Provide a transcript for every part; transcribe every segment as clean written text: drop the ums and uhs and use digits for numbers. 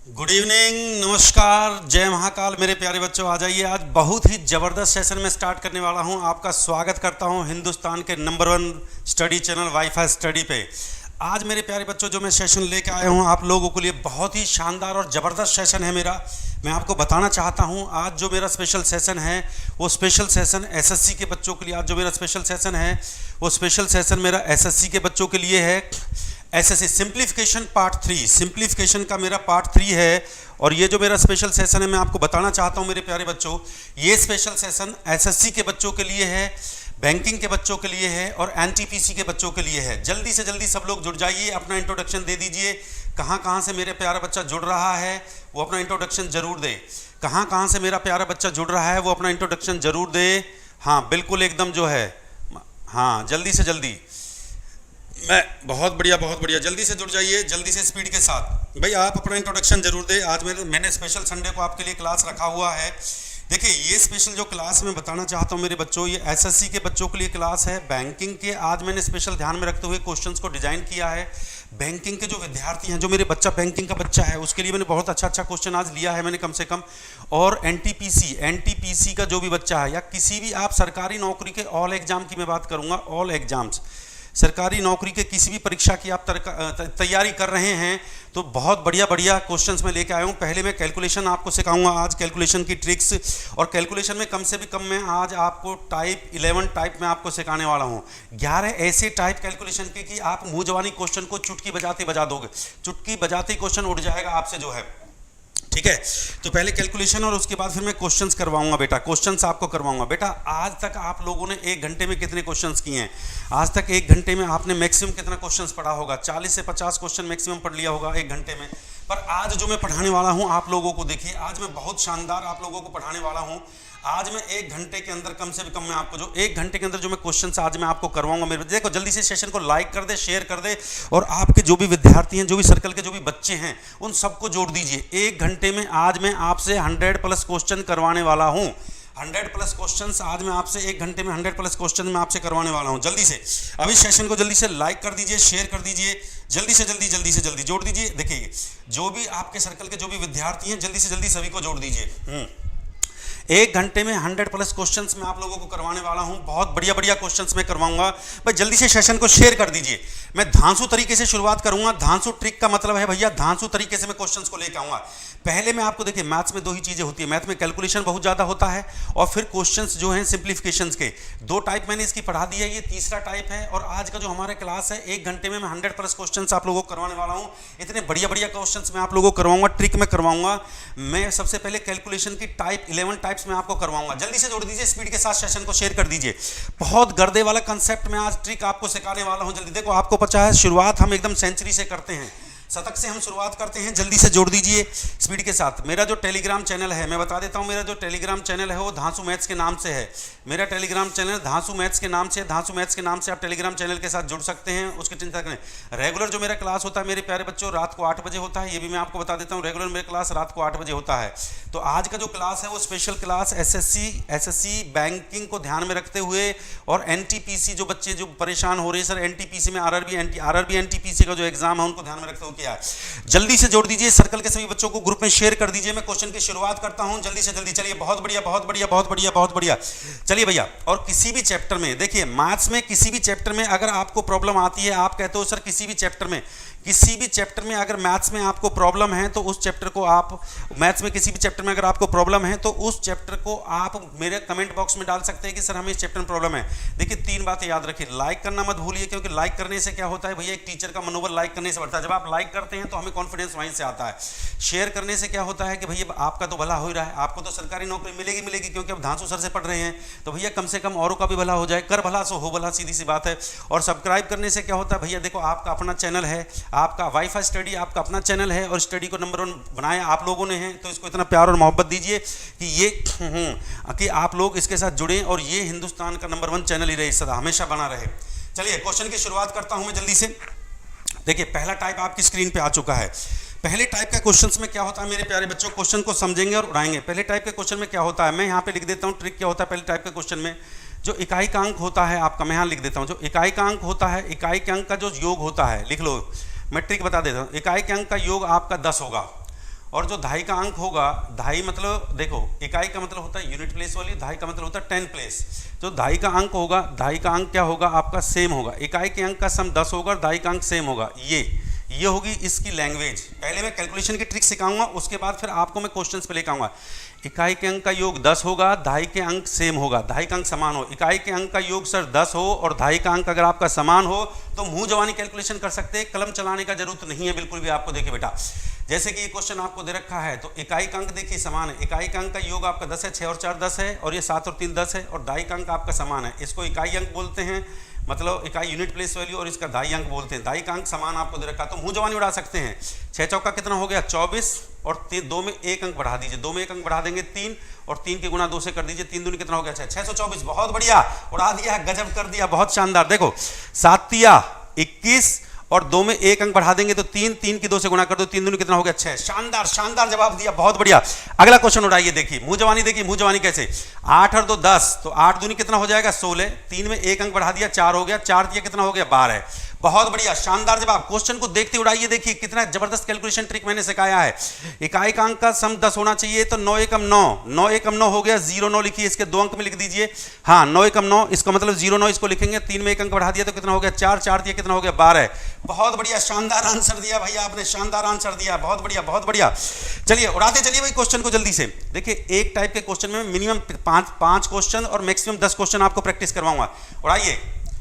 Good evening, नमस्कार, जय महाकाल मेरे प्यारे बच्चों। आ जाइए, आज बहुत ही ज़बरदस्त सेशन में स्टार्ट करने वाला हूं। आपका स्वागत करता हूं हिंदुस्तान के number 1 study channel wifi study पे। आज मेरे प्यारे बच्चों जो मैं सेशन लेके आया हूं आप लोगों के लिए बहुत ही शानदार और ज़बरदस्त सेशन है मेरा। मैं आपको बताना चाहता हूं आज जो मेरा स्पेशल सेशन है वो स्पेशल सेशन एसएससी के बच्चों के लिए। आज जो मेरा स्पेशल सेशन है वो स्पेशल सेशन मेरा एसएससी के बच्चों के लिए है। एसएससी सिंप्लीफिकेशन पार्ट 3, सिंप्लीफिकेशन का मेरा पार्ट 3 है। और ये जो मेरा स्पेशल सेशन है मैं आपको बताना चाहता हूँ मेरे प्यारे बच्चों, ये स्पेशल सेशन एसएससी के बच्चों के लिए है, बैंकिंग के बच्चों के लिए है और एनटीपीसी के बच्चों के लिए है। जल्दी से जल्दी सब लोग जुड़ जाइए, अपना इंट्रोडक्शन दे दीजिए। कहाँ कहाँ से मेरे प्यारा बच्चा जुड़ रहा है वो अपना इंट्रोडक्शन जरूर दे। कहाँ कहाँ से मेरा प्यारा बच्चा जुड़ रहा है वो अपना इंट्रोडक्शन जरूर दे। हाँ बिल्कुल एकदम जो है, हाँ जल्दी से जल्दी। मैं बहुत बढ़िया, जल्दी से जुड़ जाइए, जल्दी से स्पीड के साथ। भाई आप अपना इंट्रोडक्शन जरूर दें। आज मैंने स्पेशल संडे को आपके लिए क्लास रखा हुआ है। देखिए ये स्पेशल जो क्लास मैं बताना चाहता हूँ मेरे बच्चों, ये एसएससी के बच्चों के लिए क्लास है। बैंकिंग के आज मैंने स्पेशल ध्यान में रखते हुए क्वेश्चंस को डिजाइन किया है। बैंकिंग के जो विद्यार्थी हैं, जो मेरे बच्चा बैंकिंग का बच्चा है, उसके लिए मैंने बहुत अच्छा क्वेश्चन आज लिया है मैंने कम से कम। और एनटीपीसी का जो भी बच्चा है या किसी भी आप सरकारी नौकरी के ऑल एग्जाम की मैं बात करूँगा, ऑल एग्जाम्स सरकारी नौकरी के किसी भी परीक्षा की आप तैयारी कर रहे हैं तो बहुत बढ़िया क्वेश्चंस मैं लेके आया हूँ। पहले मैं कैलकुलेशन आपको सिखाऊंगा आज, कैलकुलेशन की ट्रिक्स। और कैलकुलेशन में कम से भी कम मैं आज आपको टाइप 11 टाइप में आपको सिखाने वाला हूँ। 11 ऐसे टाइप कैलकुलेशन के कि आप मुँह जवानी क्वेश्चन को चुटकी बजाते बजा दोगे, चुटकी बजाते क्वेश्चन उठ जाएगा आपसे जो है, ठीक है। तो पहले कैलकुलेशन और उसके बाद फिर मैं क्वेश्चंस करवाऊंगा बेटा, क्वेश्चंस आपको करवाऊंगा बेटा। आज तक आप लोगों ने 1 घंटे में कितने क्वेश्चंस किए हैं? आज तक 1 घंटे में आपने मैक्सिमम कितना क्वेश्चंस पढ़ा होगा? 40 से 50 क्वेश्चन मैक्सिमम पढ़ लिया होगा 1 घंटे में। पर आज जो मैं पढ़ाने वाला हूं आप लोगों को, देखिए आज मैं बहुत शानदार आप लोगों को पढ़ाने वाला हूं। आज मैं 1 घंटे के अंदर कम से कम मैं आपको जो 1 घंटे के अंदर जो मैं क्वेश्चंस आज मैं आपको करवाऊंगा मेरे, देखो जल्दी से सेशन को लाइक कर दे, शेयर कर दे और आपके जो भी विद्यार्थी हैं, जो भी सर्कल के जो भी बच्चे हैं उन सबको जोड़ दीजिए। 1 घंटे में आज मैं आपसे 100+ क्वेश्चन करवाने वाला हूं। 100+ क्वेश्चंस आज मैं आपसे 1 घंटे में 100+ क्वेश्चन मैं आपसे करवाने वाला हूं। जल्दी से अभी सेशन को जल्दी से लाइक कर दीजिए, शेयर कर दीजिए, जल्दी से जल्दी जोड़ दीजिए। देखिए जो भी आपके सर्कल के जो भी विद्यार्थी हैं जल्दी से जल्दी सभी को जोड़ दीजिए। 1 घंटे में 100+ क्वेश्चंस मैं आप लोगों को करवाने वाला हूं। बहुत बढ़िया क्वेश्चंस मैं करवाऊंगा। भाई जल्दी से सेशन को शेयर कर दीजिए। मैं धांसू तरीके से शुरुआत करूंगा। धांसू ट्रिक का मतलब है भैया धांसू तरीके से मैं क्वेश्चंस को लेकर आऊंगा। पहले मैं आपको, देखिए मैथ्स में 2 ही चीजें होती है, मैथ में कैलकुलेशन बहुत ज्यादा होता है और फिर क्वेश्चंस जो हैं सिंप्लीफिकेशंस के 2 टाइप मैंने इसकी पढ़ा दी है, ये तीसरा टाइप है। और आज का जो हमारा क्लास है 1 घंटे में मैं 100+ क्वेश्चंस आप लोगों को करवाने वाला हूं। इतने बढ़िया क्वेश्चंस मैं आप लोगों को करवाऊंगा, ट्रिक में करवाऊंगा। मैं सबसे पहले कैलकुलेशन की टाइप 11 टाइप्स में आपको करवाऊंगा। जल्दी से जोड़ दीजिए, स्पीड के साथ सेशन को शेयर कर दीजिए। बहुत गर्दे वाला कंसेप्ट मैं आज ट्रिक आपको सिखाने वाला हूं। जल्दी देखो, आपको पता है शुरुआत हम एकदम सेंचुरी से करते हैं, शतक से हम शुरुआत करते हैं। जल्दी से जोड़ दीजिए स्पीड के साथ। मेरा जो टेलीग्राम चैनल है मैं बता देता हूं, मेरा जो टेलीग्राम चैनल है वो धांसू मैथ्स के नाम से है। मेरा टेलीग्राम चैनल धांसू मैथ्स के नाम से, धांसू मैथ्स के नाम से आप टेलीग्राम चैनल के साथ जुड़ सकते हैं। उसकी चिंता करें। रेगुलर जो मेरा क्लास होता है मेरे प्यारे बच्चों रात को 8 बजे होता है, ये भी मैं आपको बता देता हूँ। रेगुलर मेरा क्लास रात को 8 बजे होता है। तो आज का जो क्लास है वो स्पेशल क्लास एसएससी बैंकिंग को ध्यान में रखते हुए और एनटीपीसी जो बच्चे जो परेशान हो रहे हैं सर एनटीपीसी में, आरआरबी एनटीपीसी का जो एग्जाम है उनको ध्यान में रखते हुए किया है। जल्दी से जोड़ दीजिए, सर्कल के सभी बच्चों को ग्रुप में शेयर कर दीजिए। मैं क्वेश्चन की शुरुआत करता हूं जल्दी से जल्दी। चलिए बहुत बढ़िया। चलिए भैया, और किसी भी चैप्टर में देखिए मैथ्स में किसी भी चैप्टर में अगर आपको प्रॉब्लम आती है, आप कहते हो सर किसी भी चैप्टर में अगर मैथ्स में आपको प्रॉब्लम है तो उस चैप्टर को आप, मैथ्स में किसी भी चैप्टर में अगर आपको प्रॉब्लम है तो उस चैप्टर को आप मेरे कमेंट बॉक्स में डाल सकते हैं कि सर हमें इस चैप्टर में प्रॉब्लम है। देखिए 3 बातें याद रखिए, लाइक करना मत भूलिए, क्योंकि लाइक करने से क्या होता है भैया, एक टीचर का मनोबल लाइक करने से बढ़ता है। जब आप लाइक करते हैं तो हमें कॉन्फिडेंस वहीं से आता है। शेयर करने से क्या होता है कि भैया आपका तो भला हो ही रहा है, आपको तो सरकारी नौकरी मिलेगी क्योंकि अब धांसू सर से पढ़ रहे हैं, तो भैया कम से कम औरों का भी भला हो जाए। कर भला सो हो भला, सीधी सी बात है। और सब्सक्राइब करने से क्या होता है भैया, देखो आपका अपना चैनल है, आपका वाईफाई स्टडी आपका अपना चैनल है और स्टडी को नंबर 1 बनाया आप लोगों ने है, तो इसको इतना प्यार और मोहब्बत दीजिए कि ये कि आप लोग इसके साथ जुड़ें और ये हिंदुस्तान का नंबर 1 चैनल ही रहे, सदा हमेशा बना रहे। चलिए क्वेश्चन की शुरुआत करता हूं मैं जल्दी से। देखिए पहला टाइप आपकी स्क्रीन पे आ चुका है। पहले टाइप का क्वेश्चंस में क्या होता है मेरे प्यारे बच्चों, क्वेश्चन को समझेंगे और उड़ाएंगे। पहले टाइप के क्वेश्चन में क्या होता है मैं यहाँ पे लिख देता हूँ, ट्रिक क्या होता है पहले टाइप के क्वेश्चन में। जो इकाई का अंक होता है आपका, मैं यहाँ लिख देता हूँ, जो इकाई का अंक होता है, इकाई के अंक का जो योग होता है, लिख लो, मैं ट्रिक बता देता हूँ। इकाई के अंक का योग आपका 10 होगा और जो दहाई का अंक होगा, दहाई मतलब देखो इकाई का मतलब होता है यूनिट प्लेस वाली, दहाई का मतलब होता है 10 प्लेस। जो दहाई का अंक होगा, दहाई का अंक क्या होगा आपका सेम होगा, इकाई के अंक का सम 10 होगा, दहाई का अंक सेम होगा। ये होगी इसकी लैंग्वेज। पहले मैं कैलकुलेशन की ट्रिक सिखाऊंगा, उसके बाद फिर आपको मैं क्वेश्चंस पे लेकर आऊंगा। इकाई के अंक का योग 10 होगा, दहाई के अंक सेम होगा, दहाई का अंक समान हो। इकाई के अंक का योग सर 10 हो और दहाई का अंक अगर आपका समान हो तो मुंह जवानी कैलकुलेशन कर सकते हैं, कलम चलाने का जरूरत नहीं है बिल्कुल भी आपको। देखिए बेटा, जैसे कि ये क्वेश्चन आपको दे रखा है, तो इकाई का अंक देखिए समान है, इकाई का अंक का योग आपका 10 है, 6 और 4 10 है, और ये 7 और 3 10 है, और दहाई का अंक आपका समान है। इसको इकाई अंक बोलते हैं, मतलब इकाई यूनिट प्लेस वैल्यू, और इसका दहाई अंक बोलते हैं। दहाई का अंक समान आपको दे रखा है तो मुंह जवानी उड़ा सकते हैं। 6 चौका कितना हो गया 24, और 2 में 1 अंक बढ़ा दीजिए, 2 में 1 अंक बढ़ा देंगे 3, और 3 के गुना 2 से कर दीजिए, 3 दूनी कितना हो गया 6, 624। बहुत बढ़िया, उड़ा दिया, गजब कर दिया, बहुत शानदार। देखो 7 तिया 21, और 2 में 1 अंक बढ़ा देंगे तो 3, 3 की 2 से गुणा कर दो, 3 दूनी कितना हो गया 6। शानदार शानदार जवाब दिया, बहुत बढ़िया। अगला क्वेश्चन उठाइए, देखिए मुंह जवानी, देखिए मुंह जवानी कैसे। 8 और 2 10, तो 8 दूनी कितना हो जाएगा 16, 3 में 1 अंक बढ़ा दिया 4 हो गया, 4 दिया कितना हो गया 12। बहुत बढ़िया, शानदार जवाब। क्वेश्चन को देखते उड़ाइए, देखिए कितना जबरदस्त कैलकुलेशन ट्रिक मैंने सिखाया है। इकाई का अंक का सम 10 होना चाहिए, तो 9 एकम 9, 9 एकम 9 हो गया, 0 9 लिखिए, इसके 2 अंक में लिख दीजिए। हाँ 9 एकम 9, इसका मतलब 0 9 इसको लिखेंगे, 3 में 1 अंक बढ़ा दिया तो कितना हो गया 4, 4 दिया कितना हो गया 12। बहुत बढ़िया, शानदार आंसर दिया भैया आपने, शानदार आंसर दिया, बहुत बढ़िया बहुत बढ़िया। चलिए उड़ाते चलिए भाई क्वेश्चन को जल्दी से। देखिए एक टाइप के क्वेश्चन में मिनिमम 5 क्वेश्चन और मैक्सिमम 10 क्वेश्चन आपको प्रैक्टिस करवाऊंगा। उड़ाइए,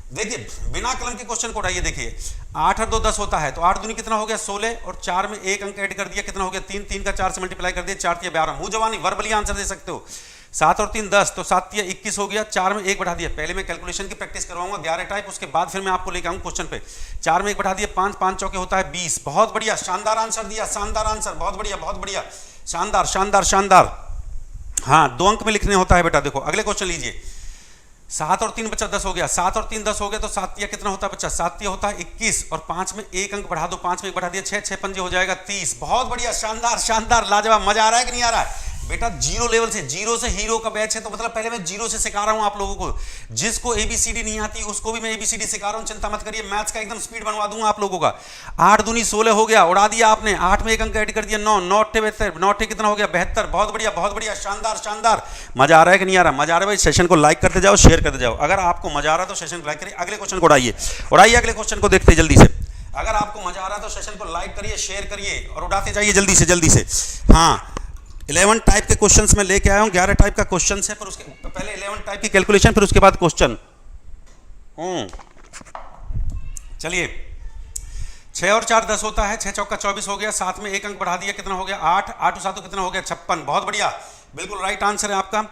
देखिए बिना कलम के क्वेश्चन को उठाइए। देखिए 8 और 2 10 होता है, तो 8 दूनी कितना हो गया 16, और 4 में 1 अंक ऐड कर दिया कितना हो गया 3, 3 का 4 से मल्टीप्लाई कर दिया 4 तिया 12। मुंह जवानी वर्बली आंसर दे सकते हो। 7 और 3 10, तो 7 तिया 21 हो गया, 4 में 1 बढ़ा दिया। पहले मैं कैलकुलेशन की प्रैक्टिस करवाऊंगा 11 टाइप, उसके बाद फिर मैं आपको लेकर आऊंगा क्वेश्चन पे। 4 में 1 बढ़ा दिया 5, 5 चौके होता है 20। बहुत बढ़िया, शानदार आंसर दिया, शानदार आंसर, बहुत बढ़िया बहुत बढ़िया, शानदार शानदार शानदार। हाँ 2 अंक में लिखने होता है बेटा। देखो अगले क्वेश्चन लीजिए। 7 और 3 बच्चा 10 हो गया, 7 और 3 10 हो गया, तो 7 तिया कितना होता है बच्चा 7 तिया होता है 21, और 5 में 1 अंक बढ़ा दो, 5 में 1 बढ़ा दिया 6, 6 पंजे हो जाएगा 30। बहुत बढ़िया, शानदार शानदार, लाजवाब। मजा आ रहा है कि नहीं आ रहा है बेटा? जीरो लेवल से, जीरो से हीरो का बैच है, तो मतलब पहले मैं जीरो से सिखा रहा हूं आप लोगों को। जिसको एबीसीडी नहीं आती उसको भी मैं एबीसीडी सिखा रहा हूं, चिंता मत करिए, मैथ्स का एकदम स्पीड बनवा दूंगा आप लोगों का। 8 दूनी 16 हो गया, उड़ा दिया आपने। 8 में 1 अंक ऐड कर दिया 9, 9 8 72, 9 8 कितना हो गया 72। बहुत बढ़िया शानदार शानदार। मजा आ रहा है कि नहीं आ रहा? मजा आ रहा है भाई? सेशन को लाइक करते जाओ, शेयर करते जाओ। अगर आपको मजा आ रहा है तो सेशन को लाइक करिए। अगले क्वेश्चन को उड़ाइए, अगले क्वेश्चन को देखते जल्दी से। अगर आपको मजा आ रहा है तो सेशन को लाइक करिए, शेयर करिए और उड़ाते जाइए जल्दी से। हाँ 11 टाइप के क्वेश्चंस में लेके आया हूं, 11 टाइप का क्वेश्चन है, पर उसके पहले 11 टाइप की कैलकुलेशन, फिर उसके बाद क्वेश्चन। चलिए 6 और 4 10 होता है, 6 चौका 24 हो गया, 7 में 1 अंक बढ़ा दिया कितना हो गया 8, 8 7 कितना हो गया 56। बहुत बढ़िया, बिल्कुल राइट आंसर है आपका।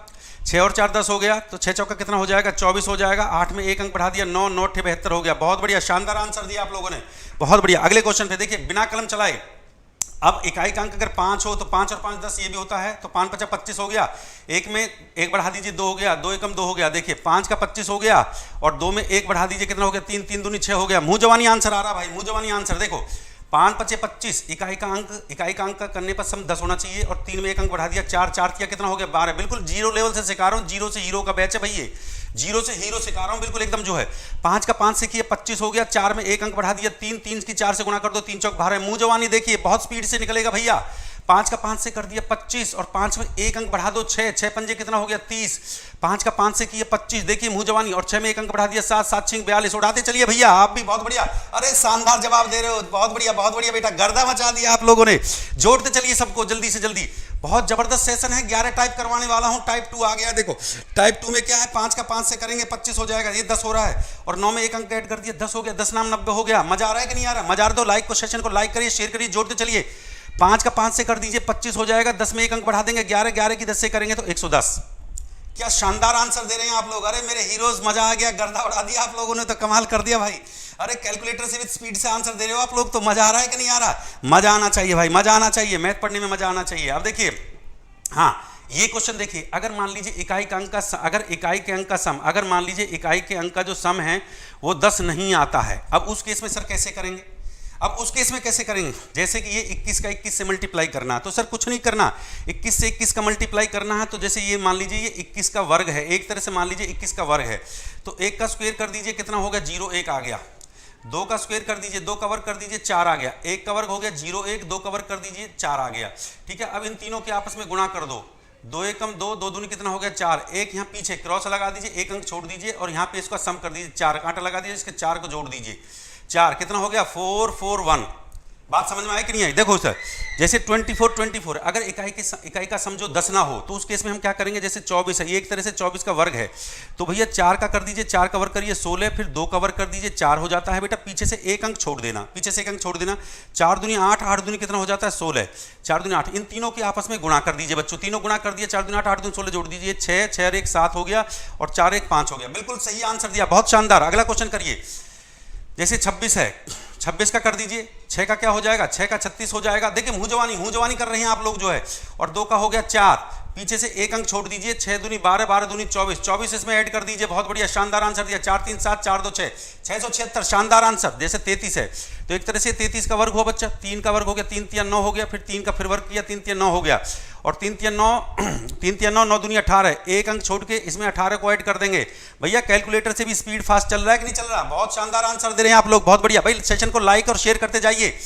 6 और 4 10 हो गया, तो 6 चौका कितना हो जाएगा 24 हो जाएगा, 8 में 1 अंक बढ़ा दिया 9, 9 8 72 हो गया। बहुत बढ़िया, शानदार आंसर दिया आप लोगों ने, बहुत बढ़िया। अगले क्वेश्चन पे देखिए, बिना कलम चलाए। अब इकाई का अंक अगर 5 हो तो 5 और 5 10 ये भी होता है, तो 5 5 25 हो गया, 1 में 1 बढ़ा दीजिए 2 हो गया, 2 एकम 2 हो गया। देखिए 5 का 25 हो गया, और 2 में 1 बढ़ा दीजिए कितना हो गया 3, 3 दूनी 6 हो गया। मुंह जवानी आंसर आ रहा भाई, मुंह जवानी आंसर। देखो 5 5 25, इकाई का अंक का करने पर सम 10 होना चाहिए, और 3 में 1 अंक बढ़ा दिया 4, 4 किया कितना हो गया 12। बिल्कुल जीरो लेवल से सिखा रहा हूँ, जीरो से हीरो का बैच है भाई ये, जीरो से हीरो सिखा रहा हूं बिल्कुल एकदम जो है। 5 का 5 से किया 25 हो गया, 4 में 1 अंक बढ़ा दिया 3, 3 की 4 से गुणा कर दो, 3 चौक 12। मुंह जवानी देखिए, बहुत स्पीड से निकलेगा भैया। 5 का 5 से कर दिया 25, और 5 में 1 अंक बढ़ा दो 6, 6 पंजे कितना हो गया 30। 5 का 5 से किया 25, देखिए मुंह जवानी, और 6 में 1 अंक बढ़ा दिया 7, 7 6 42। उड़ाते चलिए भैया, आप भी बहुत बढ़िया। अरे शानदार जवाब दे रहे हो, बहुत बढ़िया बेटा, गर्दा मचा दिया आप लोगों ने। जोड़ते चलिए सबको जल्दी से जल्दी। बहुत जबरदस्त सेशन है, 11 टाइप करवाने वाला हूं। टाइप 2 आ गया। देखो टाइप 2 में क्या है, 5 का 5 से करेंगे 25 हो जाएगा, ये 10 हो रहा है, और 9 में 1 अंक ऐड कर दिया 10 हो गया, 10 नाम 90 हो गया। मजा आ रहा है कि नहीं आ रहा? मजा आ रहा तो लाइक को, सेशन को लाइक करिए, शेयर करिए, जोड़ते चलिए। 5 का 5 से कर दीजिए 25 हो जाएगा, 10 में 1 अंक बढ़ा देंगे 11, 11 की 10 से करेंगे तो 110। क्या शानदार आंसर दे रहे हैं आप लोग। अरे मेरे हीरोज, मजा आ गया, गर्दा उड़ा दिया आप लोगों ने, तो कमाल कर दिया भाई। अरे कैलकुलेटर से भी स्पीड से आंसर दे रहे हो आप लोग, तो मजा आ रहा है कि नहीं आ रहा? मजा आना चाहिए भाई, मजा आना चाहिए, मैथ पढ़ने में मजा आना चाहिए। अब देखिए, हाँ ये क्वेश्चन देखिए, अगर मान लीजिए इकाई के अंक का अगर इकाई के अंक का सम, अगर मान लीजिए इकाई के अंक का जो सम है वो 10 नहीं आता है, अब उस केस में सर कैसे करेंगे? अब उस केस में कैसे करेंगे? जैसे कि ये 21 का 21 से मल्टीप्लाई करना है, तो सर कुछ नहीं करना, 21 से 21 का मल्टीप्लाई करना है। तो जैसे ये मान लीजिए ये 21 का वर्ग है, एक तरह से मान लीजिए 21 का वर्ग है, तो 1 का स्क्वायर कर दीजिए कितना हो गया 0, 1 आ गया। 2 का स्क्वायर कर दीजिए, 2 का वर्ग कर दीजिए, 4 आ गया। 1 का वर्ग हो गया 0 1, 2 का वर्ग कर दीजिए 4 आ गया। ठीक है, अब इन तीनों के आपस में गुणा कर दो, 2 एकम 2, 2 दूनी कितना हो गया 4। एक यहाँ पीछे क्रॉस लगा दीजिए, एक अंक छोड़ दीजिए और यहाँ पे इसका सम कर दीजिए, 4 कांटा लगा दीजिए, इसके 4 को जोड़ दीजिए, 4 कितना हो गया 4 4 1। बात समझ में आई कि नहीं आई? देखो सर, जैसे 24 अगर इकाई का सम जो 10 ना हो तो उस केस में हम क्या करेंगे, जैसे 24 है, ये एक तरह से 24 का वर्ग है, तो भैया 4 का कर दीजिए, 4 का वर्ग करिए 16, फिर 2 का वर्ग कर दीजिए 4 हो जाता है बेटा, पीछे से एक अंक छोड़ देना, पीछे से एक अंक छोड़ देना, 4 दूनी 8, 8 दूनी कितना हो जाता है 16, 4 दूनी 8। इन तीनों के आपस में गुणा कर दीजिए बच्चों, तीनों गुणा कर दिया, 4 दूनी 8, 8 दूनी 16 जोड़ दीजिए, 6 6 और 1 7 हो गया और 4 1 5 हो गया। बिल्कुल सही आंसर दिया, बहुत शानदार। अगला क्वेश्चन करिए, जैसे 26 है, 26 का कर दीजिए, 6 का क्या हो जाएगा, 6 का 36 हो जाएगा। देखिए मुंह जवानी कर रहे हैं आप लोग जो है, और 2 का हो गया 4, पीछे से एक अंक छोड़ दीजिए, 6 दूनी 12, 12 दूनी 24, 24 इसमें ऐड कर दीजिए। बहुत बढ़िया, शानदार आंसर दिया, 4 3 7, 4 2 6, 676, शानदार आंसर। जैसे 33 है तो एक तरह से 33 का वर्ग हो बच्चा, 3 का वर्ग हो गया, 3 3 9 हो गया, फिर 3 का फिर वर्ग किया, 3 3 9 हो गया, और 3 3 9 3 3 9, 9 दूनी 18, एक अंक छोड़ के इसमें 18 को ऐड कर देंगे। भैया कैलकुलेटर से भी स्पीड फास्ट चल रहा है कि नहीं चल रहा? बहुत शानदार आंसर दे रहे हैं आप लोग, बहुत बढ़िया। भाई सेशन को लाइक और शेयर करते जाइए।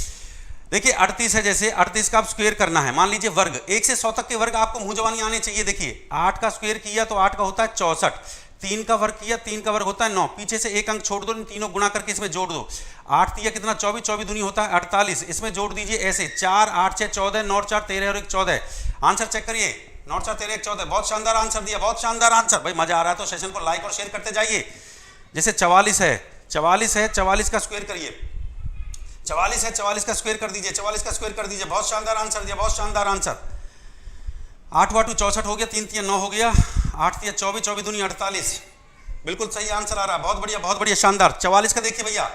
देखिए 38 है, जैसे 38 का आप स्क्वायर करना है, मान लीजिए वर्ग 1 से 100 तक के वर्ग आपको मुंह जवानी आने चाहिए। देखिए 8 का स्क्वायर किया तो 8 का होता है 64, 3 का वर्ग किया, 3 का वर्ग होता है 9, पीछे से एक अंक छोड़ दो, इन तीनों गुणा करके इसमें जोड़ दो, 8 तिया कितना 24, 24 दूनी होता है 48, इसमें जोड़ दीजिए ऐसे, 4 8 6 14, 9 4 13 और 1 14। आंसर चेक करिए, 9 4 13 1 14, बहुत शानदार आंसर दिया, बहुत शानदार आंसर। भाई मजा आ रहा है तो सेशन को लाइक और शेयर करते जाइए। जैसे 44 है, 44 का स्क्वायर करिए, 44 है, 44 का स्क्वायर कर दीजिए, 44 का स्क्वायर कर दीजिए, बहुत शानदार आंसर दिया, बहुत शानदार आंसर। 8 8 64 हो गया, 3 3 9 हो गया, 8 3 24, 24 दूनी 48, बिल्कुल सही आंसर आ रहा है, बहुत बढ़िया शानदार। 44 का देखिए भैया,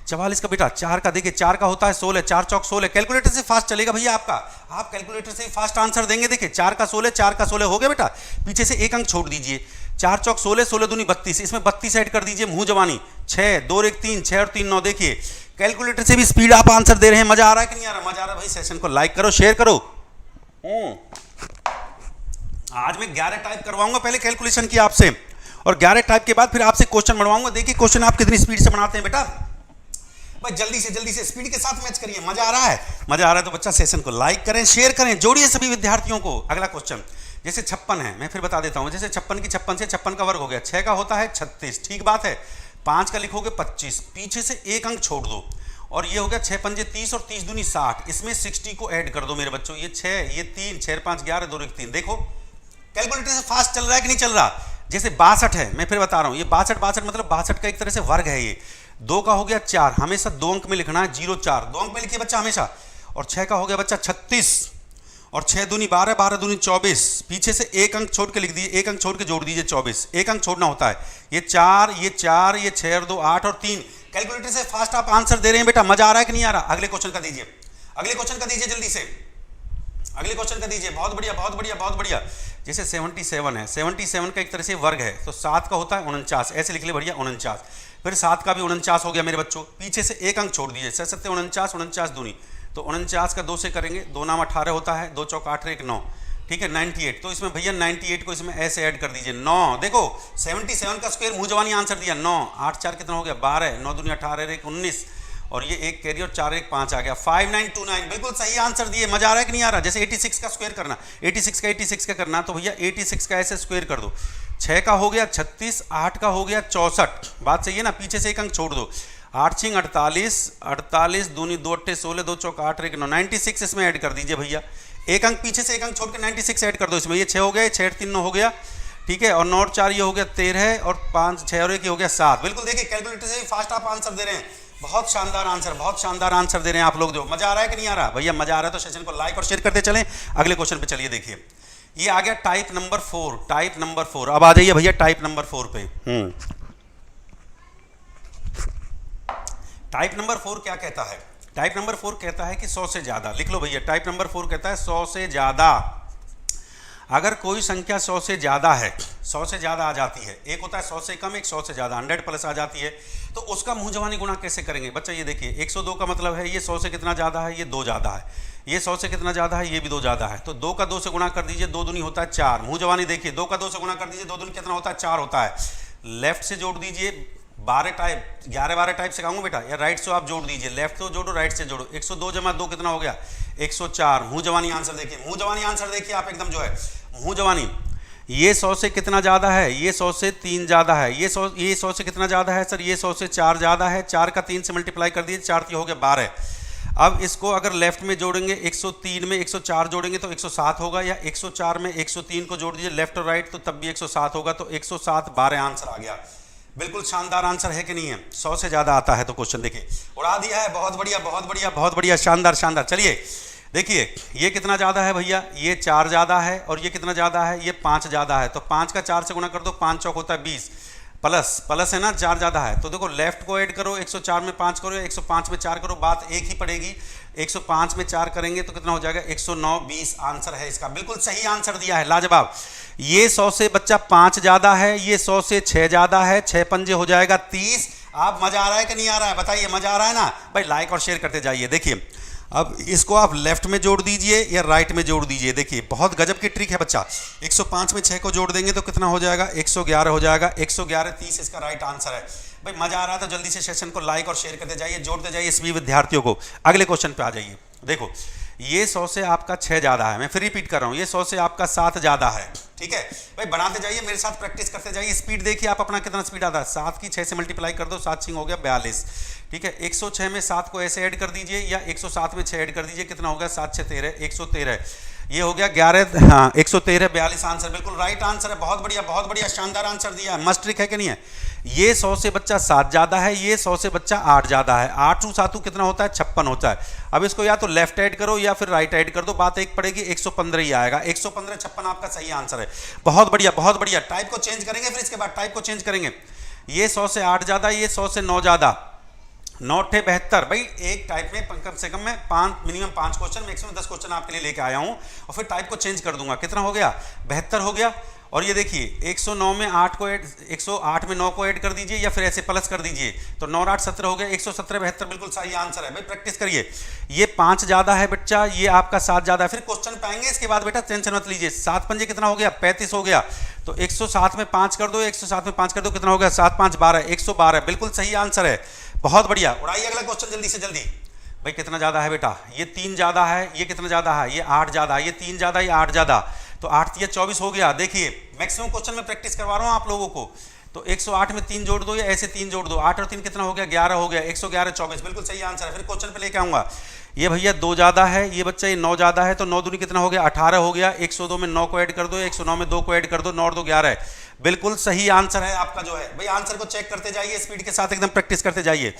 44 का बेटा 4 का देखिए, 4 का होता है 16, 4 चौक 16, कैलकुलेटर से फास्ट चलेगा भैया आपका, आप कैलकुलेटर से फास्ट आंसर देंगे। देखिए 4 का 16, 4 का 16 हो गया बेटा, पीछे से एक अंक छोड़ दीजिए, 4 चौक 16, 16 दूनी 32, इसमें 32 ऐड कर दीजिए, मुंह जवानी 6 2 1 3, 6 और 3 9। देखिए कैलकुलेटर से भी स्पीड आप आंसर दे रहे हैं, मजा आ रहा है कि नहीं आ रहा? मजा आ रहा है भाई, सेशन को लाइक करो, शेयर करो। आज मैं 11 टाइप करवाऊंगा पहले कैलकुलेशन की आपसे, और 11 टाइप के बाद फिर आपसे क्वेश्चन बनवाऊंगा। देखिए क्वेश्चन आप कितनी स्पीड से बनाते हैं बेटा, भाई जल्दी से स्पीड के साथ मैच करिए। मजा आ रहा है? मजा आ रहा है तो बच्चा सेशन को लाइक करें, शेयर करें, जोड़िए सभी विद्यार्थियों को। अगला क्वेश्चन, जैसे 56 है, मैं फिर बता देता हूं, जैसे 56 की 56 से 56 का वर्ग हो गया, 6 का होता है 36, ठीक बात है, 5 का लिखोगे 25, पीछे से एक अंक छोड़ दो, और ये हो गया 6 पंजे 30 और 30 दूनी 60, इसमें 60 को ऐड कर दो मेरे बच्चों, ये 6 ये 3, 6 5 11, 2 1 3। देखो कैलकुलेटर से फास्ट चल रहा है कि नहीं चल रहा? जैसे 62 है, मैं फिर बता रहा हूं, ये 62 मतलब 62 का एक तरह से वर्ग है ये। 2 का हो गया 4, हमेशा 2 अंक में लिखना है, 0 4 2 अंक में लिखिए बच्चा हमेशा, और 6 का हो गया बच्चा 36, और 6 दूनी 12, 12 दूनी 24, पीछे से एक अंक छोड़ के लिख दीजिए, एक अंक छोड़ के जोड़ दीजिए 24, एक अंक छोड़ना होता है, ये 4 ये 4 ये 6 और 2 8 और 3। कैलकुलेटर से फास्ट आप आंसर दे रहे हैं बेटा, मजा आ रहा है कि नहीं आ रहा? अगले क्वेश्चन का दीजिए, अगले क्वेश्चन का दीजिए, जल्दी से अगले क्वेश्चन का दीजिए, बहुत बढ़िया। जैसे 77 है, 77 का एक तरह से वर्ग है, तो 7 का होता है 49, ऐसे लिख ले बढ़िया 49, फिर 7 का भी 49 हो गया मेरे बच्चों, पीछे से एक अंक छोड़ दीजिए, 7 7 49, 49 दूनी, तो 49 का 2 से करेंगे, 2 नाम 18 होता है, 2 चौक 8 1 9, ठीक है 98, तो इसमें भैया 98 को इसमें ऐसे ऐड कर दीजिए 9। देखो 77 का स्क्वायर मुंह जवानी आंसर दिया, 9 8 4 कितना हो गया 12, 9 दूनी 18 1 19, और ये एक कैरी और 4 1 5 आ गया, 5929, बिल्कुल सही आंसर दिए। मजा आ रहा है कि नहीं आ रहा? जैसे 86 का स्क्वायर करना, 86 का करना, तो भैया 86 का ऐसे स्क्वायर कर दो, 6 का हो गया 36, 8 का हो गया 64, बात सही है ना, पीछे से एक अंक छोड़ दो, 8 6 48, 48 दूनी 2 8 16, 2 चौक 8 1 9, 96 इसमें ऐड कर दीजिए भैया, एक अंक पीछे से एक अंक छोड़ के 96 ऐड कर दो इसमें, ये 6 हो गया, 6 3 9 हो गया, ठीक है, और 9 और 4 ये हो गया 13, और 5 6 और 1 ये हो गया 7। बिल्कुल देखिए कैलकुलेटर से फास्ट आप आंसर दे रहे हैं, बहुत शानदार आंसर दे रहे हैं आप लोग। जो मजा आ रहा है कि नहीं आ रहा? भैया मजा आ रहा है तो सेशन को लाइक और शेयर करते चलें। अगले क्वेश्चन पे चलिए, देखिए ये आ गया टाइप नंबर 4, अब आ जाइए भैया टाइप नंबर 4 पे। टाइप नंबर 4 क्या कहता है? टाइप नंबर 4 कहता है कि 100 से ज्यादा, लिख लो भैया, टाइप नंबर 4 कहता है 100 से ज्यादा। अगर कोई संख्या 100 से ज़्यादा है, 100 से ज़्यादा आ जाती है, एक होता है 100 से कम, एक 100 से ज़्यादा 100 प्लस आ जाती है, तो उसका मुंह जवानी गुणा कैसे करेंगे बच्चा? ये देखिए 102 का मतलब है ये 100 से कितना ज़्यादा है, ये 2 ज़्यादा है, ये 100 से कितना ज़्यादा है, ये भी 2 ज़्यादा है, तो 2 का 2 से गुणा कर दीजिए, 2 दूनी होता है 4, मुंह जवानी देखिए 2 का 2 से गुणा कर दीजिए, 2 दूनी कितना होता है 4 होता है, लेफ्ट से जोड़ दीजिए 12 टाइप, 11-12 टाइप सिखाऊंगा बेटा। या राइट से आप जोड़ दीजिए, लेफ्ट से जोड़ो, राइट से जोड़ो। 102 जमा 2 कितना हो गया? 104। मुंह जवानी आंसर देखिए, मुंह जवानी आंसर देखिए आप एकदम जो है मुंह जवानी। ये 100 से कितना ज़्यादा है? ये 100 से 3 ज़्यादा है। ये 100 से कितना ज़्यादा है सर? ये 100 से 4 ज़्यादा है। 4 का 3 से मल्टीप्लाई कर दिए, 4 हो गया 12। अब इसको अगर लेफ्ट में जोड़ेंगे, 103 में 104 जोड़ेंगे तो 107 होगा, या 104 में 103 को जोड़ दीजिए लेफ्ट और राइट तो तब भी 107 होगा। तो 107 12 आंसर आ गया। बिल्कुल शानदार आंसर है कि नहीं है? 100 से ज़्यादा आता है तो क्वेश्चन देखिए उड़ा दिया है। बहुत बढ़िया, बहुत बढ़िया, बहुत बढ़िया, शानदार शानदार। चलिए देखिए ये कितना ज़्यादा है भैया? ये 4 ज़्यादा है। और ये कितना ज़्यादा है? ये 5 ज़्यादा है। तो 5 का 4 से गुणा कर दो, 5 चौक होता है 20, प्लस प्लस है ना, 4 ज़्यादा है। तो देखो लेफ्ट को ऐड करो, 104 में 5 करो, 105 में 4 करो, बात एक ही पड़ेगी। 105 में 4 करेंगे तो कितना हो जाएगा? 109, 20 आंसर है इसका। बिल्कुल सही आंसर दिया है, लाजवाब। ये 100 से बच्चा 5 ज़्यादा है, ये 100 से 6 ज़्यादा है, 6 पंजे हो जाएगा 30। आप मज़ा आ रहा है कि नहीं आ रहा है? बताइए, मज़ा आ रहा है ना भाई? लाइक और शेयर करते जाइए। देखिए अब इसको आप लेफ्ट में जोड़ दीजिए या राइट में जोड़ दीजिए। देखिए बहुत गजब की ट्रिक है बच्चा। 105 में 6 को जोड़ देंगे तो कितना हो जाएगा? 111 हो जाएगा। 111 30 इसका राइट आंसर है। भाई मजा आ रहा था, जल्दी से सेशन को लाइक और शेयर करते जाइए, जोड़ते जाइए सभी विद्यार्थियों को। अगले क्वेश्चन पे आ जाइए। देखो ये 100 से आपका 6 ज़्यादा है, मैं फिर रिपीट कर रहा हूँ, ये 100 से आपका 7 ज़्यादा है। ठीक है भाई, बनाते जाइए मेरे साथ, प्रैक्टिस करते जाइए। स्पीड देखिए आप अपना कितना स्पीड आता है। 7 की 6 से मल्टीप्लाई कर दो, 7 6 हो गया 42। ठीक है, 106 में 7 को ऐसे ऐड कर दीजिए, या 107 में 6 ऐड कर दीजिए, कितना हो गया? 7 6 13, 113। ये हो गया 11, हाँ 113, 42 आंसर बिल्कुल राइट आंसर है। बहुत बढ़िया, बहुत बढ़िया, शानदार आंसर दिया है। मस्त ट्रिक है कि नहीं है? ये 100 से बच्चा 7 ज़्यादा है, ये 100 से बच्चा 8 ज़्यादा है। 8 7 कितना होता है? 56 होता है। अब इसको या तो लेफ्ट ऐड करो या फिर राइट ऐड कर दो, बात एक पड़ेगी, 115 ही आएगा। 115 56 आपका सही आंसर है। बहुत बढ़िया, बहुत बढ़िया। टाइप को चेंज करेंगे, फिर इसके बाद टाइप को चेंज करेंगे। ये 100 से 8 ज़्यादा, ये 100 से 9 ज़्यादा। 9 × 72 भाई, एक टाइप में कम से कम मैं मिनिमम 5 क्वेश्चन, मैक्सिमम 10 क्वेश्चन आपके लिए लेके आया हूँ, और फिर टाइप को चेंज कर दूंगा। कितना हो गया? 72 हो गया। और ये देखिए 109 में 8 को ऐड, 108 में 9 को ऐड कर दीजिए, या फिर ऐसे प्लस कर दीजिए, तो 9 8 17 हो गया। 117 72 बिल्कुल सही आंसर है भाई। प्रैक्टिस करिए। ये 5 ज़्यादा है बच्चा, ये आपका 7 ज़्यादा है। फिर क्वेश्चन पाएंगे इसके बाद बेटा, टेंशन मत लीजिए। 7 पंजे कितना हो गया? 35 हो गया। तो 107 में 5 कर दो, 107 में 5 कर दो, कितना हो गया? 7 5 12, 112 बिल्कुल सही आंसर है। बहुत बढ़िया, उड़ाइए अगला क्वेश्चन जल्दी से जल्दी। भाई कितना ज़्यादा है बेटा? ये 3 ज़्यादा है। ये कितना ज़्यादा है? ये 8 ज़्यादा है। ये 3 ज़्यादा, ये 8 ज़्यादा, तो 8 3 24 हो गया। देखिए मैक्सिमम क्वेश्चन में प्रैक्टिस करवा रहा हूँ आप लोगों को। तो 108 में 3 जोड़ दो, या ऐसे 3 जोड़ दो। 8 और 3 कितना हो गया? 11 हो गया। 111 24 बिल्कुल सही आंसर है। फिर क्वेश्चन पे लेके आऊँगा। ये भैया 2 ज़्यादा है, ये बच्चा ये 9 ज़्यादा है, तो 9 दूनी कितना हो गया? 18 हो गया। 102 में 9 को ऐड कर दो, 109 में 2 को ऐड कर दो, 9 और 2 11 बिल्कुल सही आंसर है आपका जो है। भाई आंसर को चेक करते जाइए, स्पीड के साथ एकदम प्रैक्टिस करते जाइए।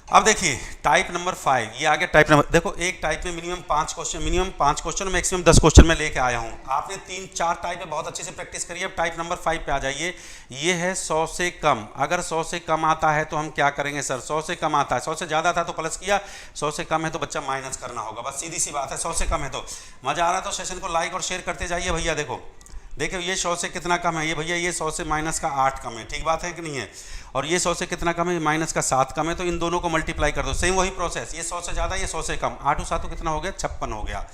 अब देखिए टाइप नंबर 5, ये आ गया टाइप नंबर। देखो एक टाइप में मिनिमम 5 क्वेश्चन, मैक्सिमम 10 क्वेश्चन में लेके आया हूँ। आपने 3-4 टाइप में बहुत अच्छे से प्रैक्टिस करिए। अब टाइप नंबर 5 पे आ जाइए। ये है 100 से कम। अगर 100 से कम आता है तो हम क्या करेंगे सर? 100 से कम आता है, 100 से ज़्यादा था तो प्लस किया, 100 से कम है तो बच्चा माइनस करना होगा। बस सीधी सी बात है। 100 से कम है तो मज़ा आ रहा है तो सेशन को लाइक और शेयर करते जाइए भैया। देखो देखिए ये 100 से कितना कम है? ये भैया ये 100 से माइनस का 8 कम है। ठीक बात है कि नहीं है? और ये 100 से कितना कम है? माइनस का 7 कम है। तो इन दोनों को मल्टीप्लाई कर दो, सेम वही प्रोसेस। ये 100 से ज़्यादा, ये 100 से कम। 8 7 कितना हो गया? 56 हो गया।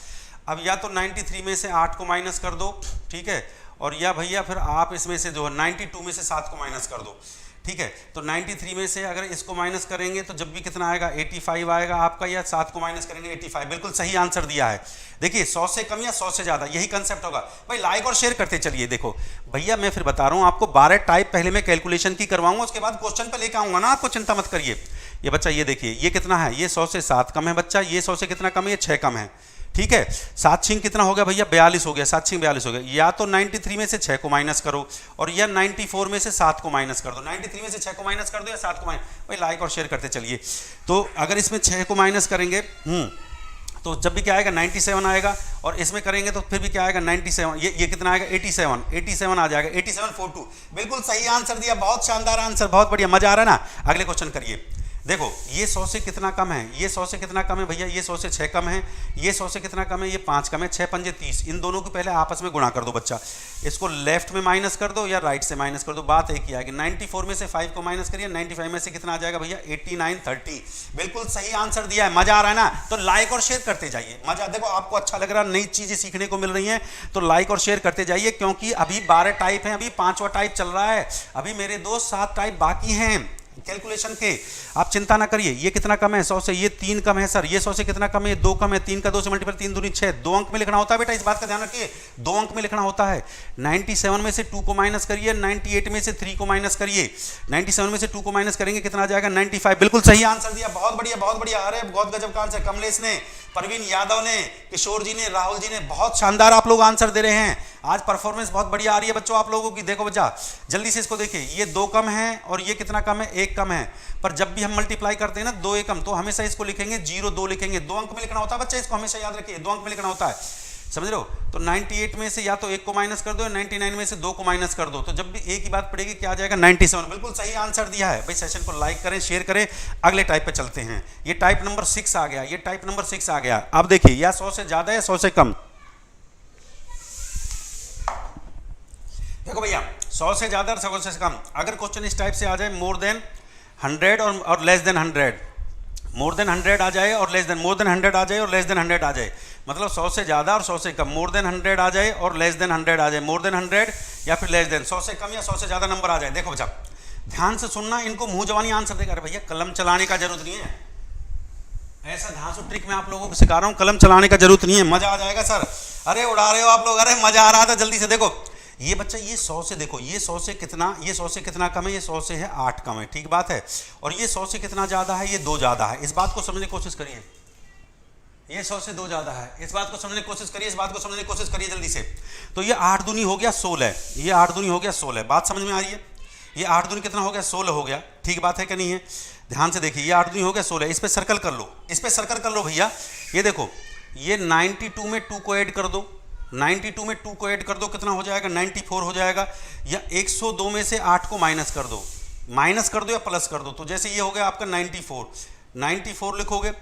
अब या तो 93 में से 8 को माइनस कर दो, ठीक है, और या भैया फिर आप इसमें से जो है 92 में से 7 को माइनस कर दो। ठीक है, तो 93 में से अगर इसको माइनस करेंगे तो जब भी कितना आएगा? 85 आएगा आपका, या 7 को माइनस करेंगे 85। बिल्कुल सही आंसर दिया है। देखिए 100 से कम या 100 से ज़्यादा, यही कंसेप्ट होगा भाई। लाइक और शेयर करते चलिए। देखो भैया मैं फिर बता रहा हूँ आपको, 12 टाइप पहले मैं कैलकुलेशन की करवाऊंगा, उसके बाद क्वेश्चन पे लेकर आऊँगा ना, आपको चिंता मत करिए। ये बच्चा ये देखिए ये कितना है? ये 100 से 7 कम है बच्चा। ये 100 से कितना कम है? ये 6 कम है। ठीक है, 7 6 कितना हो गया भैया? 42 हो गया। 7 6 42 हो गया। या तो 93 में से 6 को माइनस करो, और या 94 में से 7 को माइनस कर दो। 93 में से 6 को माइनस कर दो या 7 को माइनस। भाई लाइक और शेयर करते चलिए। तो अगर इसमें 6 को माइनस करेंगे तो जब भी क्या आएगा? 97 आएगा। और इसमें करेंगे तो फिर भी क्या आएगा? 97। ये कितना आएगा? 87 आ जाएगा। 8742 बिल्कुल सही आंसर दिया। बहुत शानदार आंसर, बहुत बढ़िया, मजा आ रहा है ना? अगले क्वेश्चन करिए। देखो ये 100 से कितना कम है? ये 100 से कितना कम है भैया? ये 100 से 6 कम है। ये 100 से कितना कम है? ये 5 कम है। 6 पंजे 30। इन दोनों को पहले आपस में गुणा कर दो बच्चा। इसको लेफ्ट में माइनस कर दो या राइट से माइनस कर दो, बात एक ही आएगी। 94 में से 5 को माइनस करिए। 95 में से कितना आ जाएगा भैया? 89 30 बिल्कुल सही आंसर दिया है। मजा आ रहा है ना? तो लाइक और शेयर करते जाइए। मजा, देखो आपको अच्छा लग रहा है, नई चीजें सीखने को मिल रही हैं, तो लाइक और शेयर करते जाइए। क्योंकि अभी 12 टाइप हैं, अभी 5वां टाइप चल रहा है। अभी मेरे दोस्त 7 टाइप बाकी हैं। कैलकुलेशन के, आप चिंता ना करिए। ये कितना कम है 100 से, ये 3 कम है सर, ये 100 से कितना कम है, 2 कम है, 3 का 2 से मल्टीपल, 3 दूनी 6, 2 अंक में लिखना होता है बेटा, इस बात का ध्यान रखिए, 2 अंक में लिखना होता है। 97 में से 2 को माइनस करिए, 98 में से 3 को माइनस करिए, 97 में से 2 को माइनस करेंगे कितना आ जाएगा 95। बिल्कुल सही आंसर दिया, बहुत बढ़िया बहुत बढ़िया। अरे बहुत गजब का आंसर, कमलेश ने, प्रवीण यादव ने, किशोर जी ने, राहुल जी ने, बहुत शानदार आप लोग आंसर दे रहे हैं। आज परफॉर्मेंस बहुत बढ़िया आ रही है बच्चों आप लोगों की। देखो बच्चा जल्दी से इसको देखिए, ये 2 कम है और ये कितना कम है 1 कम है, पर जब भी हम मल्टीप्लाई करते हैं ना 2 1 कम, तो हमेशा इसको लिखेंगे 0 2 लिखेंगे, 2 अंक में लिखना होता है बच्चा, इसको हमेशा याद रखिए, 2 अंक में लिखना होता है, समझ रहे हो। तो 98 में से या तो 1 को माइनस कर दो, या 99 में से 2 को माइनस कर दो, तो जब भी एक ही बात पड़ेगी क्या आ जाएगा 97। बिल्कुल सही आंसर दिया है भाई। सेशन को लाइक करें, शेयर करें। अगले टाइप पे चलते हैं, ये टाइप नंबर 6 आ गया, ये टाइप नंबर 6 आ गया। अब देखिए या 100 से ज्यादा या 100 से कम। देखो भैया 100 से ज्यादा और 100 से कम, अगर क्वेश्चन इस टाइप से आ जाए मोर देन 100 और लेस देन 100, मोर देन 100 आ जाए और लेस देन, मोर देन 100 आ जाए और लेस देन 100 आ जाए, मतलब 100 से ज़्यादा और 100 से कम, मोर देन 100 आ जाए और लेस देन 100 आ जाए, मोर देन 100 या फिर लेस देन, 100 से कम या 100 से ज़्यादा नंबर आ जाए। देखो बच्चा ध्यान से सुनना, इनको मुंह जवानी आंसर देगा। अरे भैया कलम चलाने का जरूरत नहीं है, ऐसा धांसू ट्रिक मैं आप लोगों को सिखा रहा हूँ, कलम चलाने का जरूरत नहीं है, मजा आ जाएगा सर। अरे उड़ा रहे हो आप लोग, अरे मजा आ रहा था। जल्दी से देखो ये बच्चा, ये 100 से देखो, ये 100 से कितना, ये 100 से कितना कम है, ये 100 से है 8 कम है, ठीक बात है। और ये 100 से कितना ज़्यादा है, ये 2 ज़्यादा है। इस बात को समझने की कोशिश करिए, ये 100 से 2 ज़्यादा है, इस बात को समझने की कोशिश करिए, इस बात को समझने की कोशिश करिए जल्दी से। तो ये 8 दूनी हो गया 16, ये 8 दूनी हो गया 16, बात समझ में आ रही है। ये 8 दूनी कितना हो गया 16 हो गया, ठीक बात है कि नहीं है। ध्यान से देखिए, ये 8 दूनी हो गया 16, इस पर सर्कल कर लो, इस पर सर्कल कर लो भैया। ये देखो ये 92 में 2 को ऐड कर दो, 92 में 2 को ऐड कर दो, कितना हो जाएगा 94 हो जाएगा। या 102 में से 8 को माइनस कर दो, माइनस कर दो या प्लस कर दो, तो जैसे ये हो गया आपका 94 लिखोगे।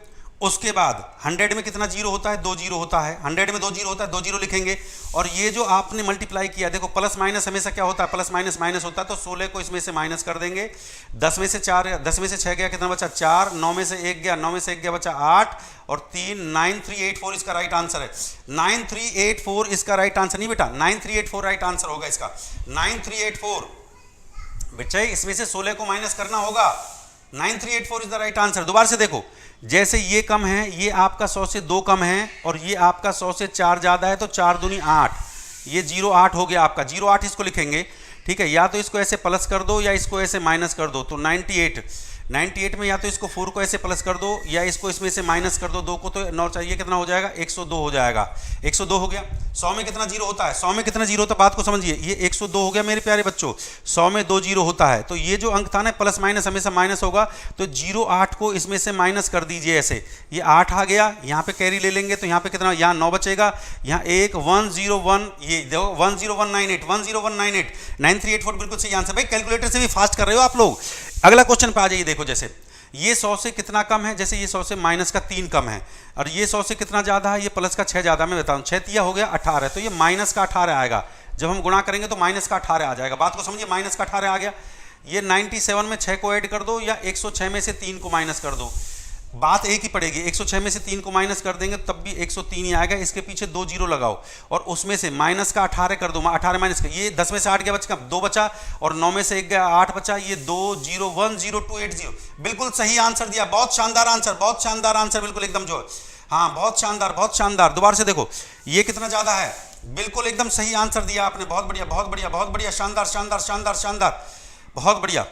उसके बाद 100 में कितना जीरो होता है, 2 जीरो होता है, 100 में 2 जीरो होता है, 2 जीरो लिखेंगे। और ये जो आपने मल्टीप्लाई किया, देखो प्लस माइनस हमेशा क्या होता है, प्लस माइनस माइनस होता है, तो 16 को इसमें से माइनस कर देंगे। 10 में से 4, 10 में से 6 गया, कितना बचा 4, 9 में से 1 गया, 9 में से 1 गया बचा 8 और 3, 9384 इसका राइट आंसर है। 9384 इसका राइट आंसर नहीं बेटा, 9384 राइट आंसर होगा इसका, 9384 बच्चा, इसमें से 16 को माइनस करना होगा, 9384 इज द राइट आंसर। दोबारा से देखो, जैसे ये कम है, ये आपका 100 से 2 कम है, और ये आपका 100 से 4 ज़्यादा है, तो 4 दूनी 8, ये 08 हो गया आपका, 08 इसको लिखेंगे, ठीक है। या तो इसको ऐसे प्लस कर दो या इसको ऐसे माइनस कर दो, तो 98 में या तो इसको 4 को ऐसे प्लस कर दो या इसको इसमें से माइनस कर दो, 2 को तो 9 चाहिए, कितना हो जाएगा 102 हो जाएगा, 102 हो गया। 100 में कितना जीरो होता है, 100 में कितना जीरो होता है, बात को समझिए, ये 102 हो गया मेरे प्यारे बच्चों। 100 में 2 जीरो होता है, तो ये जो अंक था ना प्लस माइनस हमेशा माइनस होगा, तो 08 को इसमें से माइनस कर दीजिए ऐसे, ये 8 आ गया, यहाँ पे कैरी ले लेंगे तो यहाँ पे कितना, यहाँ 9 बचेगा, यहाँ 1 101, ये देखो 10198 10198 9384 बिल्कुल सही आंसर। भाई कैलकुलेटर से भी फास्ट कर रहे हो आप लोग। अगला क्वेश्चन पे आ जाइए। देखो जैसे ये 100 से कितना कम है, जैसे ये 100 से माइनस का 3 कम है, और ये 100 से कितना ज़्यादा है, ये प्लस का 6 ज़्यादा। मैं बताऊँ 6 तिया हो गया 18, तो ये माइनस का 18 आएगा, जब हम गुणा करेंगे तो माइनस का 18 आ जाएगा। बात को समझिए, माइनस का 18 आ गया। ये 97 में 6 को ऐड कर दो या 106 में से 3 को माइनस कर दो, बात एक ही पड़ेगी। 106 में से 3 को माइनस कर देंगे तब भी 103 ही आएगा, इसके पीछे 2 जीरो लगाओ और उसमें से माइनस का 18 कर दो, 18 माइनस का, ये 10 में से 8 गया बचा 2 बचा, और 9 में से 1 गया 8 बचा, ये 2 0 1 0 2 8 0 बिल्कुल सही आंसर दिया। बहुत शानदार आंसर, बहुत शानदार आंसर, बिल्कुल एकदम जो, हाँ बहुत शानदार बहुत शानदार। दोबारा से देखो ये कितना ज़्यादा है, बिल्कुल एकदम सही आंसर दिया आपने, बहुत बढ़िया बहुत बढ़िया बहुत बढ़िया, शानदार शानदार शानदार शानदार, बहुत बढ़िया।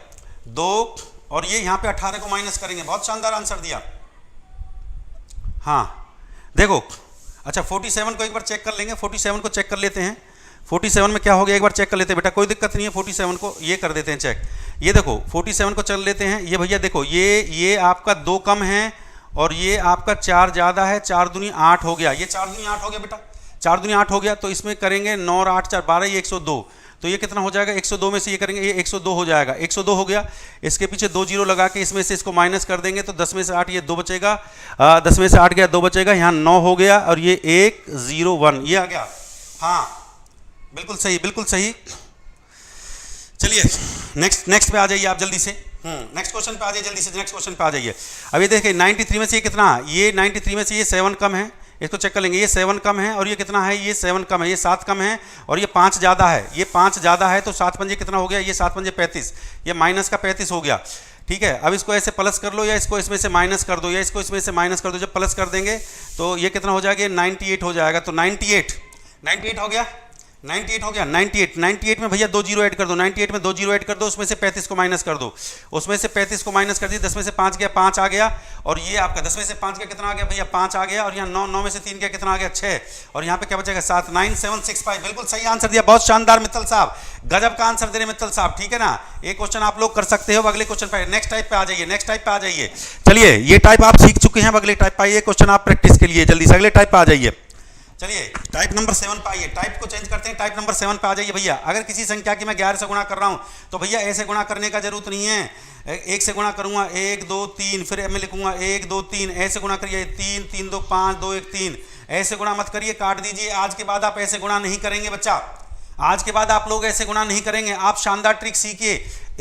2 और ये यहाँ पे 18 को माइनस करेंगे, बहुत शानदार आंसर दिया। हाँ देखो, अच्छा 47 को एक बार चेक कर लेंगे, 47 को चेक कर लेते हैं। 47 में क्या हो गया एक बार चेक कर लेते हैं बेटा, कोई दिक्कत नहीं है। 47 को ये कर देते हैं चेक, ये देखो 47 को चल लेते हैं। ये भैया देखो ये आपका 2 कम है और ये आपका 4 ज़्यादा है, 4 दूनी 8 हो गया, ये 4 दूनी 8 हो गया बेटा, 4 दूनी 8 हो गया। तो इसमें करेंगे 9 और 8 4 12, ये 102, तो ये कितना हो जाएगा 102 में से ये करेंगे, ये 102 हो जाएगा, 102 हो गया। इसके पीछे 2 जीरो लगा के इसमें से इसको माइनस कर देंगे तो 10 में से 8 ये 2 बचेगा, 10 में से 8 गया 2 बचेगा, यहाँ 9 हो गया और ये 1 0 1 ये आ गया। हाँ बिल्कुल सही बिल्कुल सही। चलिए नेक्स्ट पे आ जाइए आप जल्दी से, नेक्स्ट क्वेश्चन पे आ जाइए जल्दी से, नेक्स्ट क्वेश्चन पे आ जाइए। अब ये देखिए 93 में से ये कितना, ये 93 में से ये 7 कम है, इसको चेक कर लेंगे, ये 7 कम है और ये कितना है, ये 7 कम है, ये 7 कम है और ये 5 ज़्यादा है, ये 5 ज़्यादा है, तो 7 पंजे कितना हो गया, ये 7 पंजे 35, ये माइनस का 35 हो गया, ठीक है। अब इसको ऐसे प्लस कर लो या इसको इसमें से माइनस कर दो या इसको इसमें से माइनस कर दो। जब प्लस कर देंगे तो ये कितना हो जाएगा, 98 हो जाएगा। तो 98 हो गया, 98 हो गया। 98 में भैया 2 जीरो ऐड कर दो, 98 में 2 जीरो ऐड कर दो, उसमें से 35 को माइनस कर दो, उसमें से 35 को माइनस कर दिए, 10 में से 5 गया, 5 आ गया। और ये आपका 10 में से 5 का कितना आ गया भैया, 5 आ गया। और यहाँ 9 में से 3 का कितना आ गया, 6। और यहाँ पे क्या बचेगा, 7। 9765 बिल्कुल सही आंसर दिया। बहुत शानदार मित्तल साहब, गजब का आंसर दे रहे मित्तल साहब, ठीक है ना। एक क्वेश्चन आप लोग कर सकते हो। अगले क्वेश्चन पे, नेक्स्ट टाइप पे आ जाइए, नेक्स्ट टाइप पे आ जाइए। चलिए ये टाइप आप सीख चुके हैं, अगले टाइप पे आइए। क्वेश्चन आप प्रैक्टिस के लिए जल्दी से अगले टाइप पे आ जाइए। चलिए टाइप नंबर 7 पे आइए, टाइप को चेंज करते हैं, टाइप नंबर 7 पे आ जाइए भैया। अगर किसी संख्या की मैं 11 से गुणा कर रहा हूं तो भैया ऐसे गुणा करने का जरूरत नहीं है। 1 से गुणा करूंगा, 1 2 3, फिर मैं लिखूंगा 1 2 3, ऐसे गुणा करिए, 3 3 2 5 2 1 3, ऐसे गुणा मत करिए, काट दीजिए। आज के बाद आप ऐसे गुणा नहीं करेंगे बच्चा, आज के बाद आप लोग ऐसे गुणा नहीं करेंगे। आप शानदार ट्रिक सीखिए।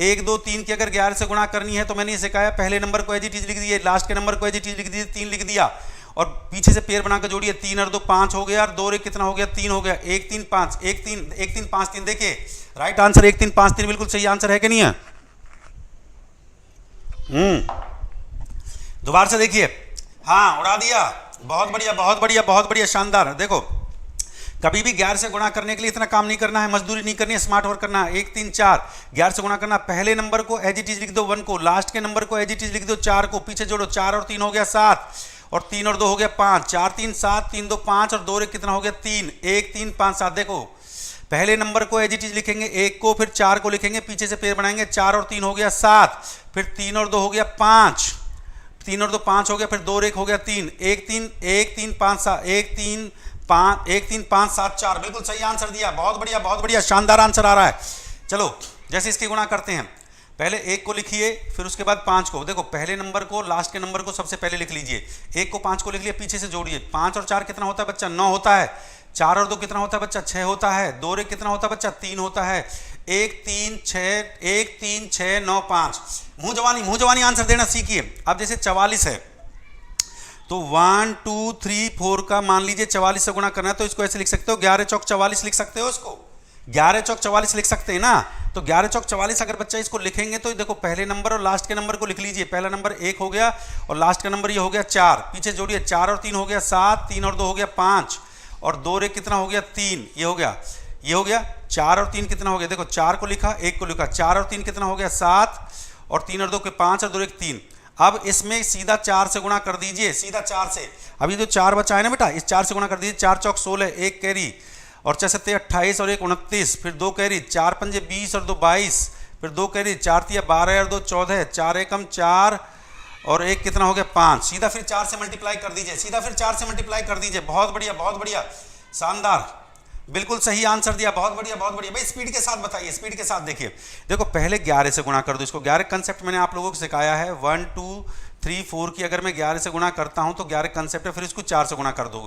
1 2 3 की अगर 11 से गुणा करनी है तो मैंने ये सिखाया, पहले नंबर को एज इट इज लिख दिए, लास्ट के नंबर को एज इट इज लिख दिए, 3 लिख दिया और पीछे से पेयर बनाकर जोड़िए। 3 और 2 5 हो गया और 2 और 1 कितना हो गया, 3 हो गया। 1 3 5, 1 3 5 3, देखिए राइट आंसर 1 3 5 3 बिल्कुल सही आंसर है कि नहीं है। दोबारा से देखिए, हाँ उड़ा दिया, बहुत बढ़िया बहुत बढ़िया बहुत बढ़िया, शानदार। देखो कभी भी 11 से गुणा करने के लिए इतना काम नहीं करना है, मजदूरी नहीं करनी है, स्मार्ट वर्क करना है। 1 3 4 11 से गुणा करना, पहले नंबर को एज इट इज लिख दो 1 को, लास्ट के नंबर को एज इट इज लिख दो 4 को, पीछे जोड़ो, 4 और 3 हो गया 7, और 3 और 2 हो गया 5, 4 3 7, 3 2 5 और 2 और 1 कितना हो गया 3, 1 3 5 7। देखो पहले नंबर को एज इट इज लिखेंगे 1 को, फिर 4 को लिखेंगे, पीछे से पेयर बनाएंगे, 4 और 3 हो गया 7, फिर 3 और 2 हो गया 5, 3 और 2 5 हो गया, फिर 2 और 1 हो गया 3, 1 3 5 7, 1 3 5 7 4 बिल्कुल सही आंसर दिया। बहुत बढ़िया शानदार आंसर आ रहा है। चलो जैसे इसकी गुणा करते हैं, पहले 1 को लिखिए, फिर उसके बाद 5 को। देखो पहले नंबर को लास्ट के नंबर को सबसे पहले लिख लीजिए, 1 को 5 को लिख लिया, पीछे से जोड़िए। 5 और 4 कितना होता है बच्चा, 9 होता है। 4 और 2 कितना होता है बच्चा, 6 होता है। 2 और 1 कितना होता है बच्चा, 3 होता है। 1 3 6 9 5। मुंह जवानी आंसर देना सीखिए। अब जैसे 44 है तो 1 2 3 4 का मान लीजिए 44 से गुणा करना है, तो इसको ऐसे लिख सकते हो, 11 चौक 44 लिख सकते हो इसको, 11 चौक 44 लिख सकते हैं ना। तो 11 चौक 44 अगर बच्चा इसको लिखेंगे तो देखो पहले नंबर और लास्ट के नंबर को लिख लीजिए। पहला नंबर 1 हो गया और लास्ट का नंबर ये हो गया 4, पीछे जोड़िए, 4 और 3 हो गया 7, 3 और 2 हो गया 5, और 2 और 1 कितना हो गया 3, ये हो गया 4 और 3 कितना हो गया, देखो 4 को लिखा, 1 को लिखा, 4 और 3 कितना हो गया 7, और 3 और 2 के 5 और 2 और 1 3। अब इसमें सीधा 4 से गुणा कर दीजिए, सीधा 4 से। अभी जो 4 बचा है ना बेटा, इस 4 से गुणा कर दीजिए। 4 चौक 16, 1 कैरी, और 4 7 28 और 1 29, फिर 2 कैरी, 4 पंजे 20 और 2 22, फिर 2 कैरी, 4 तिया 12 और 2 14, 4 एकम 4 और 1 कितना हो गया 5। सीधा फिर 4 से मल्टीप्लाई कर दीजिए, सीधा फिर 4 से मल्टीप्लाई कर दीजिए। बहुत बढ़िया शानदार, बिल्कुल सही आंसर दिया। बहुत बढ़िया भाई, स्पीड के साथ बताइए, स्पीड के साथ देखिए। देखो पहले 11 से गुणा कर दो इसको। 11 कंसेप्ट मैंने आप लोगों को सिखाया है। 1 2 3 4 की अगर मैं 11 से गुणा करता हूं तो 11 कंसेप्ट है, फिर इसको 4 से गुणा कर दो।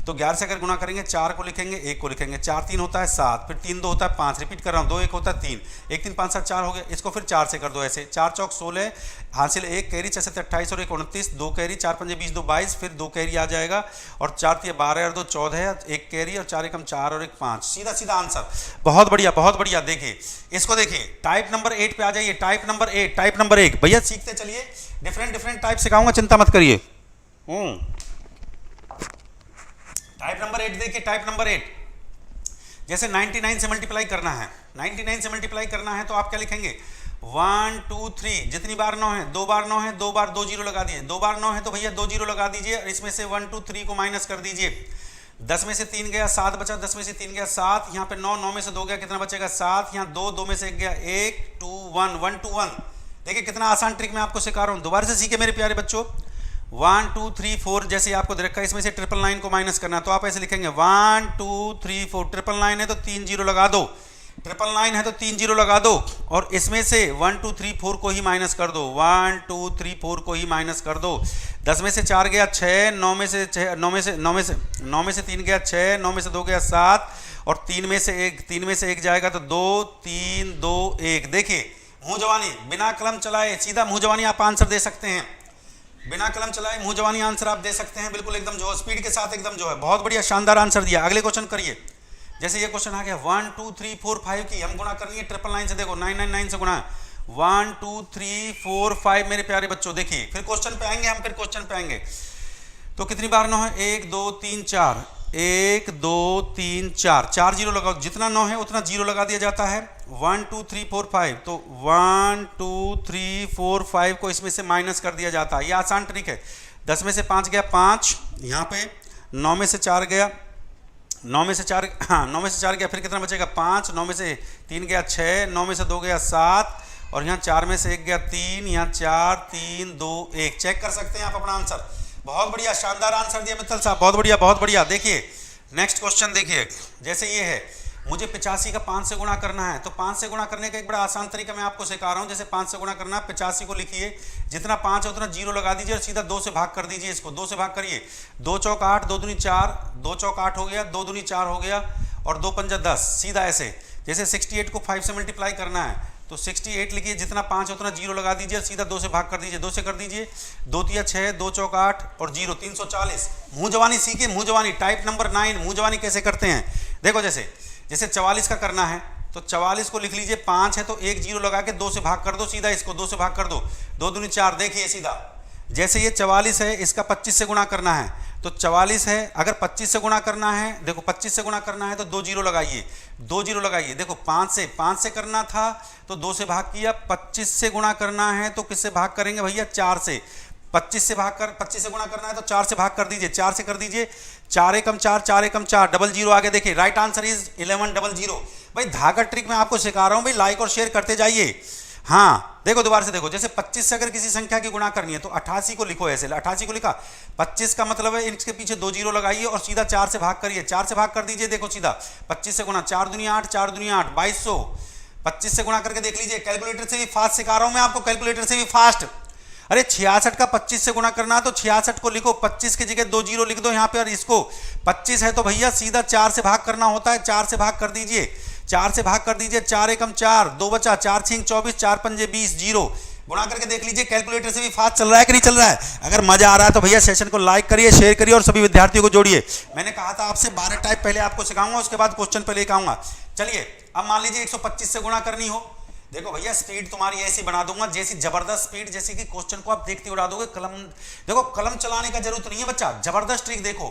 तो 11 से अगर गुणा करेंगे, 4 को लिखेंगे, 1 को लिखेंगे, 4 3 होता है 7, फिर 3 2 होता है 5, रिपीट कर रहा हूँ, 2 1 होता है 3, 1 3 5 7 4 हो गया। इसको फिर 4 से कर दो ऐसे, 4 चौक 16 हासिल, 1 कैरी, 4 7 28 और 1 29, 2 कैरी, 4 पंजे 20 2 22, फिर 2 कैरी आ जाएगा, और 4 तिया 12 और 2 14, 1 कैरी, और 4 एकम 4 और 1 5। सीधा आंसर। बहुत बढ़िया। देखिए इसको, देखिए टाइप नंबर 8 पे आ जाइए। टाइप नंबर 1 भैया सीखते चलिए, डिफरेंट टाइप सिखाऊंगा, चिंता मत करिए। टाइप नंबर 8 देखिए, टाइप नंबर 8 जैसे 99 से मल्टीप्लाई करना है, 99 से मल्टीप्लाई करना है तो आप क्या लिखेंगे, 1 2 3, जितनी बार 9 है, 2 बार 9 है, 2 बार 2 जीरो लगा दिए, 2 बार 9 है तो भैया 2 जीरो लगा दीजिए, और इसमें से 1 2 3 को माइनस कर दीजिए। 10 में से 3 गया 7 बचा, 10 में से 3 गया 7, यहाँ पे 9 में से 2 गया, कितना बचेगा 7, यहाँ 2 में से 1 गया 1 2 1 1 2 1। देखिए कितना आसान ट्रिक मैं आपको सिखा रहा हूँ, दोबारा से सीखे मेरे प्यारे बच्चों। 1 2 3 4 जैसे आपको दे रखा है, इसमें से 999 को माइनस करना है, तो आप ऐसे लिखेंगे 1 2 3 4, 999 है तो 3 जीरो लगा दो, 999 है तो 3 जीरो लगा दो, और इसमें से 1 2 3 4 को ही माइनस कर दो, 1 2 3 4 को ही माइनस कर दो। 10 में से 4 गया 6, 9 में से 3 गया 6, 9 में से 2 गया 7, और 3 में से 1 जाएगा तो 2 3 2 1। देखिए मुंह जवानी, बिना कलम चलाए सीधा मुंह जवानी आप आंसर दे सकते हैं, बिना कलम चलाए मुंह जवानी आंसर आप दे सकते हैं, बिल्कुल एकदम जो है स्पीड के साथ, एकदम जो है बहुत बढ़िया शानदार आंसर दिया। अगले क्वेश्चन करिए। जैसे ये क्वेश्चन आ गया 1 2 3 4 5 की हम गुणा करनी है 999 से। देखो 999 से गुणा 1 2 3 4 5 मेरे प्यारे बच्चों देखिए, फिर क्वेश्चन पे आएंगे हम, फिर क्वेश्चन पे आएंगे। तो कितनी बार 9 है? 1 2 3 4, 1 2 3 4, 4 जीरो लगाओ, जितना 9 है उतना जीरो लगा दिया जाता है। 1 2 3 4 5, तो 1 2 3 4 5 को इसमें से माइनस कर दिया जाता है। ये आसान ट्रिक है। 10 में से 5 गया 5, यहाँ पे 9 में से 4 गया, 9 में से 4, हाँ 9 में से 4 गया, फिर कितना बचेगा 5, 9 में से 3 गया 6, 9 में से 2 गया 7, और यहाँ 4 में से 1 गया 3, यहाँ 4 3 2 1। चेक कर सकते हैं आप अपना आंसर। बहुत बढ़िया, शानदार आंसर दिया मित्तल साहब, बहुत बढ़िया बहुत बढ़िया। देखिए नेक्स्ट क्वेश्चन देखिए, जैसे ये है, मुझे 85 का 5 से गुणा करना है। तो 5 से गुणा करने का एक बड़ा आसान तरीका मैं आपको सिखा रहा हूँ। जैसे 5 से गुणा करना है, 85 को लिखिए, जितना 5 है उतना जीरो लगा दीजिए और सीधा 2 से भाग कर दीजिए। इसको 2 से भाग करिए, 2 चौक 8, 2 दूनी 4, 2 चौक 8 हो गया, 2 दूनी 4 हो गया, और 2 पंजा 10। सीधा ऐसे, जैसे 68 को 5 से मल्टीप्लाई करना है तो 68 लिखिए, जितना 5 है उतना जीरो लगा दीजिए और सीधा 2 से भाग कर दीजिए। 2 से कर दीजिए, 2 तिया 6, 2 चौक 8 और 0, 340। मुँह जवानी सीखिए, मुँह जवानी, टाइप नंबर 9, मुँह जवानी कैसे करते हैं। देखो जैसे 44 का करना है तो 44 को लिख लीजिए, 5 है तो 1 जीरो लगा के 2 से भाग कर दो, सीधा इसको 2 से भाग कर दो, 2 दूनी 4। देखिए सीधा, जैसे ये 44 है, इसका 25 से गुणा करना है, तो 44 है, अगर 25 से गुणा करना है, देखो 25 से गुणा करना है तो 2 जीरो लगाइए, 2 जीरो लगाइए। देखो 5 से करना था तो 2 से भाग किया, 25 से गुणा करना है तो किससे भाग करेंगे भैया? 4 से। 25 से गुणा करना है तो 4 से भाग कर दीजिए, 4 से कर दीजिए, 4 एकम 4, 4 एकम 4, डबल जीरो आगे। देखिए राइट आंसर इज 1100। भाई धागा ट्रिक मैं आपको सिखा रहा हूं भाई, लाइक और शेयर करते जाइए। हाँ देखो दोबारा से देखो, जैसे 25 से अगर किसी संख्या की गुणा करनी है तो 88 को लिखो ऐसे, 88 को लिखा, 25 का मतलब है इसके पीछे 2 जीरो लगाइए और सीधा 4 से भाग करिए, 4 से भाग कर दीजिए। देखो सीधा 25 से गुणा, 4 दुनिया 8, 4 दुनिया 8, 2200। 25 से गुणा करके देख लीजिए, कैलकुलेटर से भी फास्ट सिखा रहा हूं मैं आपको, कैलकुलेटर से भी फास्ट। अरे 66 का 25 से गुणा करना है तो 66 को लिखो, 25 की जगह 2 जीरो लिख दो यहाँ पे, और इसको 25 है तो भैया सीधा 4 से भाग करना होता है, 4 से भाग कर दीजिए, 4 से भाग कर दीजिए, 4 एकम 4, 2 बचा, 4 छिंग 24, 4 पंजे 20, जीरो। गुणा करके देख लीजिए, कैलकुलेटर से भी फास्ट चल रहा है कि नहीं चल रहा है। अगर मजा आ रहा है तो भैया सेशन को लाइक करिए, शेयर करिए और सभी विद्यार्थियों को जोड़िए। मैंने कहा था आपसे 12 टाइप पहले आपको सिखाऊंगा, उसके बाद क्वेश्चन पे लेकर आऊंगा। चलिए अब मान लीजिए 125 से गुणा करनी हो, देखो भैया स्पीड तुम्हारी ऐसी बना दूंगा, जैसी जबरदस्त स्पीड, जैसे कि क्वेश्चन को आप देखते उड़ा दोगे। कलम देखो, कलम चलाने का जरूरत नहीं है बच्चा, जबरदस्त ट्रिक देखो।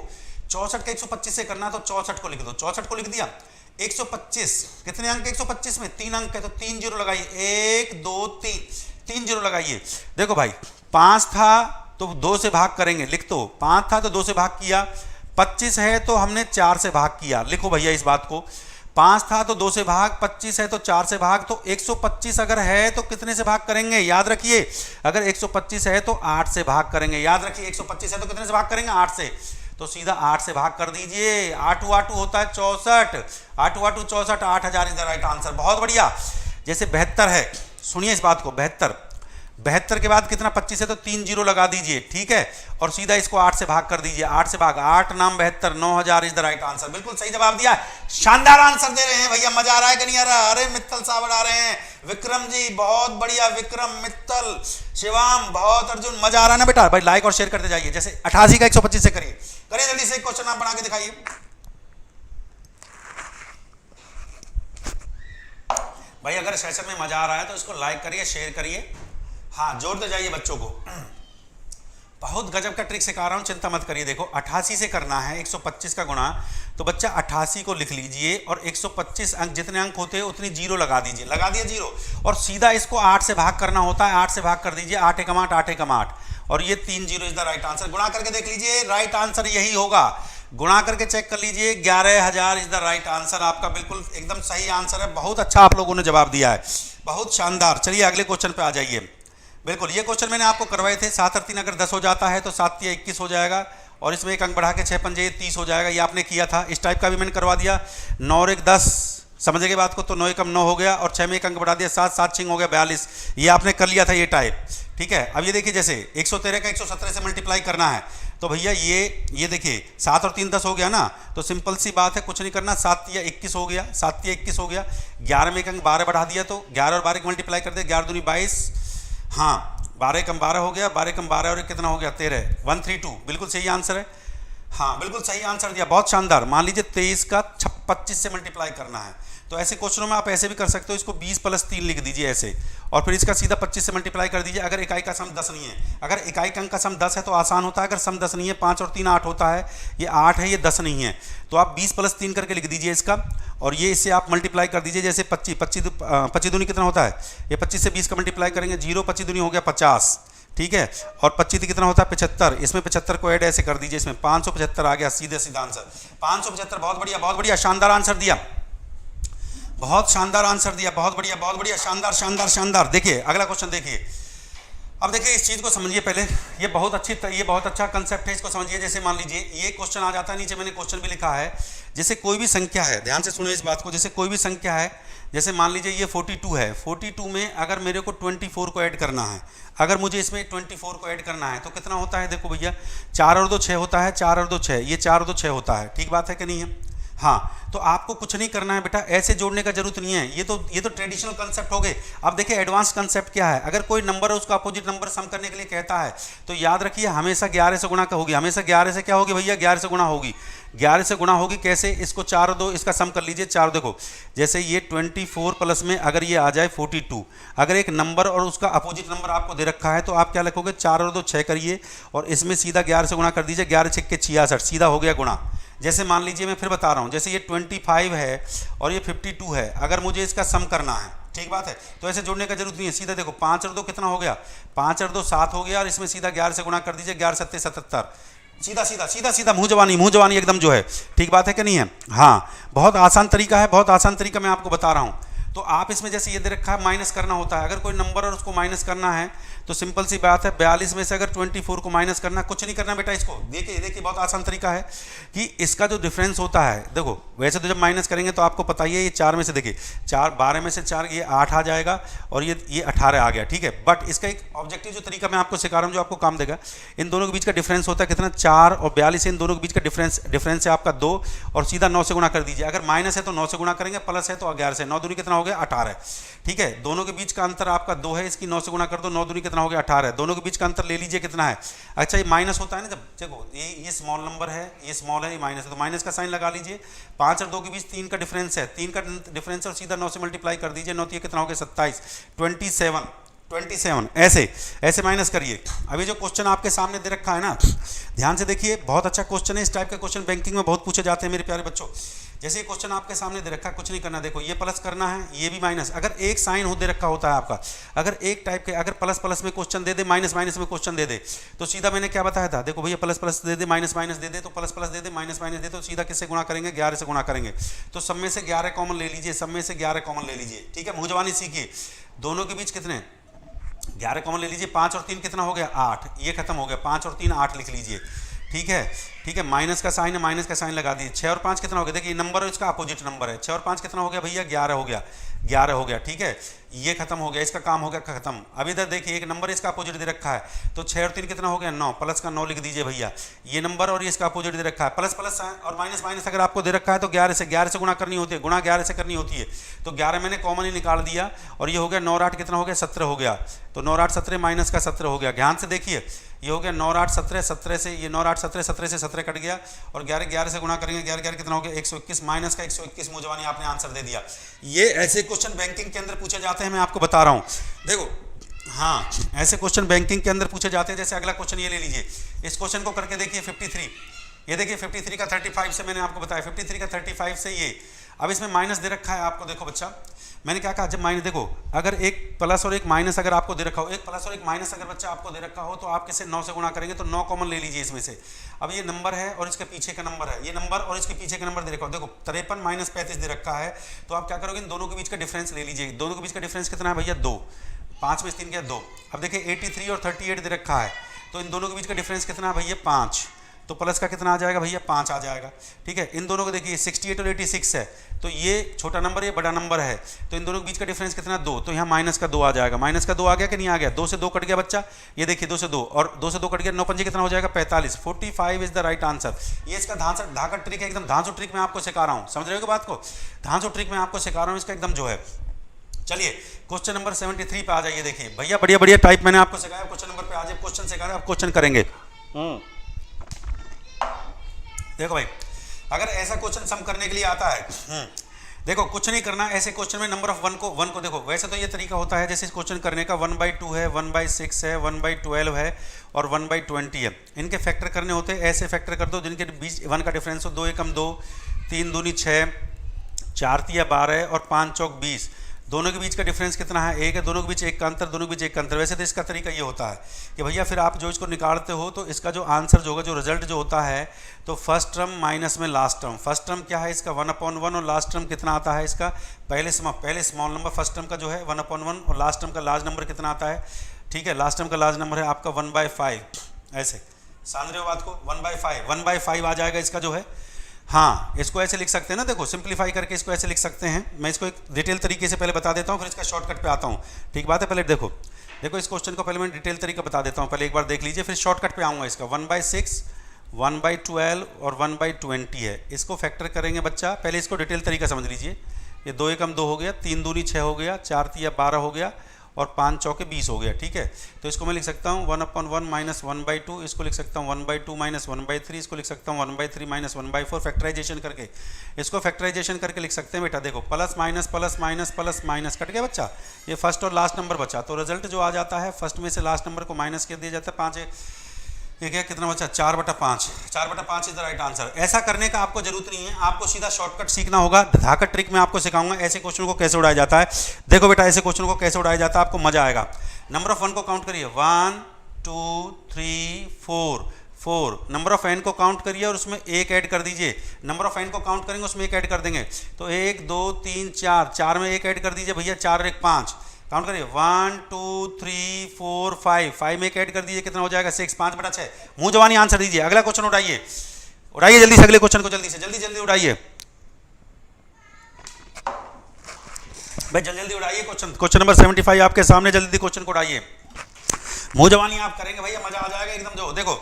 64 का 125 से करना तो 64 को लिख दो, 64 को लिख दिया। 125 कितने अंक? 125 में 3 अंक है तो 3 जीरो लगाइए, 1 2 3 जीरो लगाइए। देखो भाई 5 था तो 2 से भाग करेंगे, लिख दो, 5 था तो 2 से भाग किया, 25 है तो हमने 4 से भाग किया, लिखो भैया इस बात को। 5 था तो 2 से भाग, 25 है तो 4 से भाग, तो 125 अगर है तो कितने से भाग करेंगे? याद रखिए, अगर 125 है तो 8 से भाग करेंगे, याद रखिए 125 है तो कितने से भाग करेंगे? 8 से। तो सीधा 8 से भाग कर दीजिए, 8 8 होता है 64, 8 8 64, 8000 इज द राइट आंसर। बहुत बढ़िया। जैसे 72 है, सुनिए इस बात को, 72 के बाद कितना? 25 है तो 3 जीरो लगा दीजिए, ठीक है, और सीधा इसको 8 से भाग कर दीजिए, 8 से भाग, 8 नाम 72, 9000 इज द राइट आंसर। बिल्कुल सही जवाब दिया, शानदार आंसर दे रहे हैं भैया। मजा आ रहा है कि नहीं आ रहा? अरे मित्तल साहब आ रहे हैं, विक्रम जी बहुत बढ़िया, विक्रम, मित्तल, शिवाम, बहुत, अर्जुन, मजा आ रहा है ना बेटा? भाई लाइक और शेयर करते जाइए। जैसे 88 का 125 से करिए जल्दी से, एक क्वेश्चन आप बना के दिखाइए। भाई अगर सेशन में मजा आ रहा है तो इसको लाइक करिए, शेयर करिए, हाँ जोड़ते जाइए बच्चों को। बहुत गजब का ट्रिक सिखा रहा हूं, चिंता मत करिए। देखो 88 से करना है 125 का गुणा, तो बच्चा 88 को लिख लीजिए और 125 अंक, जितने अंक होते हैं उतनी जीरो लगा दीजिए, लगा दिया जीरो, और सीधा इसको 8 से भाग करना होता है, 8 से भाग कर दीजिए, 8 एकम 8, 8 एकम 8, और ये 3 zero is the right answer. गुणा करके देख लीजिए, राइट आंसर यही होगा। गुणा करके चेक कर लीजिए, 11000 इज द राइट आंसर। आपका बिल्कुल एकदम सही आंसर है। बहुत अच्छा आप लोगों ने जवाब दिया है, बहुत शानदार। चलिए अगले क्वेश्चन पे आ जाइए। बिल्कुल ये क्वेश्चन मैंने आपको करवाए थे। 7 और 3 अगर 10 हो जाता है तो 7 या 21 हो जाएगा, और इसमें एक अंक बढ़ा के 6 पंजे 30 हो जाएगा, ये आपने किया था। इस टाइप का भी मैंने करवा दिया। 9 और 1 10, समझेंगे बात को, तो 9 एकम 9 हो गया, और 6 में एक अंक बढ़ा दिया 7, 7 छिंग हो गया 42, ये आपने कर लिया था ये टाइप, ठीक है। अब ये देखिए, जैसे 113 का 117 से मल्टीप्लाई करना है, तो भैया ये देखिए 7 और 3 10 हो गया ना, तो सिंपल सी बात है, कुछ नहीं करना, 7 या 21 हो गया, 7 या 21 हो गया। 11 में एक अंक 12 बढ़ा दिया, तो 11 और 12 को मल्टीप्लाई कर दिया, 11 दूनी 22, हाँ 12 कम 12 हो गया, 12 कम 12 और कितना हो गया 13, 132, बिल्कुल सही आंसर है। हाँ बिल्कुल सही आंसर दिया, बहुत शानदार। मान लीजिए 23 का 25 से मल्टीप्लाई करना है, तो ऐसे क्वेश्चनों में आप ऐसे भी कर सकते हो, इसको 20 + 3 लिख दीजिए ऐसे, और फिर इसका सीधा 25 से मल्टीप्लाई कर दीजिए। अगर इकाई का सम 10 नहीं है, अगर इकाई का अंक का सम 10 है तो आसान होता है, अगर सम 10 नहीं है, 5 और 3 8 होता है, ये 8 है, ये 10 नहीं है, तो आप 20 + 3 करके लिख dीजिए इसका, और ये इससे आप मल्टीप्लाई कर दीजिए। जैसे 25 दूनी कितना होता है, ये 25 से 20 का मल्टीप्लाई करेंगे, 0 25 दूनी हो गया 50, ठीक है, और 25 कितना होता है 75, इसमें 75 को ऐड ऐसे कर दीजिए, इसमें 575 आ गया, सीधे सीधा आंसर 575। बहुत बढ़िया, बहुत बढ़िया, शानदार आंसर दिया, बहुत शानदार आंसर दिया, बहुत बढ़िया, बहुत बढ़िया, शानदार शानदार शानदार। देखिए अगला क्वेश्चन देखिए। अब देखिए इस चीज़ को समझिए पहले, ये बहुत अच्छा कंसेप्ट है, इसको समझिए। जैसे मान लीजिए ये क्वेश्चन आ जाता है, नीचे मैंने क्वेश्चन भी लिखा है, जैसे कोई भी संख्या है, ध्यान से सुनिए इस बात को, जैसे कोई भी संख्या है, जैसे मान लीजिए ये 42 है, 42 में अगर मेरे को 24 को ऐड करना है, अगर मुझे इसमें 24 को ऐड करना है तो कितना होता है, देखो भैया 4 और 2 6 होता है, 4 और 2 6, ये 4 और 2 6 होता है, ठीक बात है कि नहीं है। हाँ, तो आपको कुछ नहीं करना है बेटा, ऐसे जोड़ने का जरूरत नहीं है, ये तो ट्रेडिशनल कंसेप्ट हो गए। अब देखिए एडवांस कंसेप्ट क्या है, अगर कोई नंबर है उसका अपोजिट नंबर सम करने के लिए कहता है तो याद रखिए हमेशा 11 से गुणा होगी, हमेशा 11 से क्या होगी भैया, 11 से गुणा होगी, 11 से गुणा होगी। कैसे, इसको 4 और 2 इसका सम कर लीजिए, 4 देखो, जैसे ये 24 प्लस में अगर ये आ जाए 42, अगर एक नंबर और उसका अपोजिट नंबर आपको दे रखा है तो आप क्या लिखोगे, 4 और 2 6 करिए, और इसमें सीधा 11 से गुणा कर दीजिए, 11 6 के 66, सीधा हो गया गुणा। जैसे मान लीजिए मैं फिर बता रहा हूँ, जैसे ये 25 है और ये 52 है, अगर मुझे इसका सम करना है, ठीक बात है, तो ऐसे जोड़ने का जरूरत नहीं है, सीधा देखो 5 और 2 कितना हो गया, 5 और 2 7 हो गया, और इसमें सीधा 11 से गुणा कर दीजिए, 11 7 77, सीधा सीधा सीधा सीधा मुंह जवानी एकदम जो है, ठीक बात है कि नहीं है। हाँ, बहुत आसान तरीका है, बहुत आसान तरीका मैं आपको बता रहा हूँ। तो आप इसमें जैसे ये दे रखा है माइनस करना होता है, अगर कोई नंबर और उसको माइनस करना है तो सिंपल सी बात है, 42 में से अगर 24 को माइनस करना, कुछ नहीं करना बेटा, इसको देखिए बहुत आसान तरीका है कि इसका जो डिफरेंस होता है, देखो वैसे तो जब माइनस करेंगे तो आपको पता ही है, ये 4 में से देखिए 12 में से 4 ये 8 आ जाएगा, और ये 18 आ गया, ठीक है। बट इसका एक ऑब्जेक्टिव जो तरीका मैं आपको सिखा रहा हूँ जो आपको काम देगा, इन दोनों के बीच का डिफरेंस होता है कितना, 4 और 42 है, इन दोनों के बीच का डिफरेंस है आपका 2, और सीधा 9 से गुणा कर दीजिए। अगर माइनस है तो 9 से गुणा करेंगे, प्लस है तो 11 से, 9 दूनी कितना हो गया 18, ठीक है। दोनों के बीच का अंतर आपका 2 है, इसकी 9 से गुणा कर दो, 9 दूनी कितना हो गया 18, दोनों के बीच का अंतर ले लीजिए कितना है। अच्छा ये माइनस होता है ना, जब देखो ये स्मॉल नंबर है, ये स्मॉल है, ये माइनस है, तो माइनस का साइन लगा लीजिए। 5 और 2 के बीच 3 का डिफरेंस है, 3 का डिफरेंस और सीधा 9 से मल्टीप्लाई कर दीजिए, 9 कितना हो गया 27, 27 ऐसे माइनस करिए। अभी जो क्वेश्चन आपके सामने दे रखा है ना, ध्यान से देखिए, बहुत अच्छा क्वेश्चन है, इस टाइप के क्वेश्चन बैंकिंग में बहुत पूछे जाते हैं मेरे प्यारे बच्चों। जैसे ये क्वेश्चन आपके सामने दे रखा है, कुछ नहीं करना, देखो ये प्लस करना है, ये भी माइनस, अगर एक साइन हो दे रखा होता है आपका, अगर एक टाइप के, अगर प्लस प्लस में क्वेश्चन दे दे, माइनस माइनस में क्वेश्चन दे दे, तो सीधा मैंने क्या बताया था, देखो भैया प्लस प्लस दे दे, माइनस माइनस दे दे, तो प्लस प्लस दे दे, माइनस माइनस दे, तो सीधा किससे गुणा करेंगे, 11 से गुणा करेंगे। तो सब में से 11 कॉमन ले लीजिए, सब में से 11 कॉमन ले लीजिए, ठीक है, मुँह जवानी सीखिए। दोनों के बीच कितने 11 कॉमन ले लीजिए, 5 और 3 कितना हो गया 8, ये खत्म हो गया, 5 और 3 8 लिख लीजिए, ठीक है, ठीक है। माइनस का साइन है, माइनस का साइन लगा दीजिए। 6 और 5 कितना हो गया, देखिए नंबर है इसका अपोजिट नंबर है, 6 और 5 कितना हो गया भैया 11 हो गया, 11 हो गया, ठीक है, ये खत्म हो गया, इसका काम हो गया खत्म। अब इधर देखिए एक नंबर इसका अपोजिट दे रखा है, तो 6 और 3 कितना हो गया 9, प्लस का 9 लिख दीजिए भैया, ये नंबर और ये इसका अपोजिट दे रखा है, प्लस प्लस और माइनस माइनस अगर आपको दे रखा है तो 11 से गुणा करनी होती है, गुणा 11 से करनी होती है, तो 11 मैंने कॉमन ही निकाल दिया, और ये हो गया 9 और 8 कितना हो गया 17 हो गया, तो 9 और 8 17 माइनस का 17 हो गया। ध्यान से देखिए, ये हो गया 9 और 8 17, 17 से ये 9 और 8 17, 17 से 17 कट गया, और 11 से गुणा करेंगे, 11 कितना हो गया 121, माइनस का 121, मुँह जवानी आपने आंसर दे दिया। ये ऐसे क्वेश्चन बैंकिंग के अंदर पूछे जाते हैं, मैं आपको बता रहा हूँ, देखो हाँ ऐसे क्वेश्चन बैंकिंग के अंदर पूछे जाते हैं। जैसे अगला क्वेश्चन ये ले लीजिए, इस क्वेश्चन को करके देखिए 53, ये देखिए 53 का 35 से मैंने आपको बताया, 53 का 35 से ये, अब इसमें माइनस दे रखा है आपको, देखो बच्चा मैंने क्या कहा, जब माइनस देखो, अगर एक प्लस और एक माइनस अगर आपको दे रखा हो, एक प्लस और एक माइनस अगर बच्चा आपको दे रखा हो, तो आप किसे 9 से गुणा करेंगे, तो 9 कॉमन ले लीजिए इसमें से। अब ये नंबर है और इसके पीछे का नंबर है, ये नंबर और इसके पीछे का नंबर दे रखा हो, देखो 53 माइनस 35 दे रखा है, तो आप क्या करोगे, इन दोनों के बीच का डिफरेंस ले लीजिए। दोनों के बीच का डिफरेंस कितना है भैया 2, 5 में 3 क्या 2। अब देखिए 83 और 38 दे रखा है, तो इन दोनों के बीच का डिफरेंस कितना है भैया 5, तो प्लस का कितना आ जाएगा भैया 5 आ जाएगा, ठीक है। इन दोनों को देखिए 68 और 86 है, तो ये छोटा नंबर ये बड़ा नंबर है, तो इन दोनों के बीच का डिफरेंस कितना 2, तो यहाँ माइनस का 2 आ जाएगा, माइनस का 2 आ गया कि नहीं आ गया, 2 से 2 कट गया बच्चा, ये देखिए 2 से 2 और 2 से 2 कट गया, 9 पंजे कितना हो जाएगा 45, 45 इज द राइट आंसर। ये इसका धाका ट्रिक है, एकदम धांसू ट्रिक मैं आपको सिखा रहा हूँ, समझ रहे हो बात को, धांसू ट्रिक मैं आपको सिखा रहा हूँ इसका एकदम जो है। चलिए क्वेश्चन नंबर 73 पे आ जाइए, देखिए भैया बढ़िया बढ़िया टाइप मैंने आपको सिखाया, क्वेश्चन नंबर पे आ जाए, क्वेश्चन सिखा रहे हैं, आप क्वेश्चन करेंगे। देखो भाई, अगर ऐसा क्वेश्चन सम करने के लिए आता है, देखो कुछ नहीं करना, ऐसे क्वेश्चन में नंबर ऑफ वन को देखो, वैसे तो ये तरीका होता है जैसे इस क्वेश्चन करने का 1/2 है, 1/6 है, 1/12 है और 1/20 है, इनके फैक्टर करने होते हैं। ऐसे फैक्टर कर दो जिनके बीच 1 का डिफरेंस हो, 2 एकम 2, 3 दूनी 6, 4 तिया 12 और 5 चौक 20। दोनों के बीच का डिफरेंस कितना है? 1 है। दोनों के बीच 1 का अंतर, दोनों के बीच 1 का अंतर। वैसे तो इसका तरीका ये होता है कि भैया फिर आप जो इसको निकालते हो तो इसका जो आंसर जो होगा, जो रिजल्ट जो होता है, तो फर्स्ट टर्म माइनस में लास्ट टर्म। फर्स्ट टर्म क्या है इसका 1/1 और लास्ट टर्म कितना आता है इसका, पहले स्मॉल नंबर फर्स्ट टर्म का जो है 1/1 और लास्ट टर्म का लार्ज नंबर कितना आता है, ठीक है, लास्ट टर्म का लार्ज नंबर है आपका 1/5। ऐसे समझ रहे हो बात को, 1/5 आ जाएगा इसका जो है। हाँ, इसको ऐसे लिख सकते हैं ना, देखो सिंप्लीफाई करके इसको ऐसे लिख सकते हैं। मैं इसको एक डिटेल तरीके से पहले बता देता हूँ, फिर इसका शॉर्टकट पे आता हूँ, ठीक बात है। पहले देखो इस क्वेश्चन को पहले मैं डिटेल तरीका बता देता हूँ, पहले एक बार देख लीजिए, फिर शॉर्टकट पे आऊँगा इसका। 1/6, 1/12 और 1/20 है, इसको फैक्टर करेंगे बच्चा। पहले इसको डिटेल तरीका समझ लीजिए। ये 2 एकम 2 हो गया, 3 दूनी 6 हो गया, 4 तिया 12 हो गया और 5 चौके 20 हो गया, ठीक है। तो इसको मैं लिख सकता हूँ 1/1 माइनस 1/2, इसको लिख सकता हूँ 1/2 माइनस 1/3, इसको लिख सकता हूँ 1/3 माइनस 1/4। फैक्टराइजेशन करके इसको फैक्टराइजेशन करके लिख सकते हैं बेटा। देखो plus minus plus minus plus minus cut गया बच्चा, ये फर्स्ट और लास्ट नंबर बचा। तो रिजल्ट जो आ जाता है फर्स्ट में से लास्ट नंबर को माइनस कर दिया जाता है। 5 ये क्या कितना बचा, 4/5। 4/5 इज द राइट आंसर। ऐसा करने का आपको जरूरत नहीं है, आपको सीधा शॉर्टकट सीखना होगा। धाकड़ ट्रिक में आपको सिखाऊंगा ऐसे क्वेश्चन को कैसे उड़ाया जाता है। देखो बेटा ऐसे क्वेश्चन को कैसे उड़ाया जाता है, आपको मजा आएगा। नंबर ऑफ 1 को काउंट करिए, 1 2 3 4। नंबर ऑफ n को काउंट करिए और उसमें 1 ऐड कर दीजिए। नंबर ऑफ n को काउंट करेंगे उसमें 1 ऐड कर देंगे, तो 1 2 3 4, 4 में 1 ऐड कर दीजिए भैया, 4 और 1 5। काउंट करिए 1 2 3 4 5 में एक ऐड कर दीजिए, कितना हो जाएगा 6। 5/6। मुंह जवानी आंसर दीजिए। अगला क्वेश्चन उठाइए जल्दी से, अगले क्वेश्चन को जल्दी से जल्दी उठाइए भाई, जल्दी उठाइए। क्वेश्चन नंबर 75 आपके सामने, जल्दी क्वेश्चन को उठाइए। मुंह जवानी आप करेंगे भैया, मजा आ जाएगा एकदम। जो देखो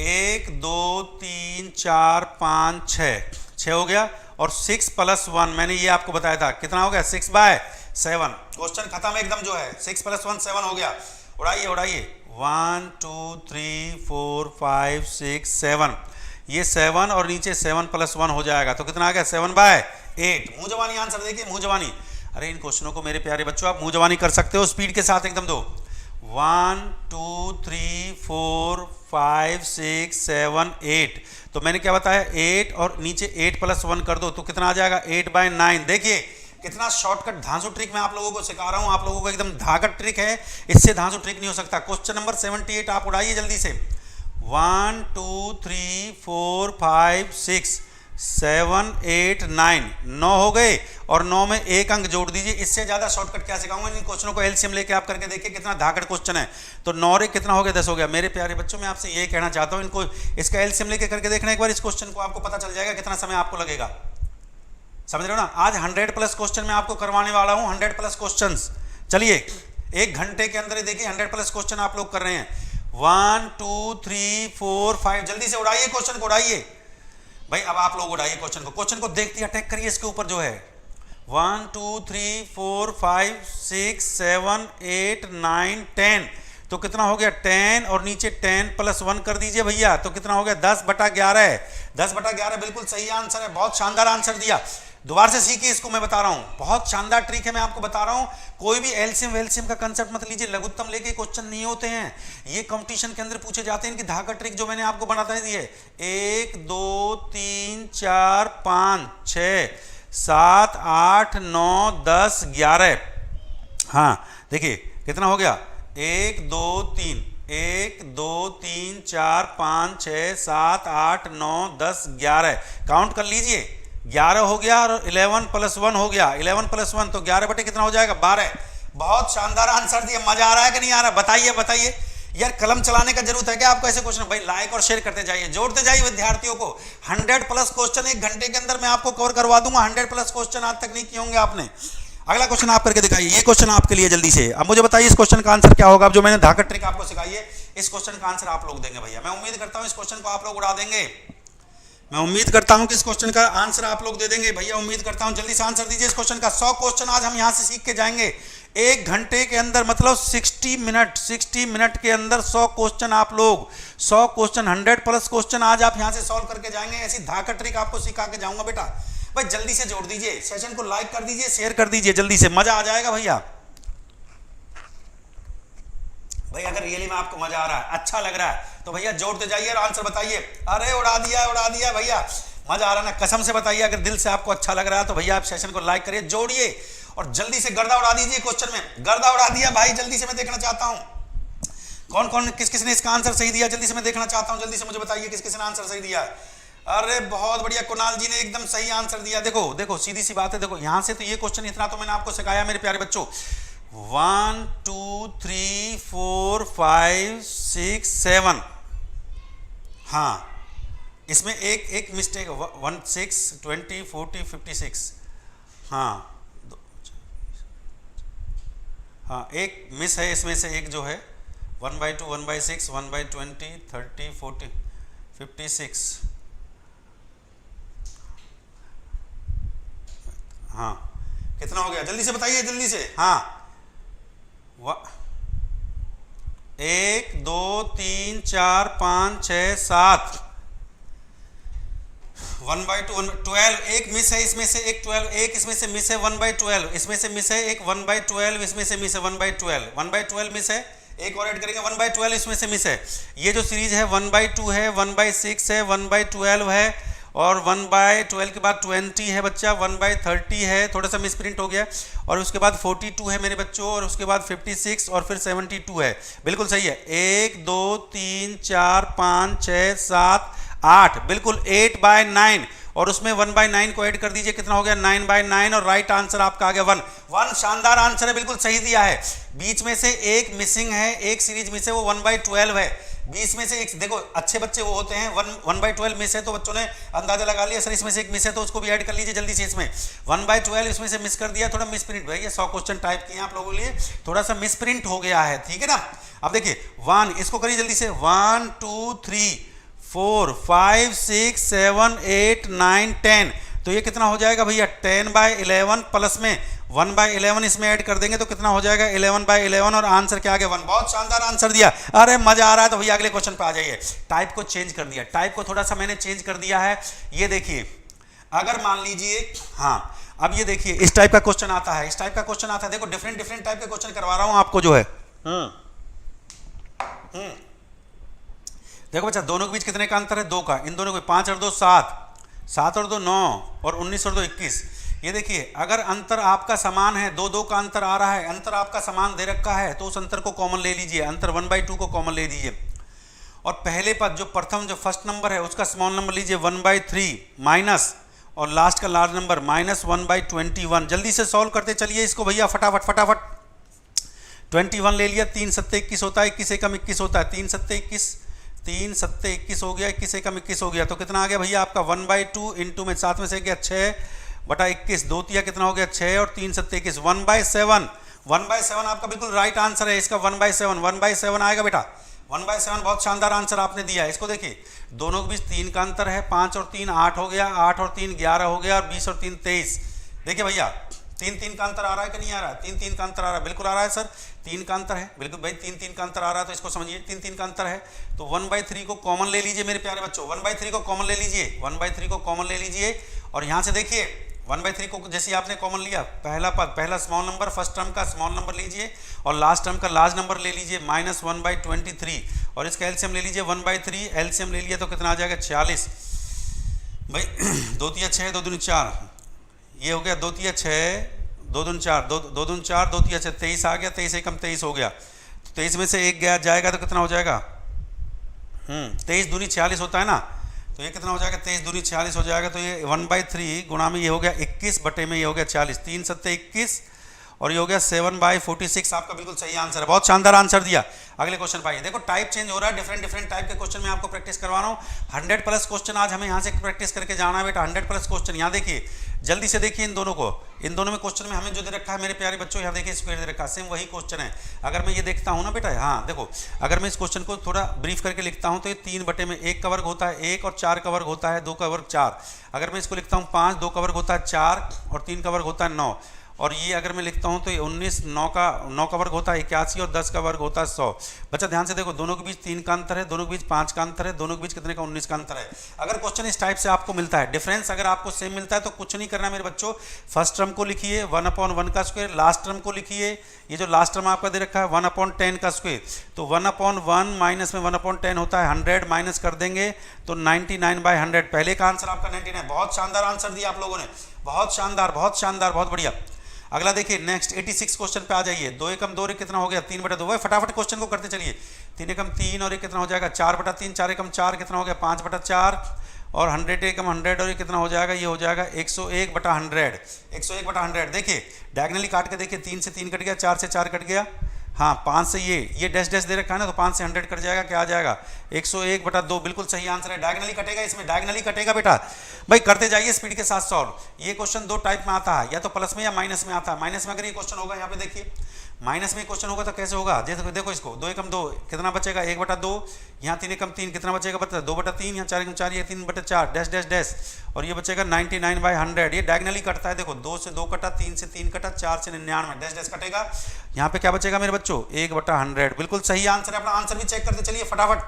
1 2 3 4 5 6 हो गया और 6 + 1 मैंने ये आपको बताया था, कितना हो गया 6/7। क्वेश्चन खत्म एकदम जो है, 6 + 1 7 हो गया। उड़ाइए 1 2 3 4 5 6 7, ये 7 और नीचे 7 + 1 हो जाएगा, तो कितना आ गया 7/8। मुंह जवानी आंसर देखिए, मुंह जवानी। अरे इन क्वेश्चनों को मेरे प्यारे बच्चों आप मुंह जवानी कर सकते हो स्पीड के साथ एकदम। दो 1 2 3 4 5 6 7 8, तो मैंने क्या बताया 8 और नीचे 8 + 1 कर दो, तो कितना आ जाएगा 8/9। देखिए कितना शॉर्टकट धांसू ट्रिक मैं आप लोगों को सिखा रहा हूं, आप लोगों को एकदम धाकड़ ट्रिक है, इससे धांसू ट्रिक नहीं हो सकता। क्वेश्चन नंबर 78 आप उड़ाइए जल्दी से। 1 2 3 4 5 6 7 8 9 हो गए और 9 में 1 अंक जोड़ दीजिए। इससे ज्यादा शॉर्टकट क्या सिखाऊंगा। इन क्वेश्चनों को एलसीएम लेके आप करके देखिए कितना धाकड़ क्वेश्चन है। तो 9 रे कितना हो गया 10 हो गया। मेरे प्यारे बच्चों मैं आपसे ये कहना चाहता हूं, इनको इसका एलसीएम लेके करके देखना एक बार इस क्वेश्चन को, आपको पता चल जाएगा कितना समय आपको लगेगा। समझ रहे हो ना। आज 100+ क्वेश्चन मैं आपको करवाने वाला हूं, 100+ क्वेश्चंस। चलिए 1 घंटे के अंदर देखिए 100+ क्वेश्चन आप लोग कर रहे हैं। 1 2 3 4 5 जल्दी से उड़ाइए क्वेश्चन को, उड़ाइए भाई। अब आप लोग उड़ाइए क्वेश्चन को देखते अटैक करिए इसके ऊपर जो है। 1 2 3 4 5 6 7 8 9 10, तो कितना हो गया 10 और नीचे 10 + 1 कर दीजिए भैया, तो कितना हो गया 10/11। 10/11 बिल्कुल सही आंसर है। बहुत शानदार आंसर दिया। दोबारा से सीखिए इसको, मैं बता रहा हूं बहुत शानदार ट्रिक है, मैं आपको बता रहा हूं। कोई भी एलसीएम वेलसीएम का कंसेप्ट मत लीजिए, लघुत्तम लेके क्वेश्चन नहीं होते हैं, ये कंपटीशन के अंदर पूछे जाते हैं। इनकी धाकड़ ट्रिक जो मैंने आपको बनाता है दिए 1 2 3 4 5 6 7 8 9 10 11। हाँ देखिए कितना हो गया 1 2 3 1 2 3 4 5 6 7 8 9 10 11। काउंट कर लीजिए 11 हो गया और 11 + 1 हो गया। 11 + 1 तो 11 बटे कितना हो जाएगा 12। बहुत शानदार आंसर दिया। मजा आ रहा है कि नहीं आ रहा, बताइए यार। कलम चलाने का जरूरत है क्या आपको ऐसे क्वेश्चन। भाई लाइक और शेयर करते जाइए, जोड़ते जाइए विद्यार्थियों को। 100+ क्वेश्चन 1 घंटे के अंदर मैं आपको कवर करवा दूंगा। 100+ क्वेश्चन आज तक नहीं किए होंगे आपने। अगला क्वेश्चन आप करके दिखाइए। ये क्वेश्चन आपके लिए जल्दी से। अब मुझे बताइए इस क्वेश्चन का आंसर क्या होगा। अब जो मैंने धाकड़ ट्रिक आपको सिखाई है इस क्वेश्चन का आंसर आप लोग देंगे भैया। मैं उम्मीद करता हूं इस क्वेश्चन को आप लोग उड़ा देंगे। मैं उम्मीद करता हूं कि इस क्वेश्चन का आंसर आप लोग दे देंगे भैया, उम्मीद करता हूं। जल्दी से आंसर दीजिए इस क्वेश्चन का। 100 क्वेश्चन आज हम यहां से सीख के जाएंगे 1 घंटे के अंदर, मतलब 60 मिनट के अंदर 100 क्वेश्चन आप लोग 100 क्वेश्चन 100 प्लस क्वेश्चन आज आप यहां से सॉल्व करके जाएंगे। ऐसी धाका ट्रिक आपको सिखा के जाऊंगा बेटा। भाई जल्दी से जोड़ दीजिए, सेशन को लाइक कर दीजिए, शेयर कर दीजिए, जल्दी से मजा आ जाएगा भैया। भाई अगर रियली में आपको मजा आ रहा है, अच्छा लग रहा है, तो भैया जोड़ते जाइए और आंसर बताइए। अरे उड़ा दिया भैया, मजा आ रहा है ना, कसम से बताइए। अगर दिल से आपको अच्छा लग रहा है तो भैया आप सेशन को लाइक करिए, जोड़िए और जल्दी से गर्दा उड़ा दीजिए। क्वेश्चन में गर्दा उड़ा दिया भाई, जल्दी से मैं देखना चाहता हूं कौन कौन किस किस ने इसका आंसर सही दिया। जल्दी से मैं देखना चाहता हूं, जल्दी से मुझे बताइए किस किस ने आंसर सही दिया। अरे बहुत बढ़िया, कुणाल जी ने एकदम सही आंसर दिया। देखो सीधी सी बात है, देखो यहां से तो ये क्वेश्चन इतना तो मैंने आपको सिखाया मेरे प्यारे बच्चों। 1 2 3 4 5 6 7, हाँ इसमें एक मिस्टेक 1 6 20 40 56, हाँ एक मिस है इसमें से, एक जो है 1/2 1/6 1/20 30 40 56, हाँ कितना हो गया जल्दी से बताइए, जल्दी से। हाँ 1 2 3 4 5 6 7, 1/2 12, एक मिस है इसमें से, एक 12, एक इसमें से मिस है 1/12, इसमें से मिस है एक 1/12, इसमें से मिस है 1/12, 1/12 मिस है, एक और ऐड करेंगे 1/12 इसमें से मिस है। ये जो सीरीज है 1/2 है, 1/6 है, 1/12 है और 1/12 के बाद 20 है बच्चा, 1/30 है, थोड़ा सा मिसप्रिंट हो गया, और उसके बाद 42 है मेरे बच्चों, और उसके बाद 56 और फिर 72 है। बिल्कुल सही है। 1 2 3 4 5 6 7 8, बिल्कुल 8/9, और उसमें 1/9 को ऐड कर दीजिए, कितना हो गया 9/9, और राइट आंसर आपका आ गया 1। शानदार आंसर है, बिल्कुल सही दिया है। बीच में से एक मिसिंग है, एक सीरीज मिस है, वो 1/12 है। बीच में से एक, देखो अच्छे बच्चे वो होते हैं 1/12 मिस है तो बच्चों ने अंदाजा लगा लिया सर इसमें से एक मिस है, तो उसको भी ऐड कर लीजिए जल्दी से। इसमें 1/12 इसमें से मिस कर दिया, थोड़ा मिस प्रिंट भैया, 100 क्वेश्चन टाइप किए आप लोगों के लिए, थोड़ा सा मिस प्रिंट हो गया है, ठीक है ना। अब देखिए 1, इसको करिए जल्दी से, 1 2 3 4 5 6 7 8 9 10, तो ये कितना हो जाएगा भैया 10/11 प्लस में 1/11 इसमें ऐड कर देंगे तो कितना हो जाएगा 11/11, और आंसर क्या आ गया 1। बहुत शानदार आंसर दिया। अरे मजा आ रहा है तो भैया अगले क्वेश्चन पे आ जाइए। टाइप को चेंज कर दिया, टाइप को थोड़ा सा मैंने चेंज कर दिया है। ये देखिए अगर मान लीजिए, हाँ अब ये देखिए इस टाइप का क्वेश्चन आता है, इस टाइप का क्वेश्चन आता है, देखो डिफरेंट टाइप के क्वेश्चन करवा रहा हूं आपको जो है। देखो बच्चा दोनों के बीच कितने का अंतर है, 2 का। इन दोनों को 5 और 2 7, 7 और 2 9, और 19 और 2 21। ये देखिए अगर अंतर आपका समान है, 2 का अंतर आ रहा है, अंतर आपका समान दे रखा है, तो उस अंतर को कॉमन ले लीजिए, अंतर 1/2 को कॉमन ले लीजिए, और पहले पद जो प्रथम जो फर्स्ट नंबर है उसका स्मॉल नंबर लीजिए 1/3 माइनस, और लास्ट का लार्ज नंबर -1/21। जल्दी से सॉल्व करते चलिए इसको भैया, फटाफट। 21 ले लिया, 3 7 21 होता है, 21 एकम 21 होता है, 3 7 21, 3 7 21 हो गया, 21 एकम 21 हो गया, तो कितना आ गया भैया आपका 1/2 इंटू में 7 में से गया 6/21, 2 तिया कितना हो गया 6, और 3 7 21, 1/7। 1/7 आपका बिल्कुल राइट आंसर है इसका, 1/7 आएगा बेटा, 1/7। बहुत शानदार आंसर आपने दिया है। इसको देखिए दोनों के बीच 3 का अंतर है, 5 और 3 8 हो गया, 8 और 3 11 हो गया, और 20 और 3 23। देखिए भैया 3 का अंतर आ रहा है कि नहीं आ रहा है, 3 का अंतर आ रहा है, बिल्कुल आ रहा है सर, 3 का अंतर है, बिल्कुल भाई 3 का अंतर आ रहा है, तो इसको समझिए 3 का अंतर है, तो 1/3 को कॉमन ले लीजिए मेरे प्यारे बच्चों, 1/3 को कॉमन ले लीजिए, 1/3 को कॉमन ले लीजिए, और यहाँ से देखिए 1/3 को जैसे आपने कॉमन लिया, पहला पद पहला स्मॉल नंबर फर्स्ट टर्म का स्मॉल नंबर लीजिए, और लास्ट टर्म का लार्ज नंबर ले लीजिए -1/23, और इसका एलसीएम ले लीजिए 1/3, एलसीएम ले लिया तो कितना आ जाएगा 46 भाई, 2 तिया 6 2 दूनी 4, ये हो गया 2 तिया 6 2 दूनी 4, 2 दूनी 4 2 तिया 6, 23 आ गया, 23 एकम 23 हो गया, तो 23 में से एक गया जाएगा तो कितना हो जाएगा 23 दूनी 46 होता है ना, तो ये कितना हो जाएगा 23 दूनी 46 हो जाएगा, तो ये 1/3 गुणा में ये हो गया 21 बटे में ये हो गया 40, 3 7 21, और ये हो गया 7/46। आपका बिल्कुल सही आंसर है, बहुत शानदार आंसर दिया। अगले क्वेश्चन पाइए, देखो टाइप चेंज हो रहा है, डिफरेंट टाइप के क्वेश्चन में आपको प्रैक्टिस करवा रहा हूँ। 100 प्लस क्वेश्चन आज हमें यहाँ से प्रैक्टिस करके जाना है बेटा, 100 प्लस क्वेश्चन। यहाँ देखिए जल्दी से देखिए इन दोनों को, इन दोनों में क्वेश्चन में हमें जो दे रखा है मेरे प्यारे बच्चों, यहाँ देखिए स्क्वायर दे रखा है, सेम वही क्वेश्चन है। अगर मैं ये देखता हूँ ना बेटा, हाँ देखो, अगर मैं इस क्वेश्चन को थोड़ा ब्रीफ करके लिखता हूँ तो ये 3 बटे में 1 का वर्ग होता है 1 और 4 का वर्ग होता है 2 का वर्ग 4। अगर मैं इसको लिखता हूँ 5, 2 का वर्ग होता है 4 और 3 का वर्ग होता है 9। और ये अगर मैं लिखता हूँ तो ये 19, 9 का वर्ग होता है 81 और 10 का वर्ग होता है 100। बच्चा ध्यान से देखो, दोनों के बीच 3 का अंतर है, दोनों के बीच 5 का अंतर है, दोनों के बीच कितने का 19 का अंतर है। अगर क्वेश्चन इस टाइप से आपको मिलता है, डिफरेंस अगर आपको सेम मिलता है तो कुछ नहीं करना मेरे बच्चों, फर्स्ट टर्म को लिखिए 1/1 का स्क्वायर, लास्ट टर्म को लिखिए, ये जो लास्ट टर्म आपका दे रखा है 1/10 का स्क्वायर, तो 1/1 माइनस में 1/10 होता है 100, माइनस कर देंगे तो 99/100। पहले का आंसर आपका 99। बहुत शानदार आंसर दिया आप लोगों ने, बहुत शानदार, बहुत शानदार, बहुत बढ़िया। अगला देखिए नेक्स्ट 86 क्वेश्चन पे आ जाइए। 2 एकम 2 कितना हो गया 3/2। वही फटाफट क्वेश्चन को करते चलिए। 3 एकम 3 और ये कितना हो जाएगा 4/3, 4 एकम 4 कितना हो गया 5/4 और 100 एकम 100 और ये कितना हो जाएगा, ये हो जाएगा 101/100। 101/100 देखिए डायगनली काट के देखिए, 3 से 3 कट गया, 4 से 4 कट गया, हाँ 5 से ये डैश डैश दे रखा है ना, तो 5 से 100 कट जाएगा, क्या आ जाएगा 101/2। बिल्कुल सही आंसर है। डायगनली कटेगा, इसमें डायगनली कटेगा बेटा। भाई करते जाइए स्पीड के साथ सॉल्व। ये क्वेश्चन 2 टाइप में आता है, या तो प्लस में या माइनस में आता है। माइनस में अगर ये क्वेश्चन होगा, यहाँ पे देखिए माइनस में क्वेश्चन होगा तो कैसे होगा, देखो इसको 2 एकम 2 कितना बचेगा 1/2, यहाँ 3 एकम 3 कितना बचेगा बता 2/3, यहाँ 4 एकम 4 ये 3/4 डैश डैश डैश और ये बचेगा 99/100। ये डायगनली कटता है, देखो 2 से 2 कटा, 3 से 3 कटा, 4 से 99 डैश डैश कटेगा। यहाँ पे क्या बचेगा मेरे बच्चों 1/100। बिल्कुल सही आंसर है। अपना आंसर भी चेक करते चलिए फटाफट,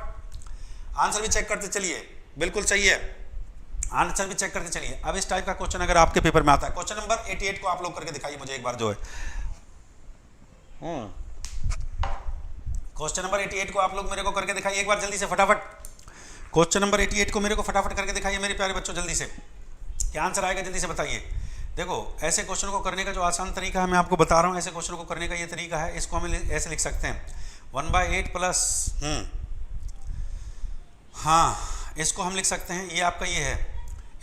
आंसर भी चेक करते चलिए, बिल्कुल सही है, आंसर भी चेक करते चलिए। अब इस टाइप का क्वेश्चन अगर आपके पेपर में आता है, क्वेश्चन नंबर 88 को आप लोग करके दिखाइए मुझे एक बार जो है। क्वेश्चन नंबर 88 को आप लोग मेरे को करके दिखाइए एक बार जल्दी से फटाफट। क्वेश्चन नंबर 88 को मेरे को फटाफट करके दिखाइए मेरे प्यारे बच्चों, जल्दी से क्या आंसर आएगा जल्दी से बताइए। देखो ऐसे क्वेश्चन को करने का जो आसान तरीका है मैं आपको बता रहा हूँ। ऐसे क्वेश्चन को करने का ये तरीका है, इसको हम ऐसे लिख सकते हैं 1/8 प्लस हाँ इसको हम लिख सकते हैं, ये आपका ये है,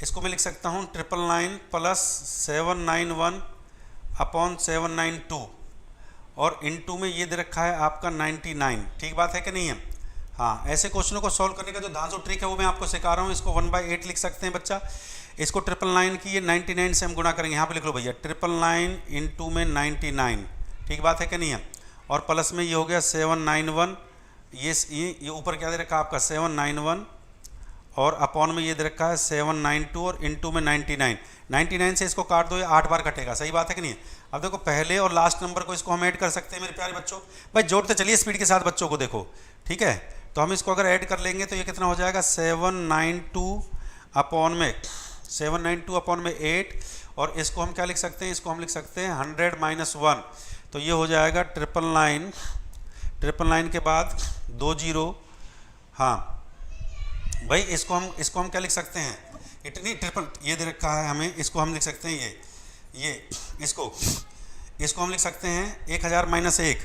इसको मैं लिख सकता हूँ 999 प्लस 791/792 और इनटू में ये दे रखा है आपका 99। ठीक बात है कि नहीं है। हाँ ऐसे क्वेश्चनों को सॉल्व करने का जो धांसू ट्रिक है वो मैं आपको सिखा रहा हूँ। इसको 1/8 लिख सकते हैं बच्चा, इसको 999 की ये 99 से हम गुणा करेंगे। यहाँ पे लिख लो भैया 999 इनटू में 99। ठीक बात है कि नहीं है। और प्लस में ये हो गया 791, ये ऊपर क्या दे रखा है आपका 791 और अपॉन में ये दे रखा है 792 और इनटू में 99। 99 से इसको काट दो, ये 8 बार कटेगा। सही बात है कि नहीं। अब देखो पहले और लास्ट नंबर को इसको हम ऐड कर सकते हैं मेरे प्यारे बच्चों। भाई जोड़ते चलिए स्पीड के साथ बच्चों को, देखो ठीक है। तो हम इसको अगर ऐड कर लेंगे तो ये कितना हो जाएगा 792 अपॉन में 8 और इसको हम क्या लिख सकते हैं, इसको हम लिख सकते हैं 100 माइनस 1, तो ये हो जाएगा 999 के बाद 2 0। हाँ भाई इसको हम क्या लिख सकते हैं, इतनी ट्रिपल ये दे रखा है हमें, इसको हम लिख सकते हैं इसको हम लिख सकते हैं 1000 माइनस 1,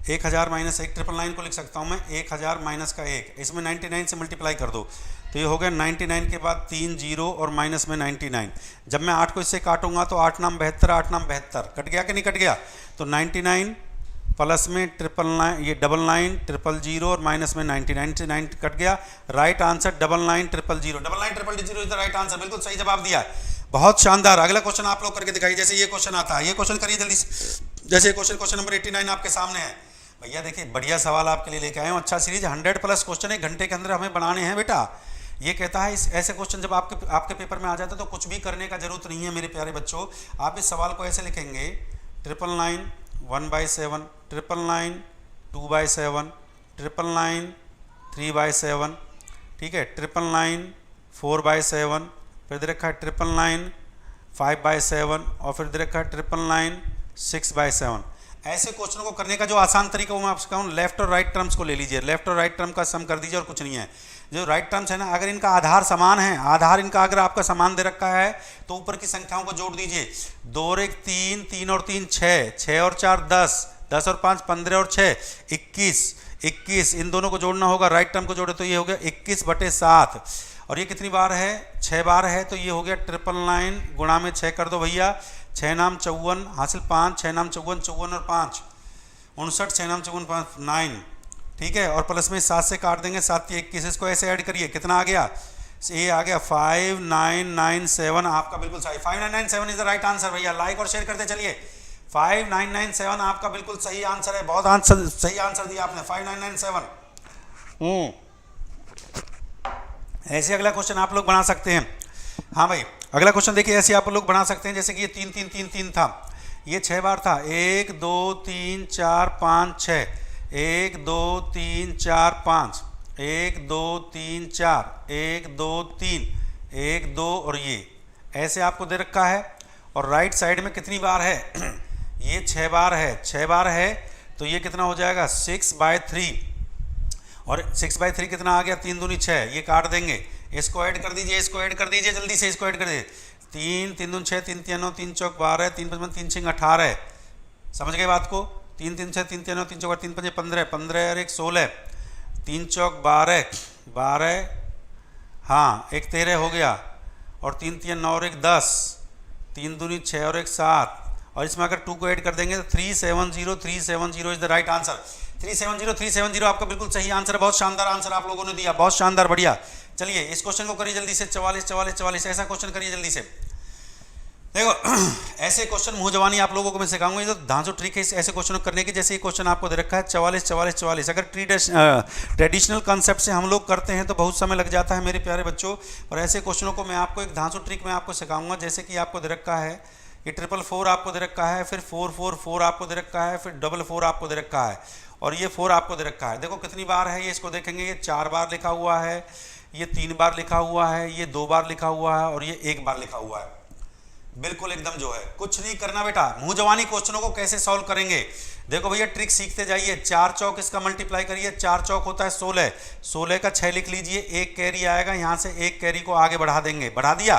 999 को लिख सकता हूँ मैं 1000 माइनस का 1, इसमें 99 से मल्टीप्लाई कर दो तो ये हो गया 99 के बाद 3 0 और माइनस में 99। जब मैं 8 को इससे काटूंगा तो 8 नाम 72, 8 नाम 72 कट गया कि नहीं कट गया। तो 99 प्लस में 999 ये 99 000 और माइनस में 99 से 9 कट गया। Right answer 999 000 is the right answer. बिल्कुल सही जवाब दिया है, बहुत शानदार। अगला क्वेश्चन आप लोग करके दिखाइए। जैसे ये क्वेश्चन आता है, ये क्वेश्चन करिए जल्दी से। जैसे क्वेश्चन नंबर 89 आपके सामने है भैया, देखिए बढ़िया सवाल आपके लिए लेके आए हूँ। अच्छा सीरीज 100+ क्वेश्चन 1 घंटे के अंदर हमें बनाने हैं बेटा। ये कहता है इस ऐसे क्वेश्चन जब आपके पेपर में आ जाते तो कुछ भी करने का जरूरत नहीं है मेरे प्यारे बच्चों। आप इस सवाल को ऐसे लिखेंगे 999 1/7, 999 2/7, 999 3/7, ठीक है, 999 4/7, फिर दे रखा है 999 5/7 और फिर दे रखा है 999 6/7। ऐसे क्वेश्चनों को करने का जो आसान तरीका वो मैं आपसे कहूँ, लेफ्ट और राइट टर्म्स को ले लीजिए, लेफ्ट और राइट टर्म का सम कर दीजिए और कुछ नहीं है। जो राइट टर्म्स है ना, अगर इनका आधार समान है, आधार इनका अगर आपका समान दे रखा है तो ऊपर की संख्याओं को जोड़ दीजिए। 2 और 1 3, 3 और 3 6, 6 और 4 10, 10 और 5 15 और 6 21, इन दोनों को जोड़ना होगा। राइट टर्म को जोड़े तो ये हो गया 21/7 और ये कितनी बार है 6 बार है, तो ये हो गया 999 गुणा में 6 कर दो भैया। 6 नाम 54 हासिल 5, 6 नाम 54, 54 और 5 59, 6 नाम 54 5 9, ठीक है। और प्लस में 7 से काट देंगे, 7 21, इसको ऐसे ऐड करिए कितना आ गया ये आ गया 5997, आपका बिल्कुल सही। 5997 इज द राइट आंसर भैया। लाइक और शेयर करते चलिए। 5997 आपका बिल्कुल सही आंसर है। बहुत आंसर सही आंसर दिया आपने, 5997। ऐसे अगला क्वेश्चन आप लोग बना सकते हैं। हाँ भाई, अगला क्वेश्चन देखिए, ऐसे आप लोग बना सकते हैं जैसे कि ये 3 3 3 3 था, ये 6 बार था। 1 2 3 4 5 6, 1 2 3 4 5, 1 2 3 4, 1 2 3, 1 2 और ये ऐसे आपको दे रखा है। और राइट साइड में कितनी बार है? ये 6 बार है। 6 बार है तो ये कितना हो जाएगा? 6/3। और 6/3 कितना आ गया? 3 दूनी 6, ये काट देंगे। इसको ऐड कर दीजिए, इसको ऐड कर दीजिए, जल्दी से इसको ऐड कर दीजिए। 3 3 दूनी 6, 3 3 9, 3 चौक 12, 3 5 3 6 18। समझ गए बात को? 3 3 6, 3 3 9, 3 चौक 3 5 15, 15 और 1 16, 3 चौक 12 12, हाँ 1 13 हो गया। और 3 3 9 और 1 10, 3 दूनी 6 और 1 7। और इसमें अगर 2 को ऐड कर देंगे तो 370 370 इज द राइट आंसर। 370 370 आपका बिल्कुल सही आंसर। बहुत शानदार आंसर आप लोगों ने दिया, बहुत शानदार, बढ़िया। चलिए इस क्वेश्चन को करिए जल्दी से। 44 44 44 ऐसा क्वेश्चन करिए जल्दी से। देखो ऐसे क्वेश्चन मुंह जवानी आप लोगों को मैं सिखाऊंगा। ये तो धांसू ट्रिक है ऐसे क्वेश्चन करने की। जैसे ये क्वेश्चन आपको दे रखा है 44 44 44, अगर ट्रेडिशनल कंसेप्ट से हम लोग करते हैं तो बहुत समय लग जाता है मेरे प्यारे बच्चों। और ऐसे क्वेश्चनों को मैं आपको एक धांसू ट्रिक में आपको सिखाऊंगा। जैसे कि आपको दे रखा है ये 444 आपको दे रखा है, फिर 444 आपको दे रखा है, फिर 44 आपको दे रखा है, और ये 4 आपको दे रखा है। देखो कितनी बार है ये, इसको देखेंगे। ये 4 बार लिखा हुआ है, ये 3 बार लिखा हुआ है, ये 2 बार लिखा हुआ है, और ये 1 बार लिखा हुआ है। बिल्कुल एकदम जो है कुछ नहीं करना बेटा। मुंह जवानी क्वेश्चनों को कैसे सॉल्व करेंगे? देखो भैया ट्रिक सीखते जाइए। 4 चौक इसका मल्टीप्लाई करिए। 4 चौक होता है 16, 16 का 6 लिख लीजिए। 1 कैरी आएगा, यहाँ से 1 कैरी को आगे बढ़ा देंगे। बढ़ा दिया।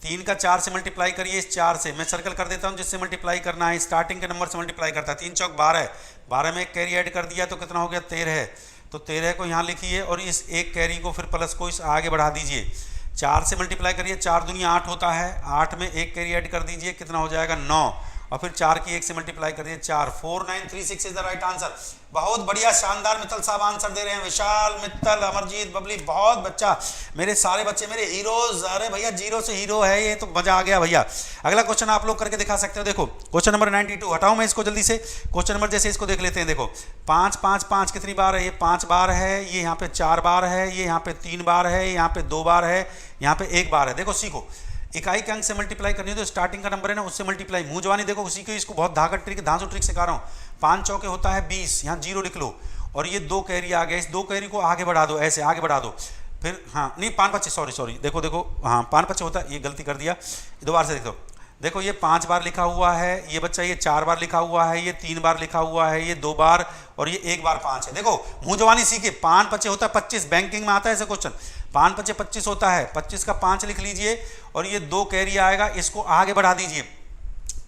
3 का 4 से मल्टीप्लाई करिए। इस 4 से मैं सर्कल कर देता हूँ जिससे मल्टीप्लाई करना है। स्टार्टिंग के नंबर से मल्टीप्लाई करता है। 3 चौक 12, 12 में 1 कैरी ऐड कर दिया तो कितना हो गया? 13। तो 13 को यहाँ लिखिए और इस 1 कैरी को फिर प्लस को इस आगे बढ़ा दीजिए। 4 से मल्टीप्लाई करिए। 4 दूनी 8 होता है। 8 में 1 कैरी ऐड कर दीजिए, कितना हो जाएगा? 9। और फिर 4 की 1 से मल्टीप्लाई करिए। 4 4936 इज द राइट आंसर। बहुत बढ़िया, शानदार मित्तल साहब आंसर दे रहे हैं। विशाल, मित्तल, अमरजीत, बबली, बहुत बच्चा, मेरे सारे बच्चे मेरे हीरोज। अरे भैया जीरो से हीरो है, ये तो मजा आ गया भैया। अगला क्वेश्चन आप लोग करके दिखा सकते हो। देखो क्वेश्चन नंबर 92, हटाऊं मैं इसको जल्दी से। क्वेश्चन नंबर जैसे इसको देख लेते हैं। देखो 5 5 5 कितनी बार है? ये 5 बार है, ये यहाँ पे 4 बार है, ये यहाँ पे 3 बार है, यहाँ पे 2 बार है, यहाँ पे 1 बार है। देखो सीखो, इकाई के अंक से मल्टीप्लाई करनी है तो स्टार्टिंग का नंबर है ना उससे मल्टीप्लाई। मुंह जवानी देखो उसी को, इसको बहुत धाकड़ ट्रिक, धांसू ट्रिक सिखा रहा हूँ। 5 चौके होता है 20, यहाँ 0 लिख लो। और ये 2 कैरी आ गया, इस 2 कैरी को आगे बढ़ा दो, ऐसे आगे बढ़ा दो। फिर हाँ नहीं 5 5, सॉरी देखो देखो, हाँ 5 5 होता है, ये गलती कर दिया। दोबारा से देखो, देखो ये 5 बार लिखा हुआ है, ये बच्चा ये 4 बार लिखा हुआ है, ये 3 बार लिखा हुआ है, ये 2 बार, और ये 1 बार 5 है। देखो मुंह जवानी सीखे। 5 5 होता है 25, बैंकिंग में आता है ऐसे क्वेश्चन। 5 5 25 होता है। 25 का 5 लिख लीजिए और ये 2 कैरी आएगा, इसको आगे बढ़ा दीजिए।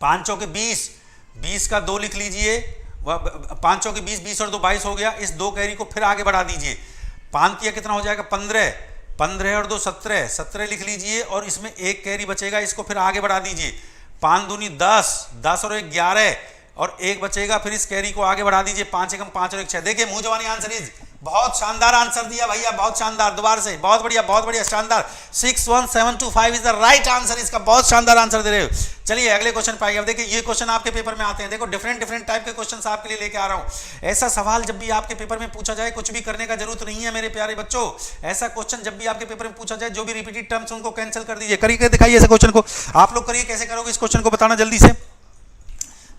5 चौके 20, 20 का 2 लिख लीजिए। 5 चौके 20, 20 और 2 22 हो गया। इस 2 कैरी को फिर आगे बढ़ा दीजिए। 5 किया कितना हो जाएगा? 15, 15 और 2 17, 17 लिख लीजिए और इसमें 1 कैरी बचेगा, इसको फिर आगे बढ़ा दीजिए। 5 दूनी 10, 10 और 1 11 और 1 बचेगा, फिर इस कैरी को आगे बढ़ा दीजिए। 5 एकम 5 और 1 6। देखिए मुंह जवानी आंसर इज, बहुत शानदार आंसर दिया भैया, बहुत शानदार। दोबारा से बहुत बढ़िया शानदार। 61725 इज द राइट आंसर। इसका बहुत शानदार आंसर दे रहे हो। चलिए अगले क्वेश्चन पे आइए। अब देखिए ये क्वेश्चन आपके पेपर में आते हैं। देखो डिफरेंट टाइप के क्वेश्चन आपके लिए लेके आ रहा हूं। ऐसा सवाल जब भी आपके पेपर में पूछा जाए, कुछ भी करने का जरूरत नहीं है मेरे प्यारे बच्चों। ऐसा क्वेश्चन जब भी आपके पेपर में पूछा जाए, जो भी रिपीटेड टर्म्स उनको कैंसिल कर दीजिए। करिए दिखाइए ऐसे क्वेश्चन को। आप लोग करिए, कैसे करोगे इस क्वेश्चन को बताना जल्दी से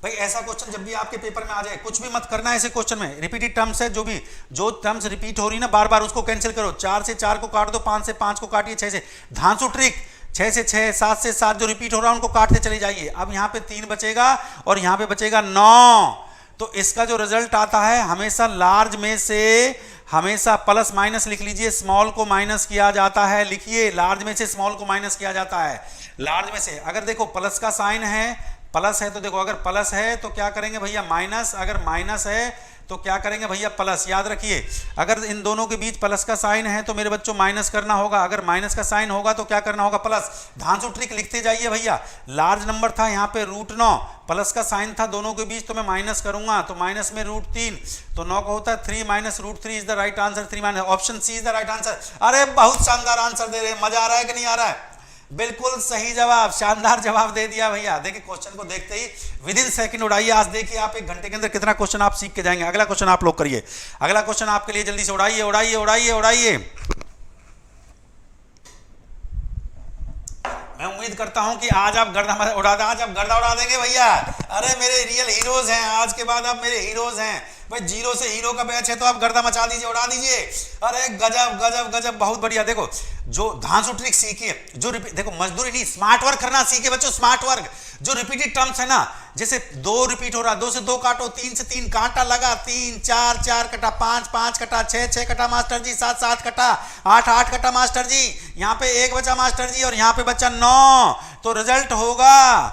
भाई। ऐसा क्वेश्चन जब भी आपके पेपर में आ जाए, कुछ भी मत करना है ऐसे क्वेश्चन में। रिपीटेड टर्म्स है, जो टर्म्स रिपीट हो रही ना बार बार, उसको कैंसिल करो। 4 से 4 को काट दो, 5 से 5 को काटिए, 6 से धांसू ट्रिक, 6 से 6, 7 से 7 जो रिपीट हो रहा है उनको काटते चले जाइए। अब यहाँ पे 3 बचेगा और यहाँ पे बचेगा 9। तो इसका जो रिजल्ट आता है, हमेशा लार्ज में से हमेशा प्लस माइनस लिख लीजिए, स्मॉल को माइनस किया जाता है। लिखिए लार्ज में से स्मॉल को माइनस किया जाता है। लार्ज में से अगर देखो प्लस का साइन है, प्लस है तो देखो, अगर प्लस है तो क्या करेंगे भैया? माइनस। अगर माइनस है तो क्या करेंगे भैया, प्लस। याद रखिए, अगर इन दोनों के बीच प्लस का साइन है तो मेरे बच्चों माइनस करना होगा, अगर माइनस का साइन होगा तो क्या करना होगा, प्लस। धांसू ट्रिक लिखते जाइए भैया। लार्ज नंबर था यहाँ पे √9, प्लस का साइन था दोनों के बीच, तो मैं माइनस करूंगा, तो माइनस में √3, तो 9 का होता है 3 minus √3 is the right answer. 3 minus, option C is the right answer. अरे बहुत शानदार आंसर दे रहे हैं, मजा आ रहा है कि नहीं आ रहा है? बिल्कुल सही जवाब, शानदार जवाब दे दिया भैया। देखिए क्वेश्चन को देखते ही विद इन सेकंड उड़ाइए। आज देखिए आप 1 घंटे के अंदर कितना क्वेश्चन आप सीख के जाएंगे। अगला क्वेश्चन आप लोग करिए, अगला क्वेश्चन आपके लिए, जल्दी से उड़ाइए उड़ाइए उड़ाइए उड़ाइए। मैं उम्मीद करता हूं कि आज आप गर्दा उड़ा देंगे भैया। अरे मेरे रियल हीरोज हैं, आज के बाद आप मेरे हीरोज हैं भाई। 0 से हीरो का बैच है तो आप गर्दा मचा दीजिए, उड़ा दीजिए। अरे गजब गजब गजब, बहुत बढ़िया। देखो जो धांसू ट्रिक सीखिए, जो देखो मजदूरी नहीं, स्मार्ट वर्क करना सीखिए बच्चों, स्मार्ट वर्क। जो रिपीटेड टर्म्स है ना, जैसे 2 रिपीट हो रहा, 2 से 2 काटो, 3 से 3 कांटा लगा, 3 4 4 कटा, 5 5 कटा, 6 6 कटा मास्टर जी, 7 7 कटा, 8 8 कटा मास्टर जी, यहाँ पे 1 बचा मास्टर जी, और यहाँ पे बचा 9, तो रिजल्ट होगा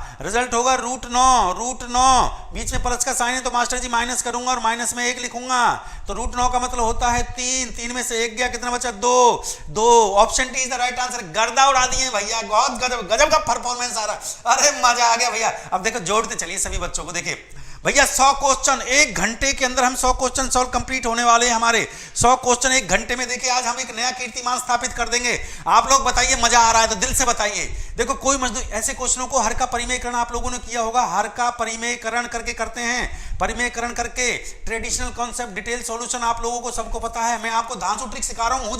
√9, बीच में प्लस का साइन है तो मास्टर जी माइनस करूंगा और माइनस में 1 लिखूंगा, तो √9 का मतलब होता है 3 में से 1 गया, कितना बचा 2। Option D is the right answer. गर्दा उड़ा दिए भैया, बहुत गजब गजब का परफॉर्मेंस आ रहा। अरे मजा आ गया भैया। अब देखो जोड़ते चलिए सभी बच्चों को, देखिए भैया 100 क्वेश्चन 1 घंटे के अंदर, हम 100 क्वेश्चन सॉल्व कंप्लीट होने वाले हैं हमारे। 100 क्वेश्चन 1 घंटे में। देखिए आज हम एक नया कीर्तिमान स्थापित कर देंगे। आप लोग बताइए मजा आ रहा है तो दिल से बताइए। देखो कोई मजदूर, ऐसे क्वेश्चनों को हर का परिमेयकरण आप लोगों ने किया होगा, हर का परिमेयकरण करके करते हैं, परिमेयकरण करके ट्रेडिशनल कॉन्सेप्ट, डिटेल सॉल्यूशन आप लोगों को सबको पता है। मैं आपको धांसू ट्रिक सिखा रहा हूं, मुंह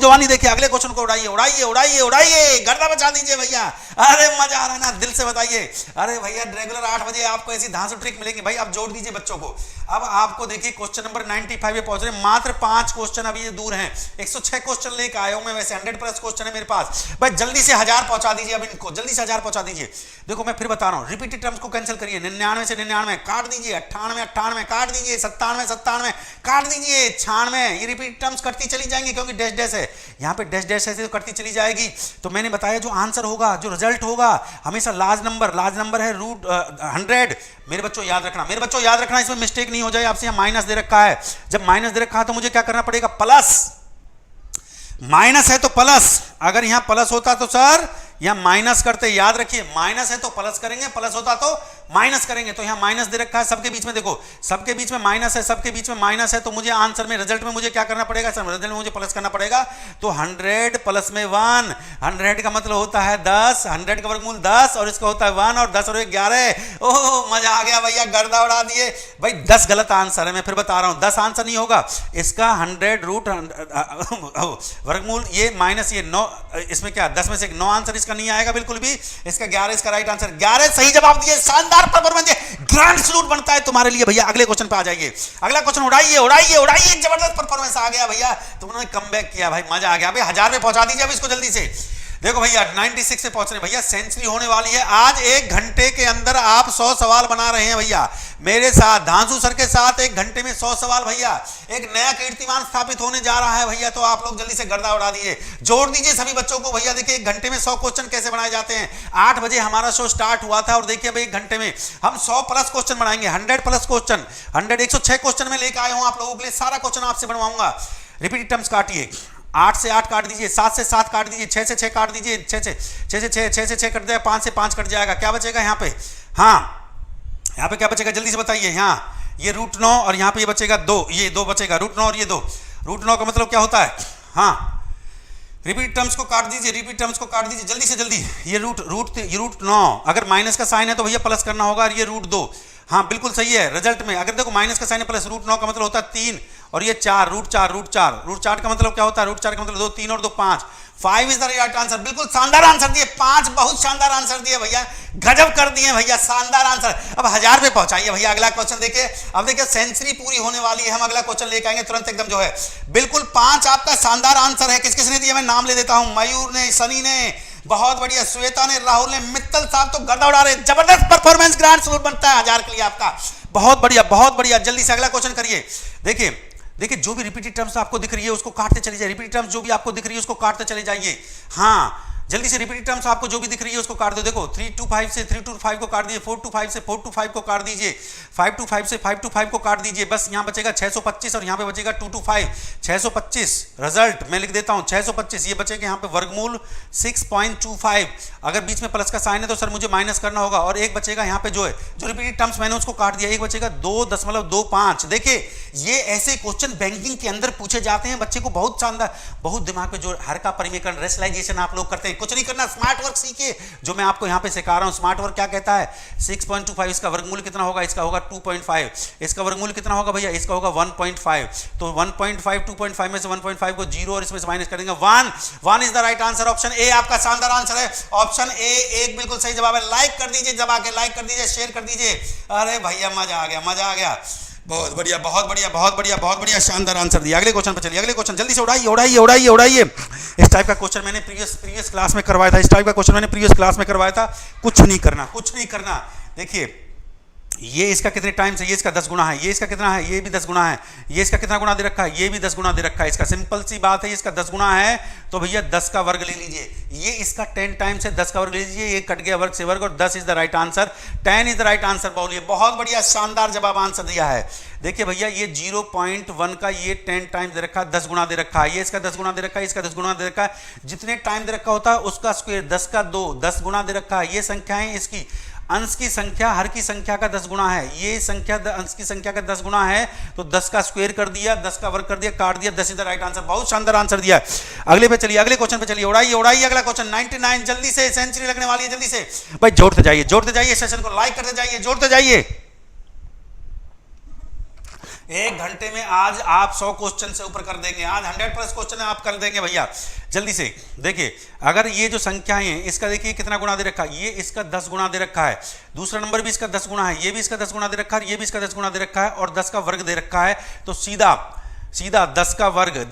जवानी। देखिए अगले क्वेश्चन को उड़ाइए उड़ाइए उड़ाइए उड़ाइए, गर्दा बचा दीजिए भैया। अरे मजा आ रहा है ना, दिल से बताइए। अरे भैया रेगुलर 8 बजे आपको ऐसी धांसू ट्रिक मिलेंगे भाई। आप जोड़ दीजिए बच्चों को। अब आपको देखिए क्वेश्चन नंबर 95 पे पहुंच रहे, मात्र 5 क्वेश्चन अभी ये दूर हैं। 106 क्वेश्चन लेकर आया हूं मैं, वैसे 100+ क्वेश्चन है मेरे पास भाई। जल्दी से 1000 पहुंचा दीजिए, अब इनको जल्दी से 1000 पहुंचा दीजिए। देखो मैं फिर बता रहा हूं, रिपीटेड टर्म्स को कैंसिल करिए। 99 से 99 काट दीजिए, 98 काट दीजिए, 97 काट दीजिए, 96 ये रिपीटेड टर्म्स कटती चली जाएंगी क्योंकि डैश डैश है यहाँ पे, डैश डैश ऐसे तो कटती चली जाएगी। तो मैंने बताया जो आंसर होगा, जो रिजल्ट होगा, हमेशा लार्ज नंबर है √100। मेरे बच्चों याद रखना, इसमें मिस्टेक नहीं हो जाए। आपसे यहाँ माइनस दे रखा है, जब माइनस दे रखा है तो मुझे क्या करना पड़ेगा, प्लस। माइनस है तो प्लस, अगर यहां प्लस होता तो सर यहां माइनस करते। याद रखिए माइनस है तो प्लस करेंगे, प्लस होता तो माइनस करेंगे। तो यहां माइनस दे रखा है, सबके बीच में देखो, सबके बीच में माइनस है, सबके बीच में माइनस है, तो मुझे आंसर में, रिजल्ट में मुझे क्या करना पड़ेगा सर, रिजल्ट में मुझे प्लस करना पड़ेगा। तो 100 प्लस में 1, 100 का मतलब होता है 10, 100 का वर्गमूल 10, और इसका होता है 1, और 10 और 1 11। ओह मजा आ गया भैया, गर्दा उड़ा दिए भाई। 10 गलत आंसर है, मैं फिर बता रहा हूं, 10 आंसर नहीं होगा इसका। 100 वर्गमूल ये माइनस ये 9, इसमें क्या 10 में से 9 आंसर इसका नहीं आएगा बिल्कुल भी। इसका 11 इसका राइट आंसर। 11 सही जवाब दिए, शानदार परफॉर्मेंस, ग्रैंड सैल्यूट बनता है तुम्हारे लिए भैया। अगले क्वेश्चन पे आ जाइए, अगला क्वेश्चन उड़ाइए उड़ाइए उड़ाइए। जबरदस्त परफॉर्मेंस आ गया भैया, तुमने कमबैक किया भाई, मजा आ गया भाई। 1000 पे पहुंचा दीजिए अब इसको जल्दी से। देखो भैया 96 पे पहुंच रहे भैया, सेंचुरी होने वाली है आज। 1 घंटे के अंदर आप 100 सवाल बना रहे हैं भैया मेरे साथ, धांसू सर के साथ। 1 घंटे में 100 सवाल भैया, एक नया कीर्तिमान स्थापित होने जा रहा है भैया। तो आप लोग जल्दी से गर्दा उड़ा दिए, जोड़ दीजिए सभी बच्चों को भैया। देखिए 1 घंटे में 100 क्वेश्चन कैसे बनाए जाते हैं। 8 बजे हमारा शो स्टार्ट हुआ था, और देखिए भाई 1 घंटे में हम 100+ क्वेश्चन बनाएंगे, 100+ क्वेश्चन। 106 क्वेश्चन में लेकर आया हूं आप लोगों के लिए, सारा क्वेश्चन आपसे बनवाऊंगा। रिपीटेड टर्म्स काटिए, 8 से 8 काट दीजिए, 7 से 7 काट दीजिए, 6 से 6 काट दीजिए, 6 से 6 कट जाए, 5 से 5 कट जाएगा। क्या बचेगा यहाँ पे, हाँ यहाँ पे क्या बचेगा जल्दी से बताइए। यहाँ ये √9 और यहाँ पे ये बचेगा 2, ये 2 बचेगा, √9 और ये 2। √9 का मतलब क्या होता है, हाँ रिपीट टर्म्स को काट दीजिए, रिपीट टर्म्स को काट दीजिए जल्दी से जल्दी। ये √9, अगर माइनस का साइन है तो भैया प्लस करना होगा, और ये √2, हाँ बिल्कुल सही है। रिजल्ट में अगर देखो माइनस का साइन है प्लस, √9 का मतलब होता है 3, और ये 4, √4 का मतलब क्या होता है, √4 का मतलब 2, 3 और 2 5। 5 इज द राइट आंसर। बिल्कुल शानदार आंसर दिए, 5 बहुत शानदार आंसर दिए भैया, गजब कर दिए भैया, शानदार आंसर। अब 1000 पे पहुंचाइए भैया। अगला क्वेश्चन देखिए, अब देखिए सेंचुरी पूरी होने वाली है, हम अगला क्वेश्चन लेकर आएंगे तुरंत एकदम जो है। बिल्कुल 5 आपका शानदार आंसर है। किस किसने दिया मैं नाम ले देता हूं, मयूर ने, सनी ने, बहुत बढ़िया, श्वेता ने, राहुल ने, मित्तल साहब तो गर्दा उड़ा रहे। जबरदस्त परफॉर्मेंस, ग्रैंड सैल्यूट बनता है 1000 के लिए आपका। बहुत बढ़िया बहुत बढ़िया, जल्दी से अगला क्वेश्चन करिए। देखिए जो भी रिपीटेड टर्म्स आपको दिख रही है उसको काटते चले जाइए, रिपीटेड टर्म्स जो भी आपको दिख रही है उसको काटते चले जाइए। हाँ जल्दी से रिपीटेड टर्म्स आपको जो भी दिख रही है उसको काट दो। देखो 3 to 5 से 3 to 5 को काट दीजिए, 4 to 5 से 4 to 5 को काट दीजिए, 5 to 5 से 5 to 5 को काट दीजिए। बस यहाँ बचेगा 625 और यहाँ पे बचेगा 2 to 5। 625 रिजल्ट मैं लिख देता हूँ 625, ये बचेगा यहाँ पे वर्गमूल 6.25। अगर बीच में प्लस का साइन है तो सर मुझे माइनस करना होगा। और एक बचेगा यहाँ पे जो है जो रिपीटेड टर्म्स मैंने उसको काट दिया, एक बचेगा 2.25। देखिए ये ऐसे क्वेश्चन बैंकिंग के अंदर पूछे जाते हैं, बच्चे को बहुत शानदार, बहुत दिमाग पे जो हर का परिमेयकरण रेशनलाइजेशन आप लोग करते हैं। कुछ नहीं करना, स्मार्ट वर्क सीखिए जो मैं आपको यहाँ पे सिखा रहा हूँ। स्मार्ट वर्क क्या कहता है, 6.25 इसका वर्गमूल कितना होगा, इसका होगा 2.5। इसका वर्गमूल कितना होगा भैया, इसका होगा 1.5। तो 1.5 2.5 में से 1.5 को 0 और इसमें से माइनस करेंगे 1। 1 is the right answer. Option A आपका शानदार आंसर है। ऑप्शन ए एक बिल्कुल सही जवाब है। लाइक कर दीजिए, दबा के लाइक कर दीजिए, शेयर कर दीजिए। अरे भैया मजा आ गया, मजा आ गया। बहुत बढ़िया, बहुत बढ़िया, बहुत बढ़िया, बहुत बढ़िया, शानदार आंसर दिया। अगले क्वेश्चन पे चलिए। अगले क्वेश्चन जल्दी से उड़ाइए, उड़ाइए, उड़ाइए, उड़ाइए। इस टाइप का क्वेश्चन मैंने प्रीवियस क्लास में करवाया था। इस टाइप का क्वेश्चन मैंने प्रीवियस क्लास में करवाया था। कुछ नहीं करना, कुछ नहीं करना। देखिए ये इसका कितने टाइम से, ये इसका 10 गुना है, ये इसका कितना है, ये भी 10 गुना है, ये इसका कितना गुना दे रखा है, ये भी 10 गुना दे रखा है। इसका सिंपल सी बात है, इसका 10 गुना है तो भैया 10 का वर्ग ले लीजिए। ये इसका 10 टाइम से 10 का वर्ग ले लीजिए, ये कट गया वर्ग से वर्ग और 10 is the right answer. 10 is the right answer. बोलिए, बहुत बढ़िया, शानदार जवाब आंसर दिया है। देखिए भैया ये 0.1 का ये 10 टाइम दे रखा है, 10 गुना दे रखा है, ये इसका 10 गुना दे रखा है, इसका 10 गुना दे रखा है। जितने टाइम दे रखा होता है उसका स्क्वायर, 10 का 2, 10 गुना दे रखा है। ये संख्या है, इसकी अंश की संख्या हर की संख्या का 10 गुना है। ये संख्या अंश की संख्या का 10 गुना है तो 10 का स्क्वायर कर दिया, 10 का वर्ग कर दिया, काट दिया, 10 इज द राइट आंसर। बहुत शानदार आंसर दिया। अगले पे चलिए, अगले क्वेश्चन पे चलिए। उड़ाइए, उड़ाइए। अगला क्वेश्चन 99, जल्दी से, सेंचुरी लगने वाली है, जल्दी से भाई जोड़ते जाइए, जोड़ते जाइए, सेशन को लाइक करते जाइए, जोड़ते जाइए। 1 घंटे में आज आप 100 क्वेश्चन से ऊपर कर देंगे। आज 100+ क्वेश्चन आप कर देंगे भैया। जल्दी से देखिए, अगर ये जो संख्याएं हैं इसका देखिए कितना गुना दे रखा है, ये इसका 10 गुना दे रखा है, दूसरा नंबर भी इसका 10 गुना है, ये भी इसका 10 गुना दे रखा है, ये भी इसका 10 गुना दे रखा है और 10 का वर्ग दे रखा है। तो सीधा 10 का वर्ग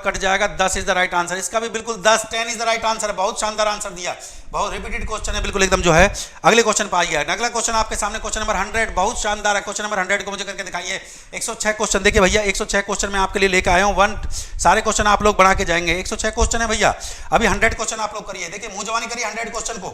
कट जाएगा, 10 इज द राइट आंसर। इसका भी बिल्कुल 10 इज द राइट आंसर है। बहुत शानदार आंसर दिया, बहुत रिपीटेड क्वेश्चन है, बिल्कुल एकदम जो है। अगले क्वेश्चन पे आइए। अगला क्वेश्चन आपके सामने क्वेश्चन नंबर 100, बहुत शानदार है। क्वेश्चन नंबर 100 को मुझे करके दिखाइए। 106 क्वेश्चन देखिए भैया, 106 क्वेश्चन मैं आपके लिए लेकर आया हूँ। सारे क्वेश्चन आप लोग बढ़ा के जाएंगे। 106 क्वेश्चन है भैया। अभी 100 क्वेश्चन आप लोग करिए। देखिए मुंह जवानी करिए 100 क्वेश्चन को।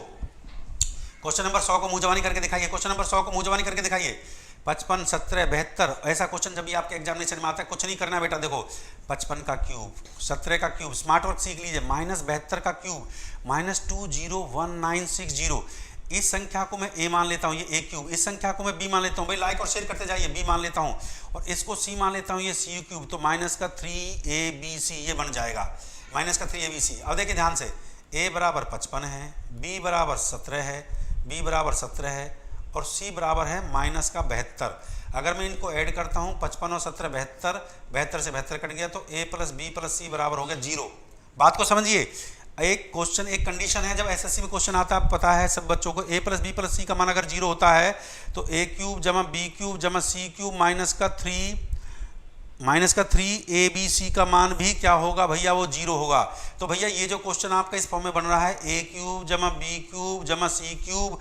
क्वेश्चन नंबर 100 को मुंह जवानी करके दिखाइए। क्वेश्चन नंबर 100 को मुंह जवानी करके दिखाइए। 55, 17, 72 ऐसा क्वेश्चन जब भी आपके एग्जामिनेशन में आता है, कुछ नहीं करना बेटा। देखो 55 का क्यूब, 17 का क्यूब, स्मार्ट वर्क सीख लीजिए। -72 का क्यूब, -201960। इस संख्या को मैं ए मान लेता हूँ, ये ए क्यूब। इस संख्या को मैं बी मान लेता हूँ। भाई लाइक और शेयर करते जाइए। बी मान लेता हूँ और इसको सी मान लेता हूँ, ये सी क्यूब। तो -3abc ये बन जाएगा, -3abc। अब देखिए ध्यान से, ए बराबर 55 है, बी बराबर 17 है, बी बराबर 17 है और c बराबर है -72। अगर मैं इनको ऐड करता हूँ 55 और 17, 72, 72 से 72 कट गया तो a + b + c बराबर हो गया 0। बात को समझिए। एक क्वेश्चन, एक कंडीशन है जब एसएससी में क्वेश्चन आता है, पता है सब बच्चों को, a + b + c का मान अगर 0 होता है तो a³ + b³ + c³ -3abc का मान भी क्या होगा भैया, वो 0 होगा। तो भैया ये जो क्वेश्चन आपका इस फॉर्म में बन रहा है, a³ + b³ + c³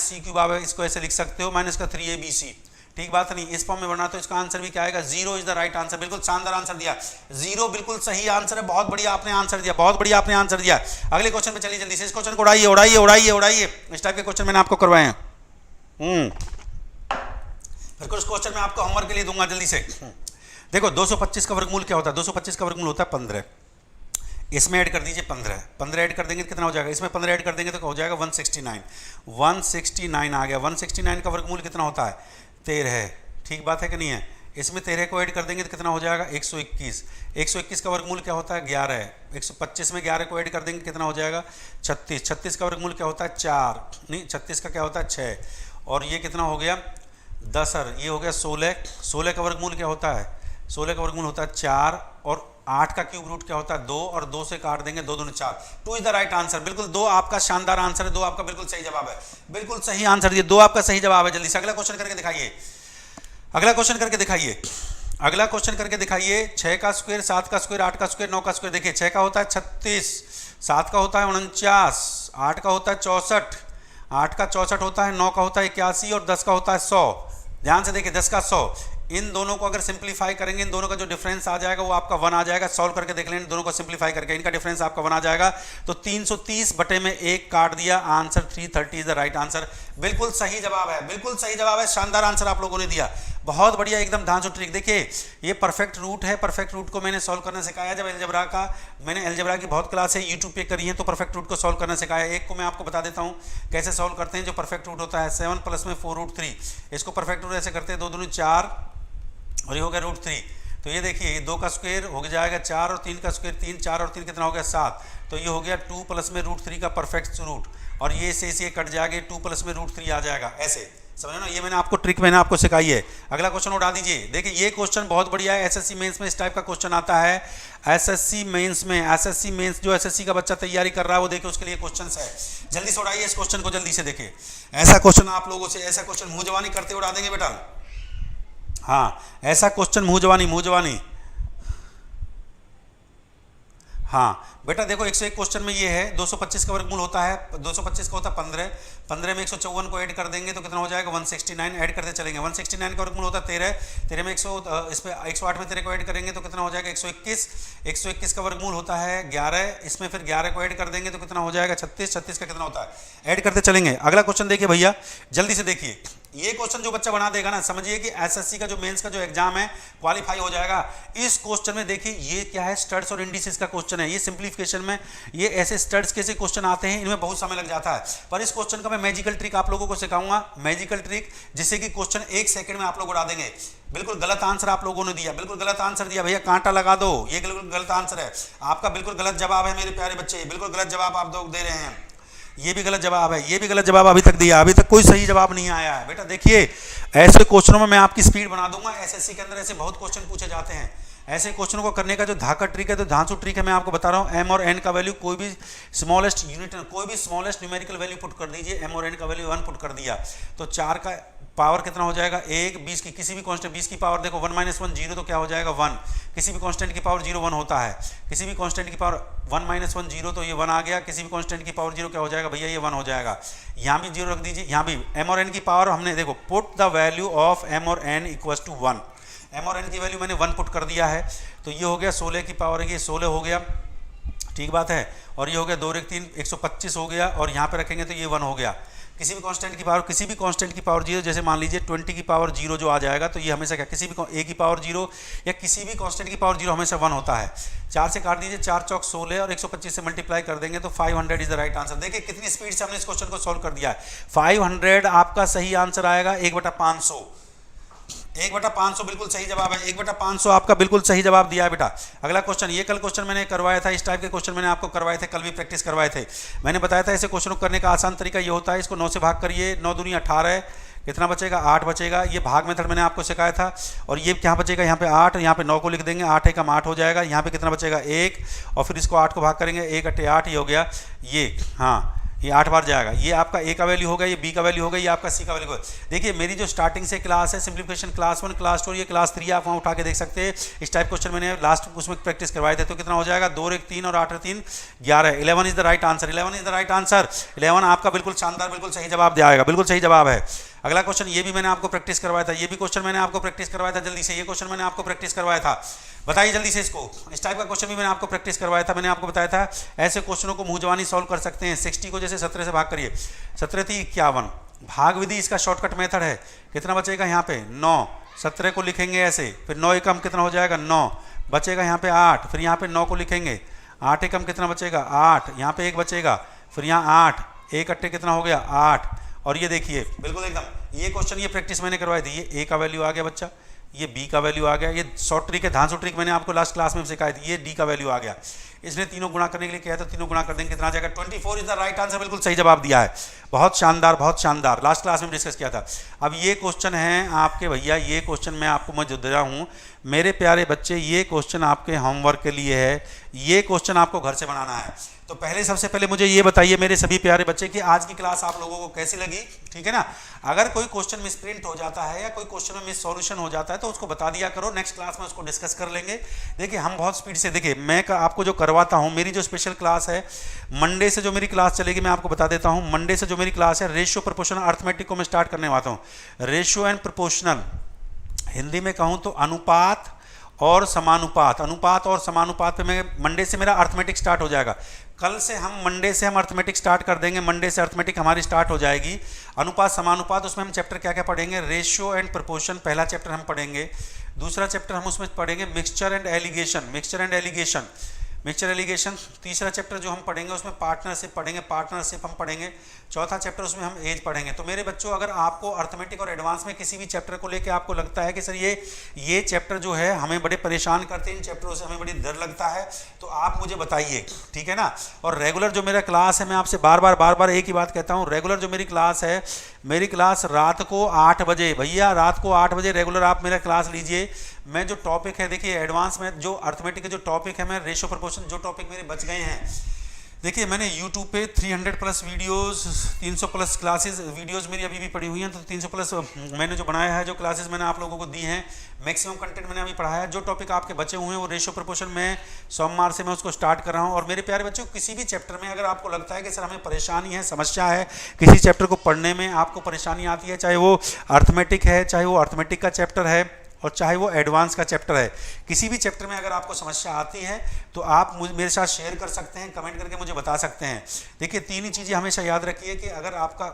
-c³ आप इसको ऐसे लिख सकते हो, -3abc। ठीक बात नहीं, इस फॉर्म में बनना तो इसका आंसर भी क्या आएगा, 0 इज द राइट आंसर। बिल्कुल शानदार आंसर दिया, 0 बिल्कुल सही आंसर है। बहुत बढ़िया आपने आंसर दिया, बहुत बढ़िया आपने आंसर दिया। अगले क्वेश्चन पे चलिए जल्दी से। इस क्वेश्चन को उड़ाइए, उड़ाइए, उड़ाइए, उड़ाइए। इस टाइप के क्वेश्चन मैंने आपको करवाए हैं। फिर कुछ क्वेश्चन मैं आपको होमवर्क के लिए दूंगा जल्दी से। देखो 225 का वर्गमूल क्या होता है, 225 का वर्गमूल होता है 15। इसमें ऐड कर दीजिए 15 ऐड कर देंगे तो कितना हो जाएगा, इसमें 15 ऐड कर देंगे तो हो जाएगा 169 आ गया। 169 का वर्गमूल कितना होता है, 13। ठीक बात है कि नहीं है। इसमें 13 को ऐड कर देंगे तो कितना हो जाएगा, 121। 121 का वर्गमूल क्या होता है, 11। 125 में 11 को ऐड कर देंगे कितना हो जाएगा, 36। 36 का वर्गमूल क्या होता है, 4 नहीं, 36 का क्या होता है, 6। और ये कितना हो गया, 10 ये हो गया 16। 16 का वर्गमूल क्या होता है, 16 का वर्गमूल होता है 4 और 8 का क्यूब रूट क्या होता है, 2 और 2 से काट देंगे 2 दूनी 4। 2 इज द राइट आंसर। बिल्कुल 2 आपका शानदार आंसर है, 2 आपका बिल्कुल सही जवाब है, बिल्कुल सही आंसर दिया, 2 आपका सही जवाब है। जल्दी से अगला क्वेश्चन करके दिखाइए, अगला क्वेश्चन करके दिखाइए, अगला क्वेश्चन करके दिखाइए। 6 का स्क्वायर, 7 का स्क्वायर, 8 का स्क्वायर, 9 का स्क्वायर। देखिए 6 का होता है 36, 7 का होता है 49, 8 का होता है 64, 8 का 64 होता है, 9 का होता है 81 और 10 का होता है 100। ध्यान से देखिए 10 का 100। इन दोनों को अगर सिंप्लीफाई करेंगे, इन दोनों का जो डिफरेंस आ जाएगा वो आपका 1 आ जाएगा। सॉल्व करके देख लें, इन दोनों को सिंप्लीफाई करके इनका डिफरेंस आपका 1 आ जाएगा। तो 330 बटे में 1 काट दिया, answer 330 is the right answer. बिल्कुल सही जवाब है, बिल्कुल सही जवाब है, शानदार आंसर आप लोगों ने दिया, बहुत बढ़िया, एकदम धांसू ट्रिक। देखिए ये परफेक्ट रूट है, परफेक्ट रूट को मैंने सॉल्व करना सिखाया जब अलजेब्रा का, मैंने अलजेब्रा की बहुत क्लास है यूट्यूब पे करी है, तो परफेक्ट रूट को सॉल्व करना सिखाया। एक को मैं आपको बता देता हूँ कैसे सॉल्व करते हैं। जो परफेक्ट रूट होता है 7 प्लस में 4√3, इसको परफेक्ट रूट ऐसे करते हैं, 2 दूनी 4 और ये हो गया √3। तो ये देखिए ये 2 का स्क्वायर हो जाएगा 4 और 3 का स्क्वायर 3, 4 और 3 कितना हो गया 7। तो ये हो गया 2 प्लस में √3 का परफेक्ट रूट, और ये से ये कट जाएगा, 2 प्लस में √3 आ जाएगा, ऐसे समझो ना। ये मैंने आपको ट्रिक मैंने आपको सिखाई है। अगला क्वेश्चन उठा दीजिए। देखिए ये क्वेश्चन बहुत बढ़िया है, एसएससी मेंस में इस टाइप का क्वेश्चन आता है। एसएससी मेंस में, एसएससी मेंस जो एसएससी का बच्चा तैयारी कर रहा है वो देखिए उसके लिए क्वेश्चन है। जल्दी से उड़ाइए इस क्वेश्चन को, जल्दी से देखिए। ऐसा क्वेश्चन आप लोगों से, ऐसा क्वेश्चन मुंह जवानी करते उड़ा देंगे बेटा। हाँ ऐसा क्वेश्चन मुंह जवानी। हाँ बेटा देखो 101 क्वेश्चन में ये है 225 का वर्गमूल होता है, 225 का होता है 15, 15 में 154 को ऐड कर देंगे तो कितना हो जाएगा 169, ऐड करते चलेंगे। 169 का वर्गमूल होता है 13, 13 में 100 इस पे 108 में 13 को ऐड करेंगे तो कितना हो जाएगा 121, 121 का वर्गमूल होता है 11, इसमें फिर 11 को ऐड कर देंगे तो कितना हो जाएगा 36, 36 का कितना होता है, ऐड करते चलेंगे। अगला क्वेश्चन देखिए भैया, जल्दी से देखिए। ये क्वेश्चन जो बच्चा बना देगा ना, समझिए कि एसएससी का जो मेंस का जो एग्जाम है क्वालिफाई हो जाएगा। इस क्वेश्चन में देखिए ये क्या है, स्टड्स और इंडिसेस का क्वेश्चन है। ये सिंप्लीफिकेशन में ये ऐसे स्टड्स कैसे क्वेश्चन आते हैं, इनमें बहुत समय लग जाता है, पर इस क्वेश्चन का मैं मैजिकल ट्रिक आप लोगों को सिखाऊंगा, मैजिकल ट्रिक, जिससे कि क्वेश्चन 1 सेकंड में आप लोग उड़ा देंगे। बिल्कुल गलत आंसर आप लोगों ने दिया, बिल्कुल गलत आंसर दिया भैया, कांटा लगा दो, ये बिल्कुल गलत आंसर है आपका, बिल्कुल गलत जवाब है मेरे प्यारे बच्चे, बिल्कुल गलत जवाब आप लोग दे रहे हैं। ये भी गलत जवाब है, ये भी गलत जवाब अभी तक दिया, अभी तक कोई सही जवाब नहीं आया है। बेटा देखिए ऐसे क्वेश्चनों में मैं आपकी स्पीड बना दूंगा। एसएससी के अंदर ऐसे बहुत क्वेश्चन पूछे जाते हैं, ऐसे क्वेश्चनों को करने का जो धाका ट्रिक है, तो धांसू ट्रिक है, मैं आपको बता रहा हूँ। एम और एन का वैल्यू कोई भी स्मॉलेस्ट यूनिट, कोई भी स्मॉलेस्ट न्यूमेरिकल वैल्यू पुट कर दीजिए। एम और एन का वैल्यू 1 पुट कर दिया तो 4 का पावर कितना हो जाएगा 1, 20 की किसी भी कांस्टेंट 20 की पावर देखो 1 - 1 0, तो क्या हो जाएगा 1। किसी भी कांस्टेंट की पावर 0 1 होता है, किसी भी कांस्टेंट की पावर 1 - 1 0, तो ये 1 आ गया। किसी भी कांस्टेंट की पावर 0 क्या हो जाएगा भैया, ये 1 हो जाएगा। यहाँ भी 0 रख दीजिए, यहाँ भी एम और एन की पावर हमने देखो put the value of m और एन इक्वल्स टू 1, एम और एन की वैल्यू मैंने 1 पुट कर दिया है, तो ये हो गया 16 की पावर, ये 16 हो गया, ठीक बात है। और ये हो गया 2 1 3 125 हो गया, और यहाँ पे रखेंगे तो ये 1 हो गया। किसी भी कांस्टेंट की पावर, किसी भी कांस्टेंट की पावर 0, जैसे मान लीजिए 20 की पावर 0 जो आ जाएगा, तो ये हमेशा क्या, किसी भी ए की पावर 0 या किसी भी कांस्टेंट की पावर 0 हमेशा 1 होता है। 4 से काट दीजिए, 4 चौक 16 और 125 से मल्टीप्लाई कर देंगे तो 500 इज द राइट आंसर। देखिए कितनी स्पीड से हमने इस क्वेश्चन को सॉल्व कर दिया है। 500 आपका सही आंसर आएगा, 1/500, 1/500 बिल्कुल सही जवाब है, 1/500 आपका बिल्कुल सही जवाब दिया है बेटा। अगला क्वेश्चन, ये कल क्वेश्चन मैंने करवाया था, इस टाइप के क्वेश्चन मैंने आपको करवाए थे, कल भी प्रैक्टिस करवाए थे। मैंने बताया था ऐसे क्वेश्चन को करने का आसान तरीका ये होता है, इसको 9 से भाग करिए, 9 दूनी 18, कितना बचेगा 8 बचेगा। ये भाग मेथड मैंने आपको सिखाया था। और ये क्या बचेगा, यहाँ पे 8, यहाँ पे 9 को लिख देंगे, 8 × 8 हो जाएगा। यहाँ पे कितना बचेगा 1, और फिर इसको 8 को भाग करेंगे, 1 × 8 ये हो गया, ये हाँ ये 8 बार जाएगा। ये आपका ए का वैल्यू होगा, ये बी का वैल्यू होगा, ये आपका सी का वैल्यू होगा। देखिए मेरी जो स्टार्टिंग से क्लास है सिंप्लीफिकेशन क्लास 1 क्लास 2 ये क्लास 3 आप वहाँ उठा के देख सकते हैं। इस टाइप क्वेश्चन मैंने लास्ट उसमें प्रैक्टिस करवाए थे। तो कितना हो जाएगा 2 1 3 और 8 3 11, 11 is the right answer, 11 is the right answer. 11 आपका बिल्कुल शानदार, बिल्कुल सही जवाब दिया आएगा, बिल्कुल सही जवाब है। अगला क्वेश्चन, ये भी मैंने आपको प्रैक्टिस करवाया था, ये भी क्वेश्चन मैंने आपको प्रैक्टिस करवाया था। जल्दी से, ये क्वेश्चन मैंने आपको प्रैक्टिस करवाया था, बताइए जल्दी से इसको। इस टाइप का क्वेश्चन भी मैंने आपको प्रैक्टिस करवाया था। मैंने आपको बताया था ऐसे क्वेश्चनों को मुंह जवानी सॉल्व कर सकते हैं। 60 को जैसे 17 से भाग करिए, 17 थी 51, भाग विधि इसका शॉर्टकट मेथड है। कितना बचेगा यहाँ पे 9, 17 को लिखेंगे ऐसे, फिर 9 एकम कितना हो जाएगा 9, बचेगा यहाँ पे 8, फिर यहाँ पे 9 को लिखेंगे, 8 एकम कितना बचेगा 8, यहाँ पे 1 बचेगा, फिर यहाँ 8, 1 अट्ठे कितना हो गया 8। और ये देखिए बिल्कुल एकदम ये क्वेश्चन, ये प्रैक्टिस मैंने करवाई थी। ये ए का वैल्यू आ गया बच्चा, ये बी का वैल्यू आ गया, ये शॉर्ट ट्रिक है, धांसू ट्रिक मैंने आपको लास्ट क्लास में सिखाई थी। ये डी का वैल्यू आ गया, इसने तीनों गुणा करने के लिए किया तो तीनों गुणा कर देंगे, कितना आ जाएगा 24 इज द राइट आंसर, बिल्कुल सही जवाब दिया है। बहुत शानदार, बहुत शानदार, लास्ट क्लास में डिस्कस किया था। अब ये क्वेश्चन है आपके भैया, ये क्वेश्चन मैं आपको मैं जो दे रहा हूँ मेरे प्यारे बच्चे, ये क्वेश्चन आपके होमवर्क के लिए है। ये क्वेश्चन आपको घर से बनाना है। तो पहले सबसे पहले मुझे ये बताइए मेरे सभी प्यारे बच्चे कि आज की क्लास आप लोगों को कैसी लगी, ठीक है ना। अगर कोई क्वेश्चन मिस प्रिंट हो जाता है या कोई क्वेश्चन में मिस सॉल्यूशन हो जाता है तो उसको बता दिया करो, नेक्स्ट क्लास में उसको डिस्कस कर लेंगे। देखिए हम बहुत स्पीड से, देखिए मैं आपको जो करवाता हूँ, मेरी जो स्पेशल क्लास है मंडे से जो मेरी क्लास चलेगी, मैं आपको बता देता हूँ। मंडे से जो मेरी क्लास है रेशियो प्रोपोर्शनल अर्थमेटिक को मैं स्टार्ट करने वाला हूँ। रेशियो एंड प्रोपोर्शनल हिंदी में कहूँ तो अनुपात और समानुपात। अनुपात और समानुपात पे मैं मंडे से मेरा अर्थमेटिक स्टार्ट हो जाएगा। कल से हम मंडे से हम अर्थमेटिक स्टार्ट कर देंगे। मंडे से अर्थमेटिक हमारी स्टार्ट हो जाएगी। अनुपात समानुपात, उसमें हम चैप्टर क्या क्या पढ़ेंगे, रेशियो एंड प्रोपोर्शन पहला चैप्टर हम पढ़ेंगे। दूसरा चैप्टर हम उसमें पढ़ेंगे mixture and allegation, mixture and allegation, mixture allegation. तीसरा चैप्टर जो हम पढ़ेंगे उसमें पार्टनरशिप पढ़ेंगे, पार्टनरशिप हम पढ़ेंगे। चौथा चैप्टर उसमें हम एज पढ़ेंगे। तो मेरे बच्चों, अगर आपको अर्थमेटिक और एडवांस में किसी भी चैप्टर को लेकर आपको लगता है कि सर ये चैप्टर जो है हमें बड़े परेशान करते हैं, इन चैप्टरों से हमें बड़ी डर लगता है, तो आप मुझे बताइए, ठीक है ना। और रेगुलर जो मेरा क्लास है, मैं आपसे बार बार एक ही बात कहता हूँ, रेगुलर जो मेरी क्लास है, मेरी क्लास रात को 8 बजे, भैया रात को 8 बजे रेगुलर आप मेरा क्लास लीजिए। मैं जो टॉपिक है, देखिए एडवांस में जो अर्थमेटिक के जो टॉपिक है, मैं रेशियो प्रोपोर्शन जो टॉपिक मेरे बच गए हैं, देखिए मैंने YouTube पे 300 plus videos, 300 plus classes videos मेरी अभी भी पड़ी हुई हैं। तो 300 प्लस मैंने जो बनाया है, जो क्लासेस मैंने आप लोगों को दी हैं, मैक्सिमम कंटेंट मैंने अभी पढ़ाया है। जो टॉपिक आपके बचे हुए हैं वो रेशियो प्रोपोर्शन में सोमवार से मैं उसको स्टार्ट कर रहा हूँ। और मेरे प्यारे बच्चों, किसी भी चैप्टर में अगर आपको लगता है कि सर हमें परेशानी है, समस्या है, किसी चैप्टर को पढ़ने में आपको परेशानी आती है, चाहे वो अर्थमेटिक है, चाहे वो अर्थमेटिक का चैप्टर है और चाहे वो एडवांस का चैप्टर है, किसी भी चैप्टर में अगर आपको समस्या आती है तो आप मेरे साथ शेयर कर सकते हैं, कमेंट करके मुझे बता सकते हैं। देखिए 3 ही चीज़ें हमेशा याद रखिए कि अगर आपका,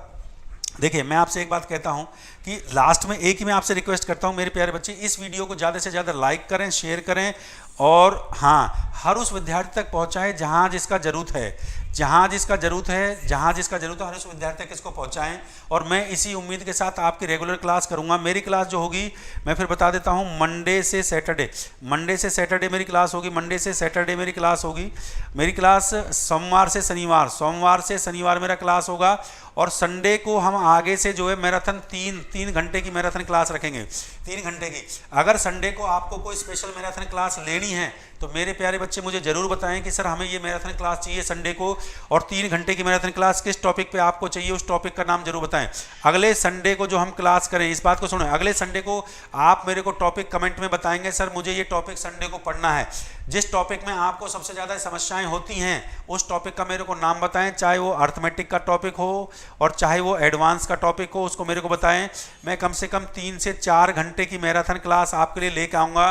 देखिए मैं आपसे एक बात कहता हूं कि लास्ट में एक ही मैं आपसे रिक्वेस्ट करता हूं, मेरे प्यारे बच्चे, इस वीडियो को ज़्यादा से ज़्यादा लाइक करें, शेयर करें और हाँ, हर उस विद्यार्थी तक पहुंचाएं जहां जिसका ज़रूरत है, जहाँ जिसका ज़रूरत है, जहाँ जिसका ज़रूरत है, हर उस विद्यार्थी तक इसको पहुँचाएँ। और मैं इसी उम्मीद के साथ आपकी रेगुलर क्लास करूँगा। मेरी क्लास जो होगी, मैं फिर बता देता हूँ, मंडे से सैटरडे, मंडे से सैटरडे मेरी क्लास होगी, मंडे से सैटरडे मेरी क्लास होगी। मेरी क्लास सोमवार से शनिवार, सोमवार से शनिवार मेरा क्लास होगा। और संडे को हम आगे से जो है मैराथन 3 घंटे की मैराथन क्लास रखेंगे, 3 घंटे की। अगर संडे को आपको कोई स्पेशल मैराथन क्लास लेनी है तो मेरे प्यारे बच्चे मुझे ज़रूर बताएं कि सर हमें ये मैराथन क्लास चाहिए संडे को, और 3 घंटे की मैराथन क्लास किस टॉपिक पे आपको चाहिए, उस टॉपिक का नाम जरूर बताएं। अगले संडे को जो हम क्लास करें, इस बात को सुनो, अगले संडे को आप मेरे को टॉपिक कमेंट में बताएंगे, सर मुझे ये टॉपिक संडे को पढ़ना है। जिस टॉपिक में आपको सबसे ज़्यादा समस्याएं होती हैं उस टॉपिक का मेरे को नाम बताएं, चाहे वो अर्थमेटिक का टॉपिक हो और चाहे वो एडवांस का टॉपिक हो, उसको मेरे को बताएं। मैं कम से कम 3 से 4 घंटे की मैराथन क्लास आपके लिए लेकर आऊँगा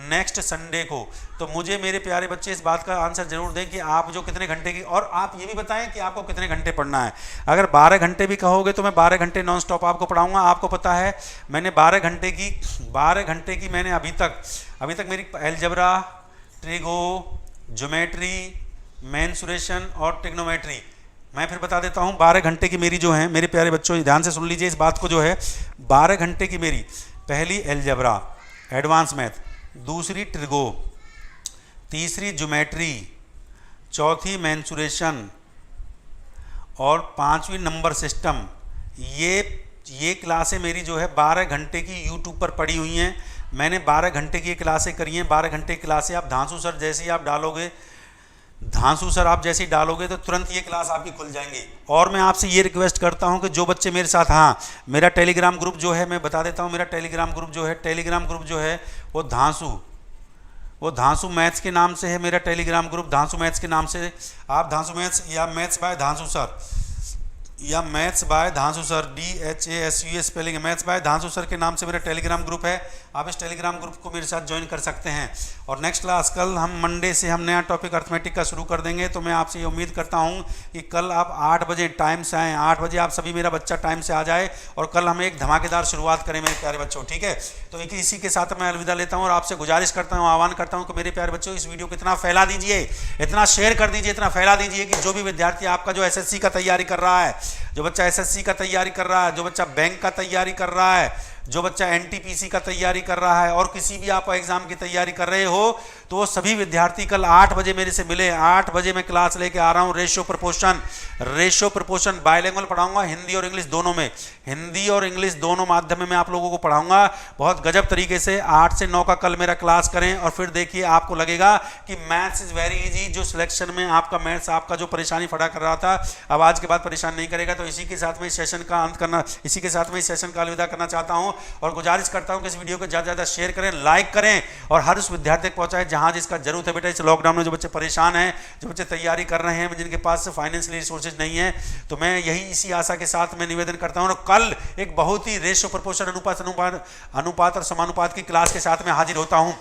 नेक्स्ट संडे को। तो मुझे मेरे प्यारे बच्चे इस बात का आंसर जरूर दें कि आप जो कितने घंटे की, और आप ये भी बताएं कि आपको कितने घंटे पढ़ना है। अगर 12 घंटे भी कहोगे तो मैं 12 घंटे नॉन स्टॉप आपको पढ़ाऊँगा। आपको पता है मैंने 12 घंटे की मैंने अभी तक मेरी अलजेब्रा, ट्रिगो, ज्योमेट्री, मेंसुरेशन और ट्रिग्नोमेट्री, मैं फिर बता देता हूँ 12 घंटे की मेरी जो है, मेरे प्यारे बच्चों ध्यान से सुन लीजिए इस बात को, जो है 12 घंटे की मेरी पहली अलजेब्रा एडवांस मैथ, दूसरी ट्रिगो, तीसरी ज्योमेट्री, चौथी मेंसुरेशन और 5वीं नंबर सिस्टम, ये क्लासें मेरी जो है 12 घंटे की यूट्यूब पर पड़ी हुई हैं। मैंने 12 घंटे की क्लासें करी हैं। 12 घंटे की क्लासें आप धांसू सर जैसे ही आप डालोगे, धांसू सर आप जैसे ही डालोगे तो तुरंत ये क्लास आपकी खुल जाएंगी। और मैं आपसे ये रिक्वेस्ट करता हूं कि जो बच्चे मेरे साथ, हाँ मेरा टेलीग्राम ग्रुप जो है, मैं बता देता हूं, मेरा टेलीग्राम ग्रुप जो है वो धांसू मैथ्स के नाम से है। मेरा टेलीग्राम ग्रुप धांसू मैथ्स के नाम से, आप धांसू मैथ्स या मैथ्स बाय धांसू सर या maths by Dhansu sir, DHASU spelling, maths by Dhansu sir के नाम से मेरा टेलीग्राम ग्रुप है। आप इस टेलीग्राम ग्रुप को मेरे साथ ज्वाइन कर सकते हैं। और नेक्स्ट क्लास कल हम मंडे से हम नया टॉपिक अर्थमेटिक का शुरू कर देंगे। तो मैं आपसे ये उम्मीद करता हूँ कि कल आप 8 बजे टाइम से आएँ, 8 बजे आप सभी मेरा बच्चा टाइम से आ जाए और कल हम एक धमाकेदार शुरुआत करें मेरे प्यारे बच्चों, ठीक है। तो इसी के साथ मैं अलविदा लेता हूँ और आपसे गुजारिश करता हूँ, आह्वान करता हूँ कि मेरे प्यारे बच्चों इस वीडियो को इतना फैला दीजिए, इतना शेयर कर दीजिए, इतना फैला दीजिए कि जो भी विद्यार्थी आपका जो SSC का तैयारी कर रहा है, जो बच्चा SSC का तैयारी कर रहा है, जो बच्चा बैंक का तैयारी कर रहा है, जो बच्चा NTPC का तैयारी कर रहा है और किसी भी आप एग्जाम की तैयारी कर रहे हो, तो वो सभी विद्यार्थी कल 8 बजे मेरे से मिले। 8 बजे मैं क्लास लेके आ रहा हूँ रेशियो प्रोपोर्शन बायलिंगुअल पढ़ाऊंगा, हिंदी और इंग्लिश दोनों में, हिंदी और इंग्लिश दोनों माध्यम में मैं आप लोगों को पढ़ाऊंगा बहुत गजब तरीके से। 8 से 9 का कल मेरा क्लास करें और फिर देखिए आपको लगेगा कि मैथ्स इज वेरी इजी। जो सिलेक्शन में आपका मैथ्स आपका जो परेशानी फटा कर रहा था, अब आज के बाद परेशान नहीं करेगा। तो इसी के साथ में इस सेशन का अलविदा करना चाहता हूँ। और गुजारिश करता हूं कि इस वीडियो को ज़्यादा से ज़्यादा शेयर करें, लाइक करें और हर उस विद्यार्थी तक पहुंचाएं जहां जिसका जरूरत है। बेटा इस लॉकडाउन में जो बच्चे परेशान हैं, जो बच्चे तैयारी कर रहे हैं, जिनके पास फाइनेंशियल रिसोर्सेज नहीं है, तो मैं यही इसी आशा के साथ मैं निवेदन करता हूं। और कल एक बहुत ही रेशो प्रपोर्शन अनुपात और समानुपात की क्लास के साथ मैं हाजिर होता हूं।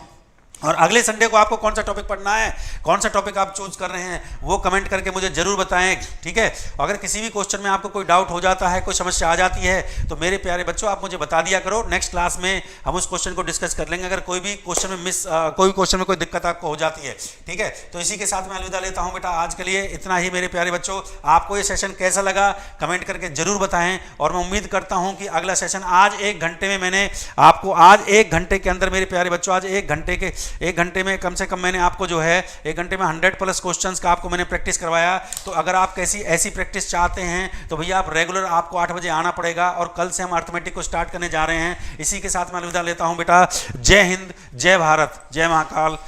और अगले संडे को आपको कौन सा टॉपिक पढ़ना है, कौन सा टॉपिक आप चूज कर रहे हैं, वो कमेंट करके मुझे जरूर बताएं, ठीक है। अगर किसी भी क्वेश्चन में आपको कोई डाउट हो जाता है, कोई समस्या आ जाती है, तो मेरे प्यारे बच्चों आप मुझे बता दिया करो। नेक्स्ट क्लास में हम उस क्वेश्चन को डिस्कस कर लेंगे। अगर कोई भी क्वेश्चन में कोई क्वेश्चन में कोई दिक्कत आपको हो जाती है, ठीक है। तो इसी के साथ मैं अलविदा लेता हूं बेटा, आज के लिए इतना ही। मेरे प्यारे बच्चों, आपको ये सेशन कैसा लगा कमेंट करके जरूर बताएं। और मैं उम्मीद करता हूं कि अगला सेशन आज 1 घंटे में मैंने आपको, आज 1 घंटे के अंदर मेरे प्यारे बच्चों, आज 1 घंटे में कम से कम मैंने आपको जो है 1 घंटे में 100+ क्वेश्चंस का आपको मैंने प्रैक्टिस करवाया। तो अगर आप ऐसी प्रैक्टिस चाहते हैं तो भैया आप रेगुलर, आपको 8 बजे आना पड़ेगा। और कल से हम अर्थमेटिक को स्टार्ट करने जा रहे हैं। इसी के साथ मैं अलविदा लेता हूं बेटा। जय हिंद, जय भारत, जय महाकाल।